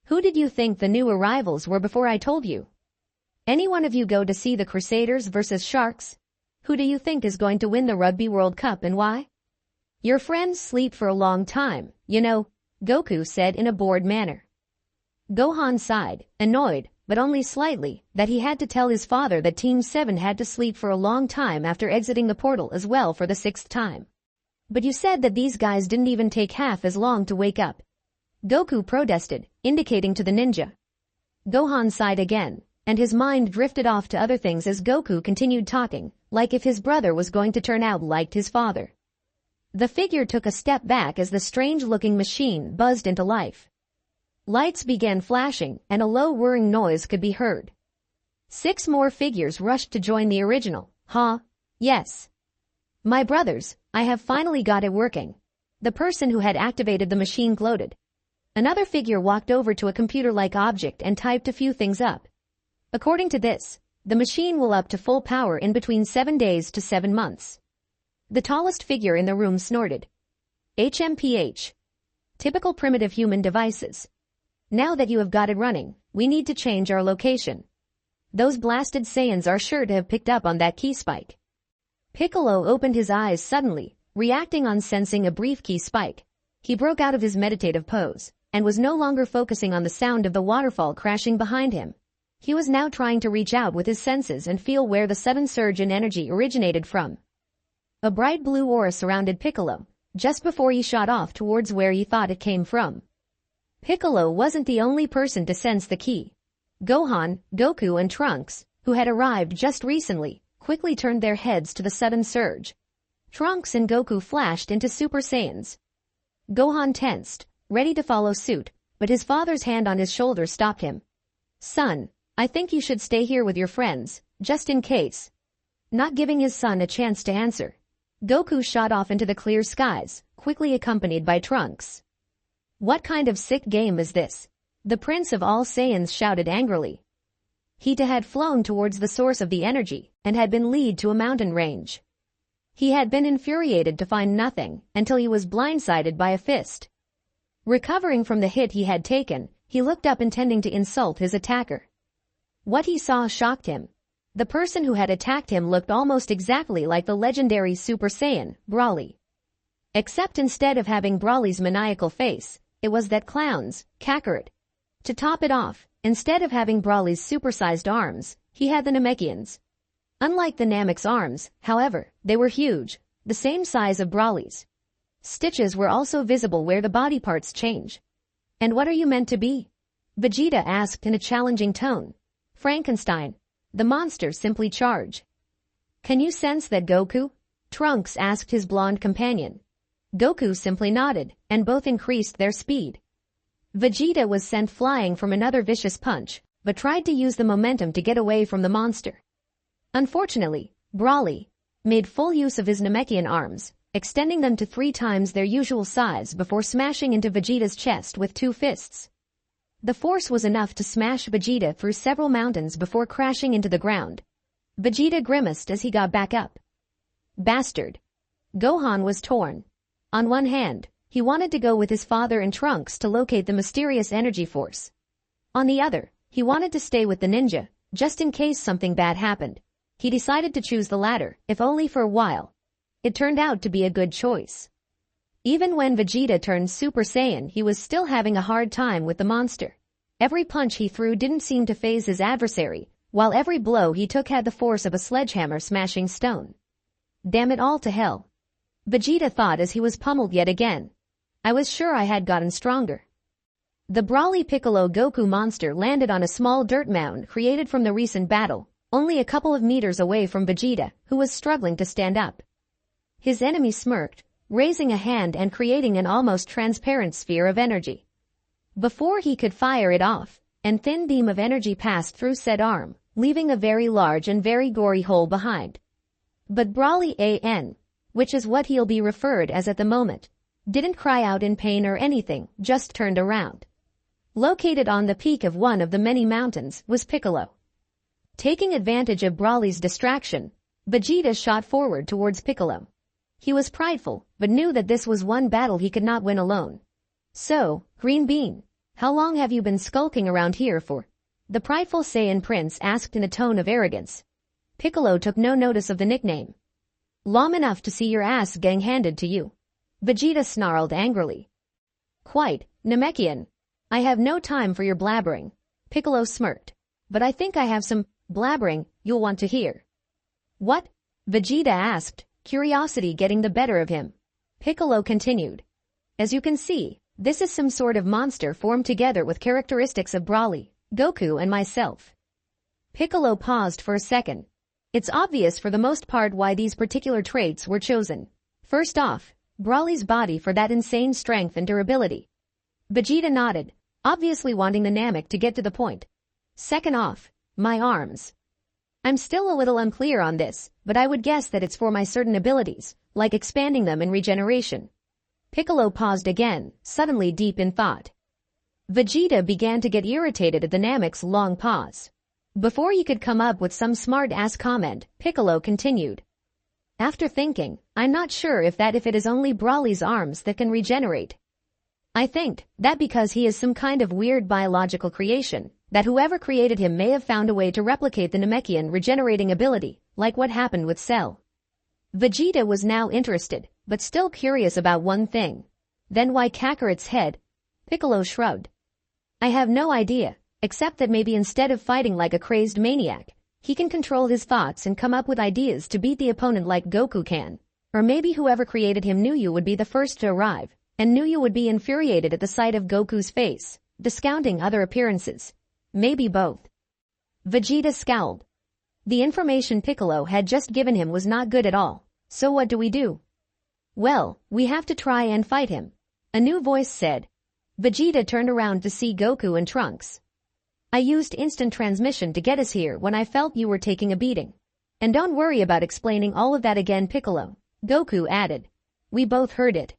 S1: Who did you think the new arrivals were before I told you? Any one of you go to see the Crusaders versus Sharks? Who do you think is going to win the Rugby World Cup and why? Your friends sleep for a long time, you know, Goku said in a bored manner. Gohan sighed, annoyed, but only slightly, that he had to tell his father that Team 7 had to sleep for a long time after exiting the portal as well for the 6th time. But you said that these guys didn't even take half as long to wake up. Goku protested, indicating to the ninja. Gohan sighed again, and his mind drifted off to other things as Goku continued talking, like if his brother was going to turn out like his father. The figure took a step back as the strange-looking machine buzzed into life. Lights began flashing, and a low whirring noise could be heard. 6 more figures rushed to join the original. Huh? Yes. My brothers, I have finally got it working. The person who had activated the machine gloated. Another figure walked over to a computer-like object and typed a few things up. According to this, the machine will up to full power in between 7 days to 7 months. The tallest figure in the room snorted. HMPH. Typical primitive human devices. Now that you have got it running, we need to change our location. Those blasted Saiyans are sure to have picked up on that key spike. Piccolo opened his eyes suddenly, reacting on sensing a brief key spike. He broke out of his meditative pose, and was no longer focusing on the sound of the waterfall crashing behind him. He was now trying to reach out with his senses and feel where the sudden surge in energy originated from. A bright blue aura surrounded Piccolo, just before he shot off towards where he thought it came from. Piccolo wasn't the only person to sense the key. Gohan, Goku and Trunks, who had arrived just recently, quickly turned their heads to the sudden surge. Trunks and Goku flashed into Super Saiyans. Gohan tensed, ready to follow suit, but his father's hand on his shoulder stopped him. Son, I think you should stay here with your friends, just in case. Not giving his son a chance to answer, Goku shot off into the clear skies, quickly accompanied by Trunks. What kind of sick game is this? The Prince of All Saiyans shouted angrily. He had flown towards the source of the energy, and had been led to a mountain range. He had been infuriated to find nothing, until he was blindsided by a fist. Recovering from the hit he had taken, he looked up intending to insult his attacker. What he saw shocked him. The person who had attacked him looked almost exactly like the legendary Super Saiyan, Broly. Except instead of having Broly's maniacal face, it was that clown's, Kakarot. To top it off, instead of having Broly's supersized arms, he had the Namekian's. Unlike the Namek's arms, however, they were huge, the same size of Broly's. Stitches were also visible where the body parts change. And what are you meant to be? Vegeta asked in a challenging tone. Frankenstein. The monster simply charge. Can you sense that, Goku? Trunks asked his blonde companion. Goku simply nodded, and both increased their speed. Vegeta was sent flying from another vicious punch, but tried to use the momentum to get away from the monster. Unfortunately, Broly made full use of his Namekian arms, extending them to 3 times their usual size before smashing into Vegeta's chest with 2 fists. The force was enough to smash Vegeta through several mountains before crashing into the ground. Vegeta grimaced as he got back up. Bastard. Gohan was torn. On one hand, he wanted to go with his father and Trunks to locate the mysterious energy force. On the other, he wanted to stay with the ninja, just in case something bad happened. He decided to choose the latter, if only for a while. It turned out to be a good choice. Even when Vegeta turned Super Saiyan, he was still having a hard time with the monster. Every punch he threw didn't seem to faze his adversary, while every blow he took had the force of a sledgehammer smashing stone. Damn it all to hell. Vegeta thought as he was pummeled yet again. I was sure I had gotten stronger. The Broly Piccolo Goku monster landed on a small dirt mound created from the recent battle, only a couple of meters away from Vegeta, who was struggling to stand up. His enemy smirked, raising a hand and creating an almost transparent sphere of energy. Before he could fire it off, a thin beam of energy passed through said arm, leaving a very large and very gory hole behind. But Broly AN, which is what he'll be referred as at the moment, didn't cry out in pain or anything, just turned around. Located on the peak of one of the many mountains was Piccolo. Taking advantage of Broly's distraction, Vegeta shot forward towards Piccolo. He was prideful, but knew that this was one battle he could not win alone. So, Green Bean, how long have you been skulking around here for? The prideful Saiyan prince asked in a tone of arrogance. Piccolo took no notice of the nickname. Long enough to see your ass getting handed to you. Vegeta snarled angrily. Quite, Namekian. I have no time for your blabbering. Piccolo smirked. But I think I have some blabbering you'll want to hear. What? Vegeta asked, curiosity getting the better of him. Piccolo continued. As you can see, this is some sort of monster formed together with characteristics of Broly, Goku and myself. Piccolo paused for a second. It's obvious for the most part why these particular traits were chosen. First off, Broly's body for that insane strength and durability. Vegeta nodded, obviously wanting the Namek to get to the point. Second off, my arms. I'm still a little unclear on this, but I would guess that it's for my certain abilities, like expanding them and regeneration. Piccolo paused again, suddenly deep in thought. Vegeta began to get irritated at the Namek's long pause. Before he could come up with some smart-ass comment, Piccolo continued. After thinking, I'm not sure if it is only Broly's arms that can regenerate. I think that because he is some kind of weird biological creation, that whoever created him may have found a way to replicate the Namekian regenerating ability, like what happened with Cell. Vegeta was now interested, but still curious about one thing. Then why Kakarot's head? Piccolo shrugged. I have no idea, except that maybe instead of fighting like a crazed maniac, he can control his thoughts and come up with ideas to beat the opponent like Goku can. Or maybe whoever created him knew you would be the first to arrive, and knew you would be infuriated at the sight of Goku's face, discounting other appearances. Maybe both. Vegeta scowled. The information Piccolo had just given him was not good at all, so what do we do? Well, we have to try and fight him. A new voice said. Vegeta turned around to see Goku and Trunks. I used instant transmission to get us here when I felt you were taking a beating. And don't worry about explaining all of that again, Piccolo, Goku added. We both heard it.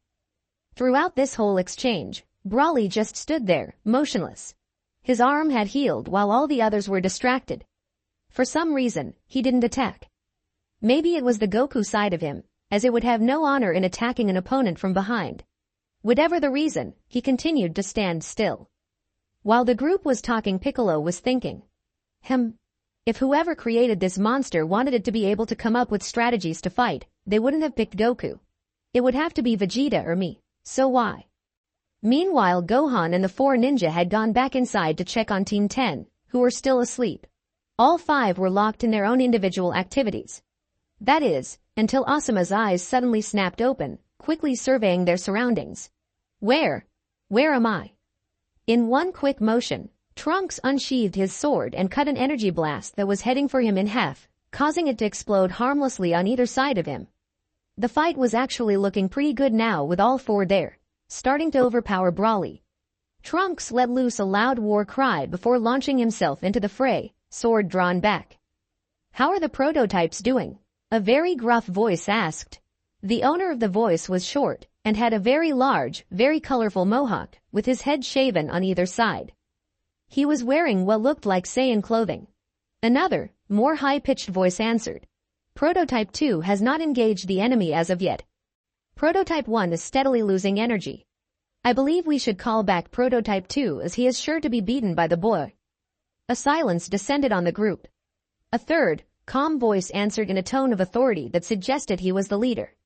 S1: Throughout this whole exchange, Broly just stood there, motionless. His arm had healed while all the others were distracted. For some reason, he didn't attack. Maybe it was the Goku side of him, as it would have no honor in attacking an opponent from behind. Whatever the reason, he continued to stand still. While the group was talking, Piccolo was thinking. If whoever created this monster wanted it to be able to come up with strategies to fight, they wouldn't have picked Goku. It would have to be Vegeta or me. So why? Meanwhile, Gohan and the 4 ninja had gone back inside to check on Team 10, who were still asleep. All 5 were locked in their own individual activities. That is, until Asuma's eyes suddenly snapped open, quickly surveying their surroundings. Where am I? In one quick motion, Trunks unsheathed his sword and cut an energy blast that was heading for him in half, causing it to explode harmlessly on either side of him. The fight was actually looking pretty good now with all 4 there, starting to overpower Broly. Trunks let loose a loud war cry before launching himself into the fray, sword drawn back. "How are the prototypes doing?" a very gruff voice asked. The owner of the voice was short and had a very large, very colorful mohawk, with his head shaven on either side. He was wearing what looked like Saiyan clothing. Another, more high-pitched voice answered. "Prototype 2 has not engaged the enemy as of yet. Prototype 1 is steadily losing energy. I believe we should call back Prototype 2 as he is sure to be beaten by the boy." A silence descended on the group. A third, calm voice answered in a tone of authority that suggested he was the leader.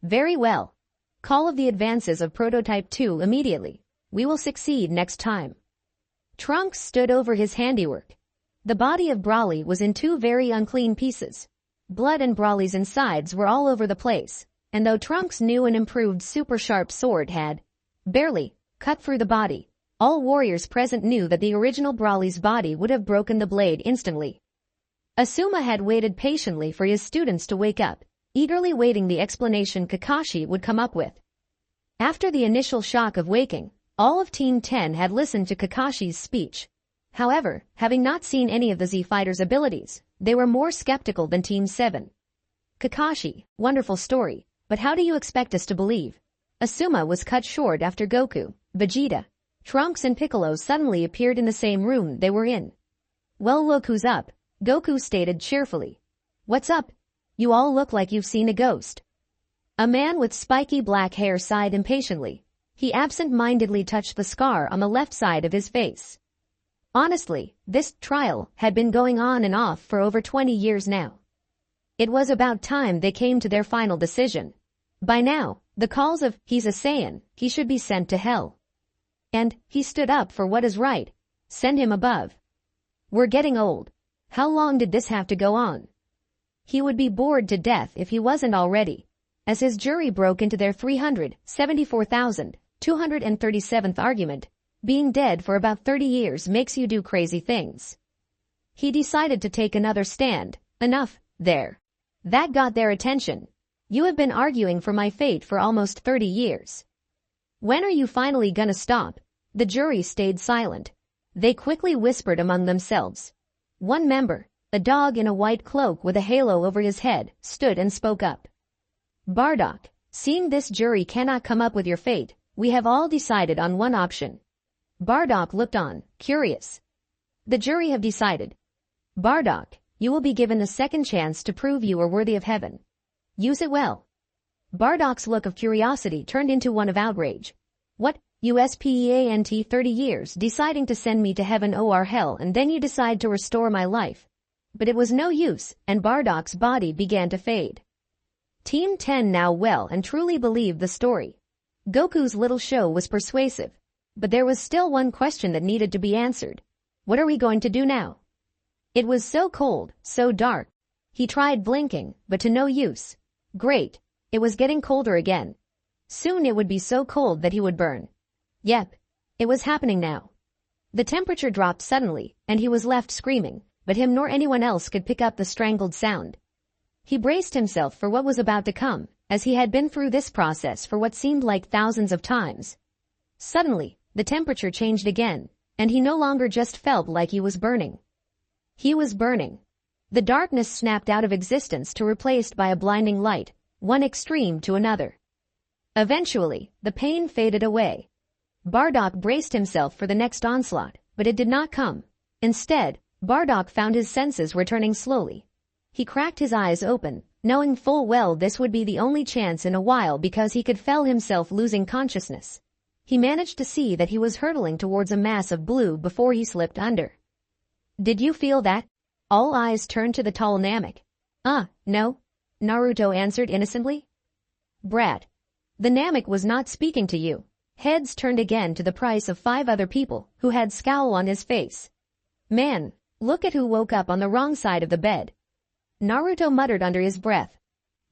S1: "Very well. Call of the advances of Prototype 2 immediately. We will succeed next time." Trunks stood over his handiwork. The body of Broly was in 2 very unclean pieces. Blood and Broly's insides were all over the place, and though Trunks knew an improved super sharp sword had barely cut through the body, all warriors present knew that the original Broly's body would have broken the blade instantly. Asuma had waited patiently for his students to wake up, eagerly waiting the explanation Kakashi would come up with. After the initial shock of waking, all of Team 10 had listened to Kakashi's speech. However, having not seen any of the Z Fighters' abilities, they were more skeptical than Team 7. "Kakashi, wonderful story, but how do you expect us to believe?" Asuma was cut short after Goku, Vegeta, Trunks and Piccolo suddenly appeared in the same room they were in. "Well, look who's up," Goku stated cheerfully. "What's up? You all look like you've seen a ghost." A man with spiky black hair sighed impatiently. He absent-mindedly touched the scar on the left side of his face. Honestly, this trial had been going on and off for over 20 years now. It was about time they came to their final decision. By now, the calls of "he's a Saiyan, he should be sent to hell," and "he stood up for what is right, send him above." We're getting old. How long did this have to go on? He would be bored to death if he wasn't already, as his jury broke into their 374,237th argument. Being dead for about 30 years makes you do crazy things. He decided to take another stand. "Enough, there." That got their attention. "You have been arguing for my fate for almost 30 years. When are you finally gonna stop?" The jury stayed silent. They quickly whispered among themselves. One member, a dog in a white cloak with a halo over his head, stood and spoke up. "Bardock, seeing this jury cannot come up with your fate, we have all decided on one option." Bardock looked on, curious. "The jury have decided. Bardock, you will be given a second chance to prove you are worthy of heaven. Use it well." Bardock's look of curiosity turned into one of outrage. "What, you spent 30 years deciding to send me to heaven or hell, and then you decide to restore my life?" But it was no use, and Bardock's body began to fade. Team 10 now well and truly believed the story. Goku's little show was persuasive. But there was still one question that needed to be answered. What are we going to do now? It was so cold, so dark. He tried blinking, but to no use. Great. It was getting colder again. Soon it would be so cold that he would burn. Yep. It was happening now. The temperature dropped suddenly, and he was left screaming, but him nor anyone else could pick up the strangled sound. He braced himself for what was about to come, as he had been through this process for what seemed like thousands of times. Suddenly, the temperature changed again, and he no longer just felt like he was burning. He was burning. The darkness snapped out of existence to replaced by a blinding light, one extreme to another. Eventually, the pain faded away. Bardock braced himself for the next onslaught, but it did not come. Instead, Bardock found his senses returning slowly. He cracked his eyes open, knowing full well this would be the only chance in a while because he could feel himself losing consciousness. He managed to see that he was hurtling towards a mass of blue before he slipped under. "Did you feel that?" All eyes turned to the tall Namek. No, Naruto answered innocently. Brat. The Namek was not speaking to you. Heads turned again to the price of 5 other people who had scowl on his face. Man, look at who woke up on the wrong side of the bed. Naruto muttered under his breath.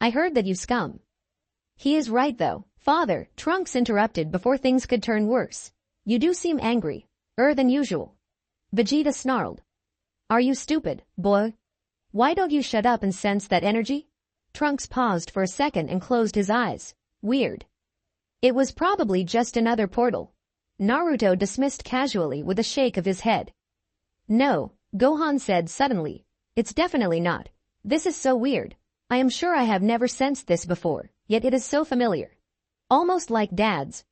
S1: I heard that you scum. He is right though, father, Trunks interrupted before things could turn worse. You do seem angry, than usual. Vegeta snarled. Are you stupid, boy? Why don't you shut up and sense that energy? Trunks paused for a second and closed his eyes. Weird. It was probably just another portal. Naruto dismissed casually with a shake of his head. No, Gohan said suddenly. It's definitely not. This is so weird. I am sure I have never sensed this before, yet it is so familiar. Almost like Dad's.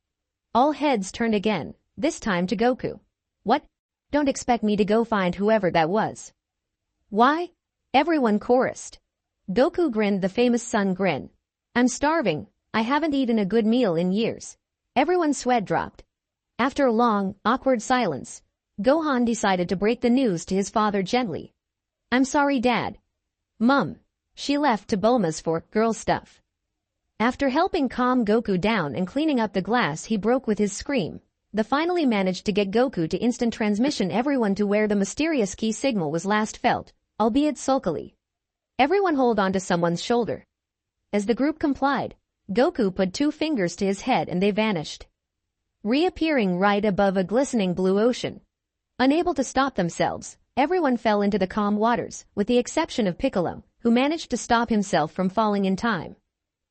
S1: All heads turned again, this time to Goku. What? Don't expect me to go find whoever that was. Why? Everyone chorused. Goku grinned the famous sun grin. I'm starving. I haven't eaten a good meal in years. Everyone's sweat dropped. After a long, awkward silence, Gohan decided to break the news to his father gently. I'm sorry, Dad. Mum. She left to Bulma's for girl stuff. After helping calm Goku down and cleaning up the glass he broke with his scream, they finally managed to get Goku to instant transmission everyone to where the mysterious key signal was last felt, albeit sulkily. Everyone hold on to someone's shoulder. As the group complied, Goku put 2 fingers to his head and they vanished, reappearing right above a glistening blue ocean. Unable to stop themselves, everyone fell into the calm waters, with the exception of Piccolo, who managed to stop himself from falling in time.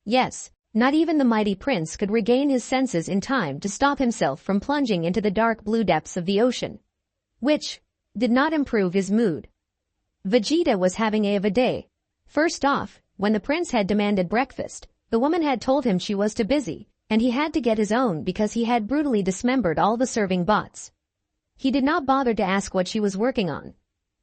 S1: Yes, not even the mighty prince could regain his senses in time to stop himself from plunging into the dark blue depths of the ocean, which did not improve his mood. Vegeta was having a day. First off, when the prince had demanded breakfast, the woman had told him she was too busy, and he had to get his own because he had brutally dismembered all the serving bots. He did not bother to ask what she was working on.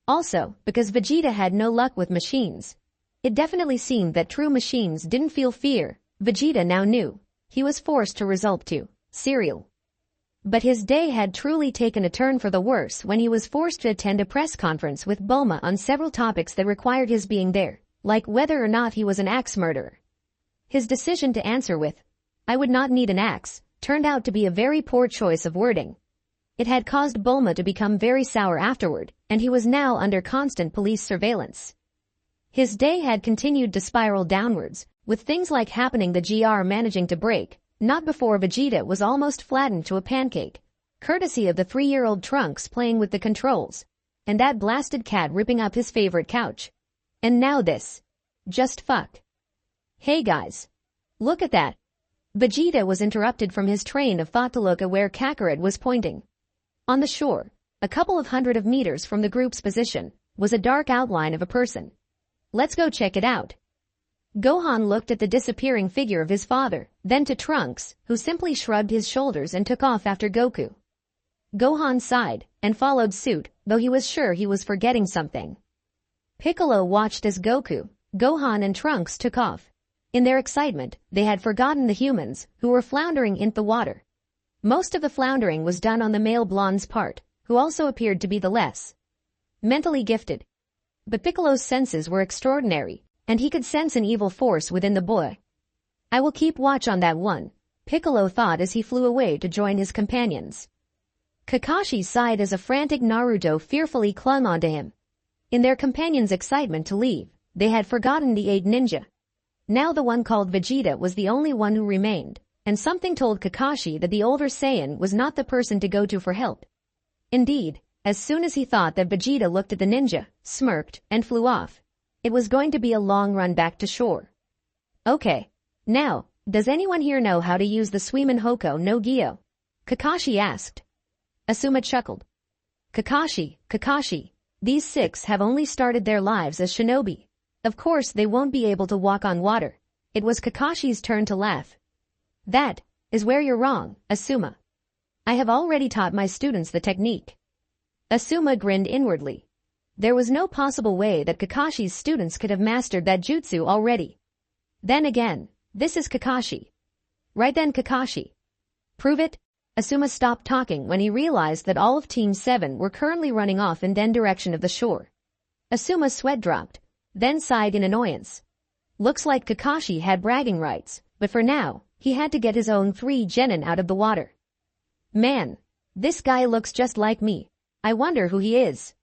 S1: Also, because Vegeta had no luck with machines. It definitely seemed that true machines didn't feel fear. Vegeta now knew. He was forced to resort to cereal. But his day had truly taken a turn for the worse when he was forced to attend a press conference with Bulma on several topics that required his being there, like whether or not he was an axe murderer. His decision to answer with, I would not need an axe, turned out to be a very poor choice of wording. It had caused Bulma to become very sour afterward, and he was now under constant police surveillance. His day had continued to spiral downwards, with things like happening the GR managing to break, not before Vegeta was almost flattened to a pancake, courtesy of the 3-year-old Trunks playing with the controls, and that blasted cat ripping up his favorite couch. And now this. Just fuck. Hey guys. Look at that. Vegeta was interrupted from his train of thought to look at where Kakarot was pointing. On the shore, a couple of hundred of meters from the group's position, was a dark outline of a person. Let's go check it out. Gohan looked at the disappearing figure of his father, then to Trunks, who simply shrugged his shoulders and took off after Goku. Gohan sighed, and followed suit, though he was sure he was forgetting something. Piccolo watched as Goku, Gohan and Trunks took off. In their excitement, they had forgotten the humans, who were floundering in the water. Most of the floundering was done on the male blonde's part, who also appeared to be the less mentally gifted. But Piccolo's senses were extraordinary, and he could sense an evil force within the boy. I will keep watch on that one, Piccolo thought as he flew away to join his companions. Kakashi sighed as a frantic Naruto fearfully clung onto him. In their companions' excitement to leave, they had forgotten the 8 ninja. Now the one called Vegeta was the only one who remained, and something told Kakashi that the older Saiyan was not the person to go to for help. Indeed, as soon as he thought that Vegeta looked at the ninja, smirked, and flew off, it was going to be a long run back to shore. Okay. Now, does anyone here know how to use the Suimin Hoko no Gyo? Kakashi asked. Asuma chuckled. Kakashi, these 6 have only started their lives as shinobi. Of course they won't be able to walk on water. It was Kakashi's turn to laugh. That is where you're wrong, Asuma. I have already taught my students the technique. Asuma grinned inwardly. There was no possible way that Kakashi's students could have mastered that jutsu already. Then again, this is Kakashi. Right then, Kakashi. Prove it? Asuma stopped talking when he realized that all of Team 7 were currently running off in the direction of the shore. Asuma's sweat dropped, then sighed in annoyance. Looks like Kakashi had bragging rights, but for now, he had to get his own 3 genin out of the water. Man, this guy looks just like me. I wonder who he is.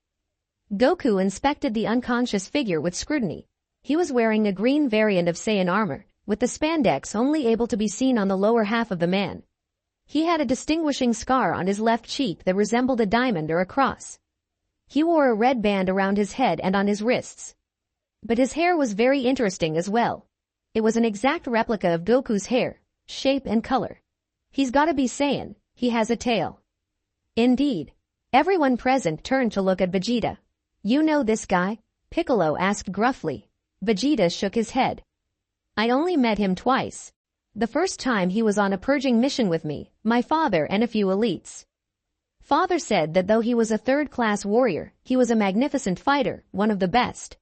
S1: Goku inspected the unconscious figure with scrutiny. He was wearing a green variant of Saiyan armor, with the spandex only able to be seen on the lower half of the man. He had a distinguishing scar on his left cheek that resembled a diamond or a cross. He wore a red band around his head and on his wrists. But his hair was very interesting as well. It was an exact replica of Goku's hair, shape and color. He's gotta be Saiyan, he has a tail. Indeed. Everyone present turned to look at Vegeta. You know this guy? Piccolo asked gruffly. Vegeta shook his head. I only met him twice. The first time he was on a purging mission with me, my father and a few elites. Father said that though he was a third-class warrior, he was a magnificent fighter, one of the best.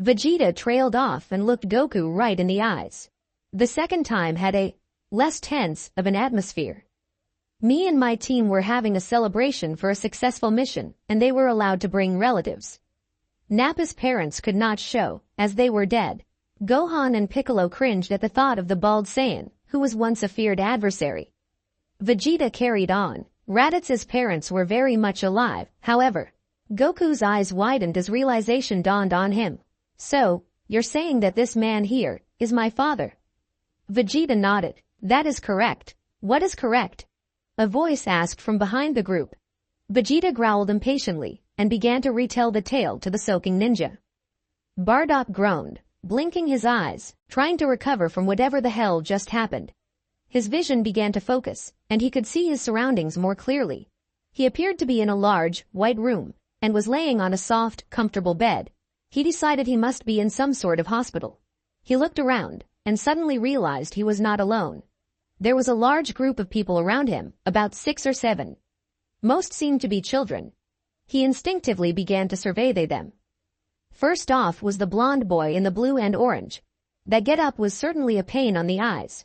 S1: Vegeta trailed off and looked Goku right in the eyes. The second time had a less tense of an atmosphere. Me and my team were having a celebration for a successful mission, and they were allowed to bring relatives. Nappa's parents could not show, as they were dead. Gohan and Piccolo cringed at the thought of the bald Saiyan, who was once a feared adversary. Vegeta carried on. Raditz's parents were very much alive, however. Goku's eyes widened as realization dawned on him. So, you're saying that this man here is my father? Vegeta nodded. That is correct. What is correct? A voice asked from behind the group. Vegeta growled impatiently and began to retell the tale to the soaking ninja. Bardock groaned, blinking his eyes, trying to recover from whatever the hell just happened. His vision began to focus, and he could see his surroundings more clearly. He appeared to be in a large, white room, and was laying on a soft, comfortable bed. He decided he must be in some sort of hospital. He looked around, and suddenly realized he was not alone. There was a large group of people around him, about 6 or 7. Most seemed to be children. He instinctively began to survey them. First off was the blonde boy in the blue and orange. That get-up was certainly a pain on the eyes.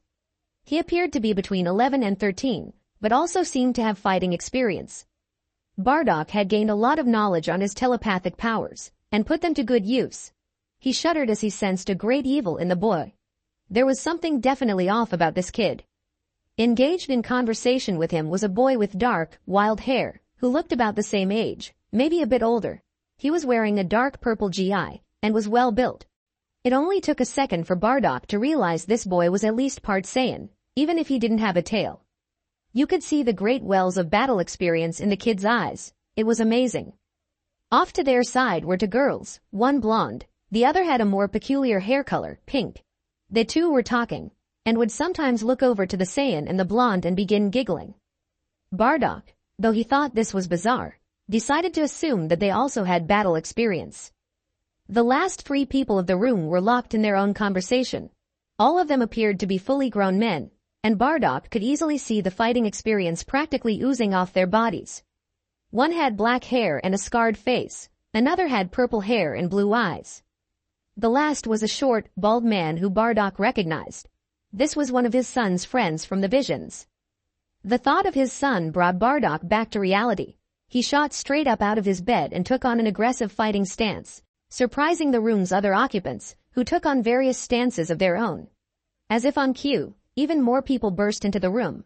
S1: He appeared to be between 11 and 13, but also seemed to have fighting experience. Bardock had gained a lot of knowledge on his telepathic powers, and put them to good use. He shuddered as he sensed a great evil in the boy. There was something definitely off about this kid. Engaged in conversation with him was a boy with dark, wild hair, who looked about the same age, maybe a bit older. He was wearing a dark purple GI, and was well built. It only took a second for Bardock to realize this boy was at least part Saiyan, even if he didn't have a tail. You could see the great wells of battle experience in the kid's eyes. It was amazing. Off to their side were 2 girls, one blonde, the other had a more peculiar hair color, pink. The two were talking, and would sometimes look over to the Saiyan and the blonde and begin giggling. Bardock, though he thought this was bizarre, decided to assume that they also had battle experience. The last 3 people of the room were locked in their own conversation. All of them appeared to be fully grown men, and Bardock could easily see the fighting experience practically oozing off their bodies. One had black hair and a scarred face, another had purple hair and blue eyes. The last was a short, bald man who Bardock recognized. This was one of his son's friends from the visions. The thought of his son brought Bardock back to reality. He shot straight up out of his bed and took on an aggressive fighting stance, surprising the room's other occupants, who took on various stances of their own. As if on cue, even more people burst into the room.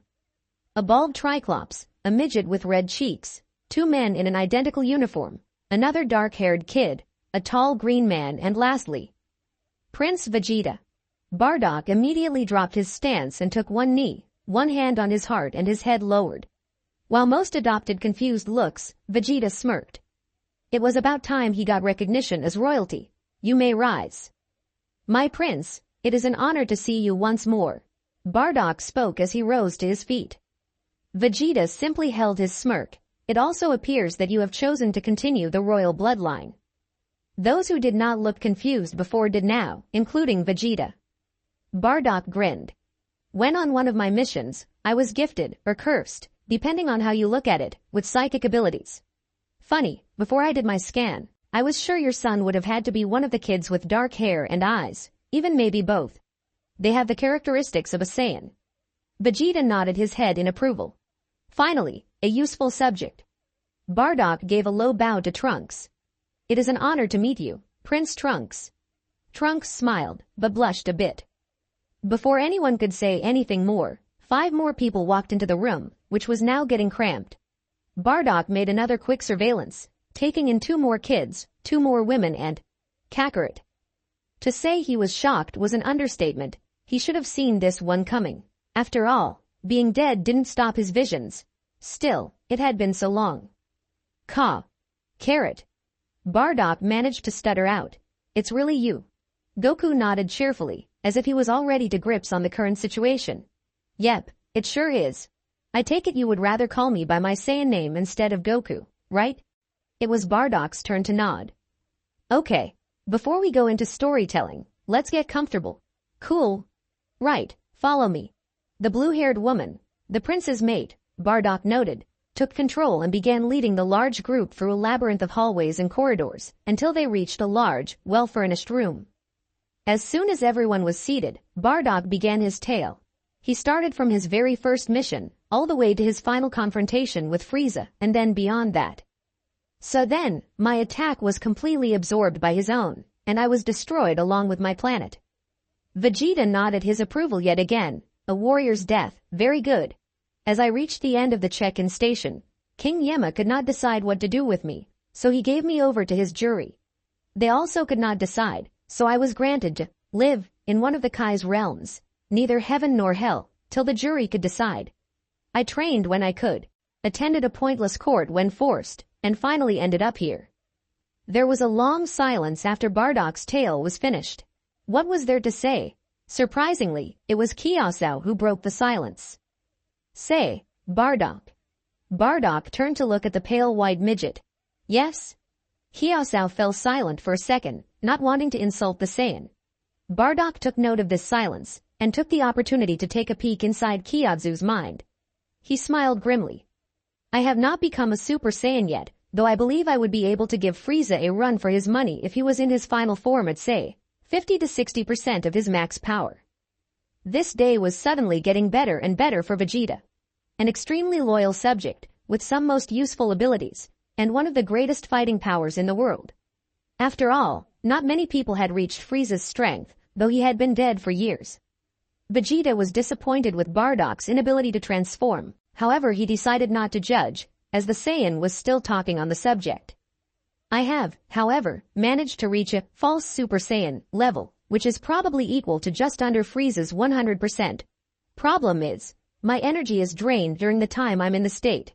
S1: A bald Triclops, a midget with red cheeks, 2 men in an identical uniform, another dark-haired kid, a tall green man, and lastly, Prince Vegeta. Bardock immediately dropped his stance and took one knee, one hand on his heart and his head lowered. While most adopted confused looks, Vegeta smirked. It was about time he got recognition as royalty. You may rise. My prince, it is an honor to see you once more. Bardock spoke as he rose to his feet. Vegeta simply held his smirk. It also appears that you have chosen to continue the royal bloodline. Those who did not look confused before did now, including Vegeta. Bardock grinned. When on one of my missions, I was gifted, or cursed, depending on how you look at it, with psychic abilities. Funny, before I did my scan, I was sure your son would have had to be one of the kids with dark hair and eyes, even maybe both. They have the characteristics of a Saiyan. Vegeta nodded his head in approval. Finally, a useful subject. Bardock gave a low bow to Trunks. It is an honor to meet you, Prince Trunks. Trunks smiled, but blushed a bit. Before anyone could say anything more, 5 more people walked into the room, which was now getting cramped. Bardock made another quick surveillance, taking in 2 more kids, 2 more women and Kakarot. To say he was shocked was an understatement. He should have seen this one coming. After all, being dead didn't stop his visions. Still, it had been so long. Carrot. Bardock managed to stutter out. It's really you. Goku nodded cheerfully, as if he was already to grips on the current situation. Yep, it sure is. I take it you would rather call me by my Saiyan name instead of Goku, right? It was Bardock's turn to nod. Okay, before we go into storytelling, let's get comfortable. Cool. Right, follow me. The blue-haired woman, the prince's mate, Bardock noted, took control and began leading the large group through a labyrinth of hallways and corridors until they reached a large, well-furnished room. As soon as everyone was seated, Bardock began his tale. He started from his very first mission, all the way to his final confrontation with Frieza, and then beyond that. So then, my attack was completely absorbed by his own, and I was destroyed along with my planet. Vegeta nodded his approval yet again. A warrior's death, very good. As I reached the end of the check-in station, King Yema could not decide what to do with me, so he gave me over to his jury. They also could not decide, so I was granted to live in one of the Kai's realms, neither heaven nor hell, till the jury could decide. I trained when I could, attended a pointless court when forced, and finally ended up here. There was a long silence after Bardock's tale was finished. What was there to say? Surprisingly, it was Kiasao who broke the silence. Say, Bardock. Bardock turned to look at the pale white midget. Yes? Kiasao fell silent for a second, not wanting to insult the Saiyan. Bardock took note of this silence, and took the opportunity to take a peek inside Kiadzu's mind. He smiled grimly. I have not become a Super Saiyan yet, though I believe I would be able to give Frieza a run for his money if he was in his final form at, say, 50 to 60% of his max power. This day was suddenly getting better and better for Vegeta. An extremely loyal subject, with some most useful abilities, and one of the greatest fighting powers in the world. After all, not many people had reached Frieza's strength, though he had been dead for years. Vegeta was disappointed with Bardock's inability to transform, however he decided not to judge, as the Saiyan was still talking on the subject. I have, however, managed to reach a false Super Saiyan level, which is probably equal to just under Frieza's 100%. Problem is, my energy is drained during the time I'm in the state.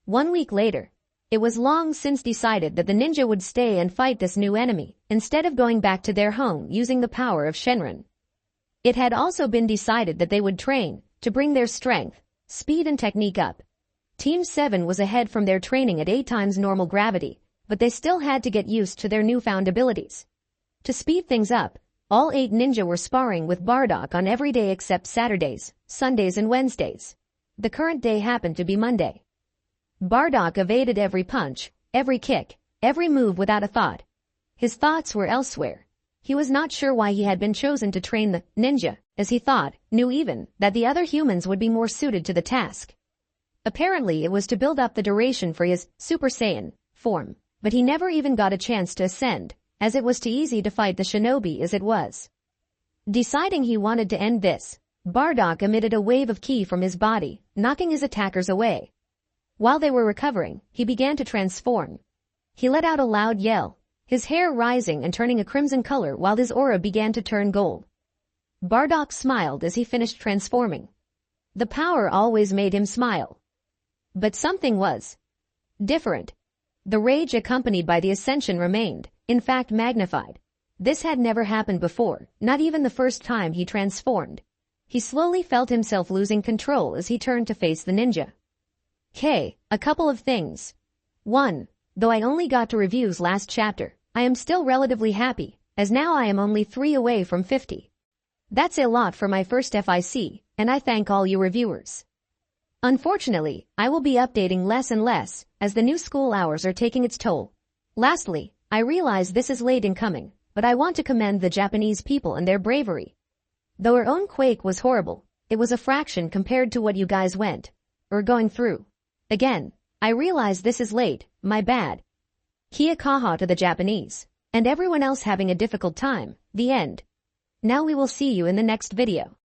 S1: 1 week later, it was long since decided that the ninja would stay and fight this new enemy, instead of going back to their home using the power of Shenron. It had also been decided that they would train, to bring their strength, speed and technique up. Team 7 was ahead from their training at 8 times normal gravity, but they still had to get used to their newfound abilities. To speed things up, all 8 ninja were sparring with Bardock on every day except Saturdays, Sundays and Wednesdays. The current day happened to be Monday. Bardock evaded every punch, every kick, every move without a thought. His thoughts were elsewhere. He was not sure why he had been chosen to train the ninja, as he knew even, that the other humans would be more suited to the task. Apparently it was to build up the duration for his Super Saiyan form, but he never even got a chance to ascend, as it was too easy to fight the shinobi as it was. Deciding he wanted to end this, Bardock emitted a wave of ki from his body, knocking his attackers away. While they were recovering, he began to transform. He let out a loud yell, his hair rising and turning a crimson color while his aura began to turn gold. Bardock smiled as he finished transforming. The power always made him smile. But something was different. The rage accompanied by the ascension remained, in fact magnified. This had never happened before, not even the first time he transformed. He slowly felt himself losing control as he turned to face the ninja. A couple of things. 1. Though I only got to reviews last chapter, I am still relatively happy, as now I am only 3 away from 50. That's a lot for my first FIC, and I thank all you reviewers. Unfortunately, I will be updating less and less, as the new school hours are taking its toll. Lastly, I realize this is late in coming, but I want to commend the Japanese people and their bravery. Though our own quake was horrible, it was a fraction compared to what you guys went, or going through. Again, I realize this is late, my bad. Kia kaha to the Japanese. And everyone else having a difficult time. The end. Now we will see you in the next video.